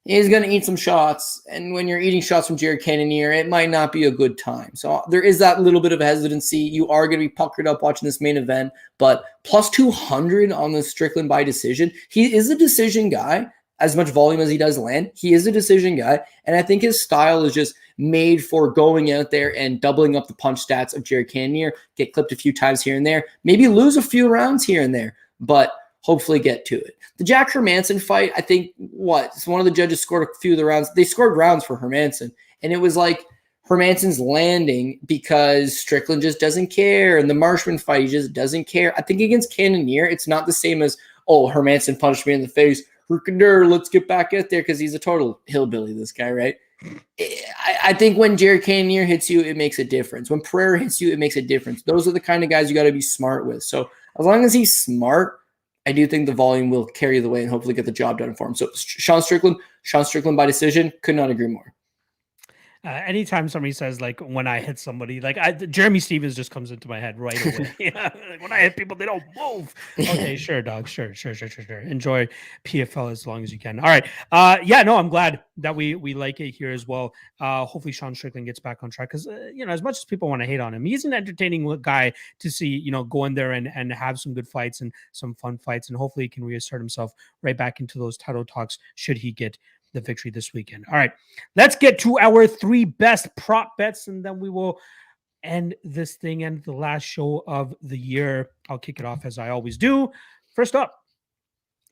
he's going to eat some shots. And when you're eating shots from Jared Cannonier, it might not be a good time. So there is that little bit of hesitancy. You are going to be puckered up watching this main event. But plus 200 on the Strickland by decision. He is a decision guy. As much volume as he does land, he is a decision guy. And I think his style is just made for going out there and doubling up the punch stats of Jared Cannonier, get clipped a few times here and there, maybe lose a few rounds here and there, but hopefully get to it. The Jack Hermansson fight, I think, one of the judges scored a few of the rounds. They scored rounds for Hermansson, and it was like Hermansson's landing because Strickland just doesn't care, and the Marshman fight, he just doesn't care. I think against Cannonier, it's not the same as, oh, Hermansson punched me in the face, let's get back out there, because he's a total hillbilly, this guy, right? I think when Jared Cannonier hits you, it makes a difference. When Pereira hits you, it makes a difference. Those are the kind of guys you got to be smart with. So as long as he's smart, I do think the volume will carry the way and hopefully get the job done for him. So Sean Strickland by decision, could not agree more. Anytime somebody says like when I hit somebody, like Jeremy Stevens just comes into my head right away. Like, when I hit people, they don't move. Okay, sure, dog. Sure. Enjoy PFL as long as you can. All right. No, I'm glad that we like it here as well. Hopefully Sean Strickland gets back on track because as much as people want to hate on him, he's an entertaining guy to see. Go in there and have some good fights and some fun fights, and hopefully he can reassert himself right back into those title talks should he get the victory this weekend. All right, let's get to our 3 best prop bets, and then we will end this thing and the last show of the year. I'll kick it off as I always do. First up,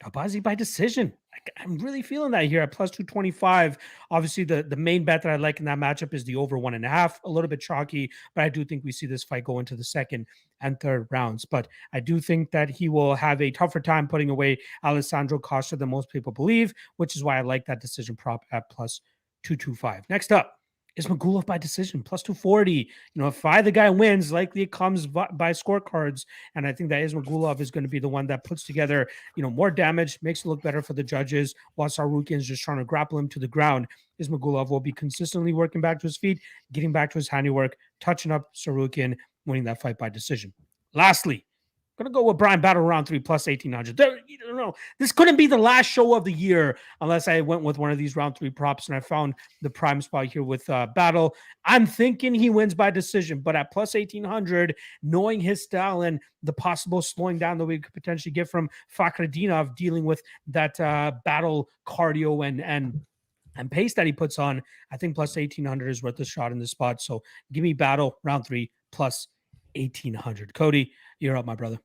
Al-Bazi by decision. I'm really feeling that here at plus 225. Obviously, the main bet that I like in that matchup is the over 1.5. A little bit chalky, but I do think we see this fight go into the second and third rounds. But I do think that he will have a tougher time putting away Alessandro Costa than most people believe, which is why I like that decision prop at plus 225. Next up, Ismagulov by decision, plus 240. If the guy wins, likely it comes by scorecards. And I think that Ismagulov is going to be the one that puts together, more damage, makes it look better for the judges, while Tsarukyan is just trying to grapple him to the ground. Ismagulov will be consistently working back to his feet, getting back to his handiwork, touching up Tsarukyan, winning that fight by decision. Lastly, I'm going to go with Brian Battle round 3 plus 1,800. This couldn't be the last show of the year unless I went with one of these round 3 props, and I found the prime spot here with Battle. I'm thinking he wins by decision, but at plus 1,800, knowing his style and the possible slowing down that we could potentially get from Fakhretdinov dealing with that Battle cardio and pace that he puts on, I think plus 1,800 is worth a shot in this spot. So give me Battle round 3 plus 1,800. Cody, you're up, my brother.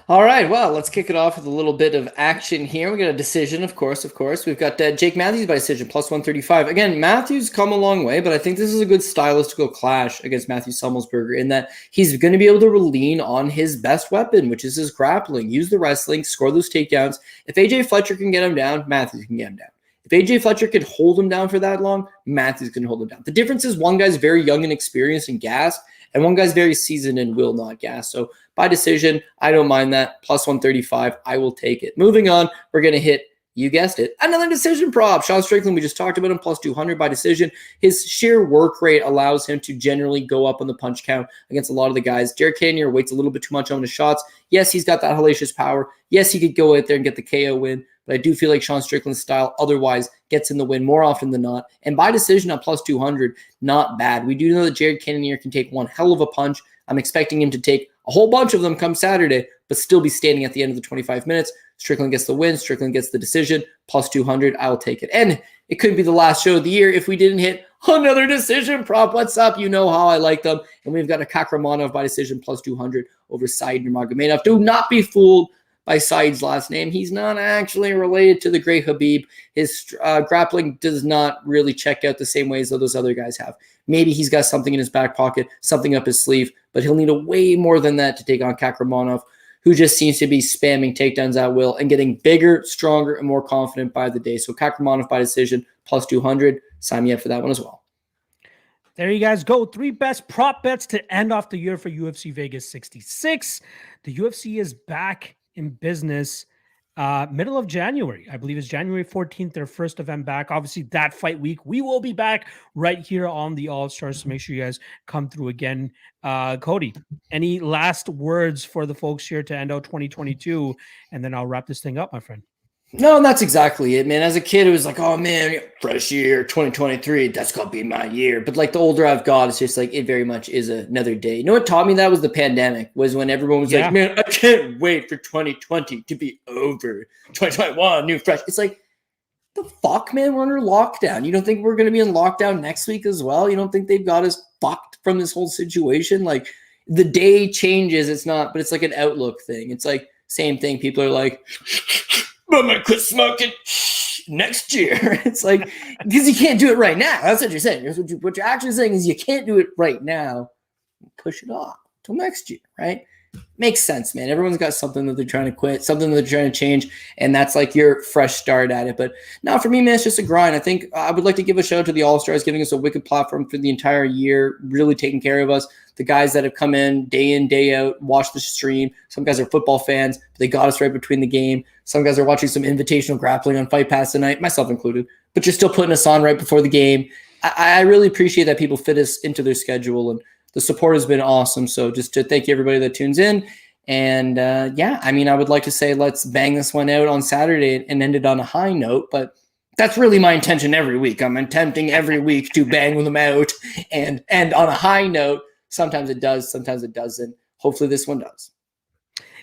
All right, well, let's kick it off with a little bit of action here. We got a decision, of course. We've got Jake Matthews by decision, plus 135. Again, Matthews come a long way, but I think this is a good stylistical clash against Matthew Semelsberger in that he's going to be able to lean on his best weapon, which is his grappling. Use the wrestling, score those takedowns. If AJ Fletcher can get him down, Matthews can get him down. If AJ Fletcher can hold him down for that long, Matthews can hold him down. The difference is one guy's very young and experienced and gassed, and one guy's very seasoned and will not gas. So by decision, I don't mind that. Plus 135, I will take it. Moving on, we're going to hit, you guessed it, another decision prop. Sean Strickland, we just talked about him, plus 200 by decision. His sheer work rate allows him to generally go up on the punch count against a lot of the guys. Jared Cannonier waits a little bit too much on his shots. Yes, he's got that hellacious power. Yes, he could go out there and get the KO win. But I do feel like Sean Strickland's style otherwise gets in the win more often than not. And by decision at plus 200, not bad. We do know that Jared Cannonier can take one hell of a punch. I'm expecting him to take a whole bunch of them come Saturday, but still be standing at the end of the 25 minutes. Strickland gets the win. Strickland gets the decision. Plus 200, I'll take it. And it could be the last show of the year if we didn't hit another decision prop. What's up? You know how I like them. And we've got a Khakramonov by decision, plus 200 over Said Nurmagomedov. Do not be fooled by Said's last name. He's not actually related to the great Habib. His grappling does not really check out the same way as those other guys have. Maybe he's got something in his back pocket, something up his sleeve, but he'll need a way more than that to take on Khakramonov, who just seems to be spamming takedowns at will and getting bigger, stronger, and more confident by the day. So Khakramonov by decision, plus 200. Sign me up for that one as well. There you guys go. 3 best prop bets to end off the year for UFC Vegas 66. The UFC is back in business middle of January. I believe it's January 14th, their first event back. Obviously, that fight week, we will be back right here on the All-Stars, so make sure you guys come through again. Cody, any last words for the folks here to end out 2022? And then I'll wrap this thing up, my friend. No, that's exactly it, man. As a kid, it was like, oh, man, fresh year, 2023, that's going to be my year. But, like, the older I've got, it's just like it very much is another day. You know what taught me that was the pandemic, was when everyone was like, man, I can't wait for 2020 to be over. 2021, new, fresh. It's like, the fuck, man? We're under lockdown. You don't think we're going to be in lockdown next week as well? You don't think they've got us fucked from this whole situation? Like, the day changes. It's not, but it's like an outlook thing. It's like, same thing. People are like, I'm going to quit smoking next year. It's like, because you can't do it right now. That's what you're saying. What you're actually saying is you can't do it right now. Push it off till next year, right? Makes sense, man. Everyone's got something that they're trying to quit, something that they're trying to change, and that's like your fresh start at it. But now for me, man, it's just a grind. I think I would like to give a shout out to the All-Stars, giving us a wicked platform for the entire year, really taking care of us. The guys that have come in, day out, watch the stream. Some guys are football fans, but they got us right between the game. Some guys are watching some invitational grappling on Fight Pass tonight, myself included, but you're still putting us on right before the game. I really appreciate that people fit us into their schedule, and the support has been awesome. So just to thank you everybody that tunes in. And yeah, I mean, I would like to say let's bang this one out on Saturday and end it on a high note, but that's really my intention every week. I'm attempting every week to bang them out and end on a high note. Sometimes it does, sometimes it doesn't. Hopefully this one does.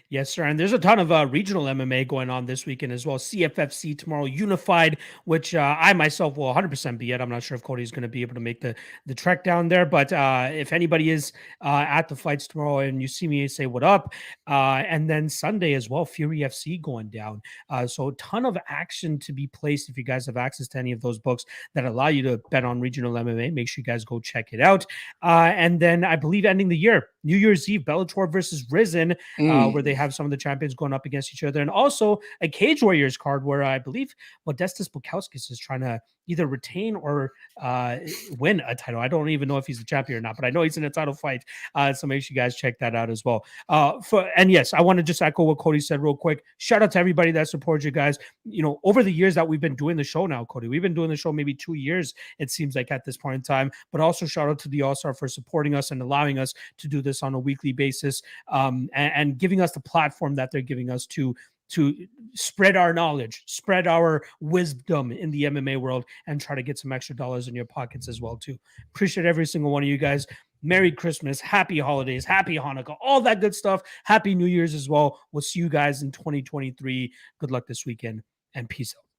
Yes, sir. And there's a ton of regional MMA going on this weekend as well. CFFC tomorrow, Unified, which I myself will 100% be at. I'm not sure if Cody's going to be able to make the trek down there. But if anybody is at the fights tomorrow and you see me, say what up. And then Sunday as well, Fury FC going down. So a ton of action to be placed. If you guys have access to any of those books that allow you to bet on regional MMA, make sure you guys go check it out. And then I believe ending the year, New Year's Eve, Bellator versus Risen, where they have some of the champions going up against each other, and also a Cage Warriors card where I believe Modestas Bukauskas is trying to either retain or win a title. I don't even know if he's the champion or not, but I know he's in a title fight. So make sure you guys check that out as well. And yes, I want to just echo what Cody said real quick. Shout out to everybody that supports you guys. You know, over the years that we've been doing the show now, Cody, we've been doing the show maybe 2 years, it seems like at this point in time, but also shout out to the All-Star for supporting us and allowing us to do this on a weekly basis, and giving us the platform that they're giving us to spread our knowledge, spread our wisdom in the MMA world, and try to get some extra dollars in your pockets as well too. Appreciate every single one of you guys. Merry Christmas, happy holidays, happy Hanukkah, all that good stuff. Happy New Year's as well. We'll see you guys in 2023. Good luck this weekend and peace out.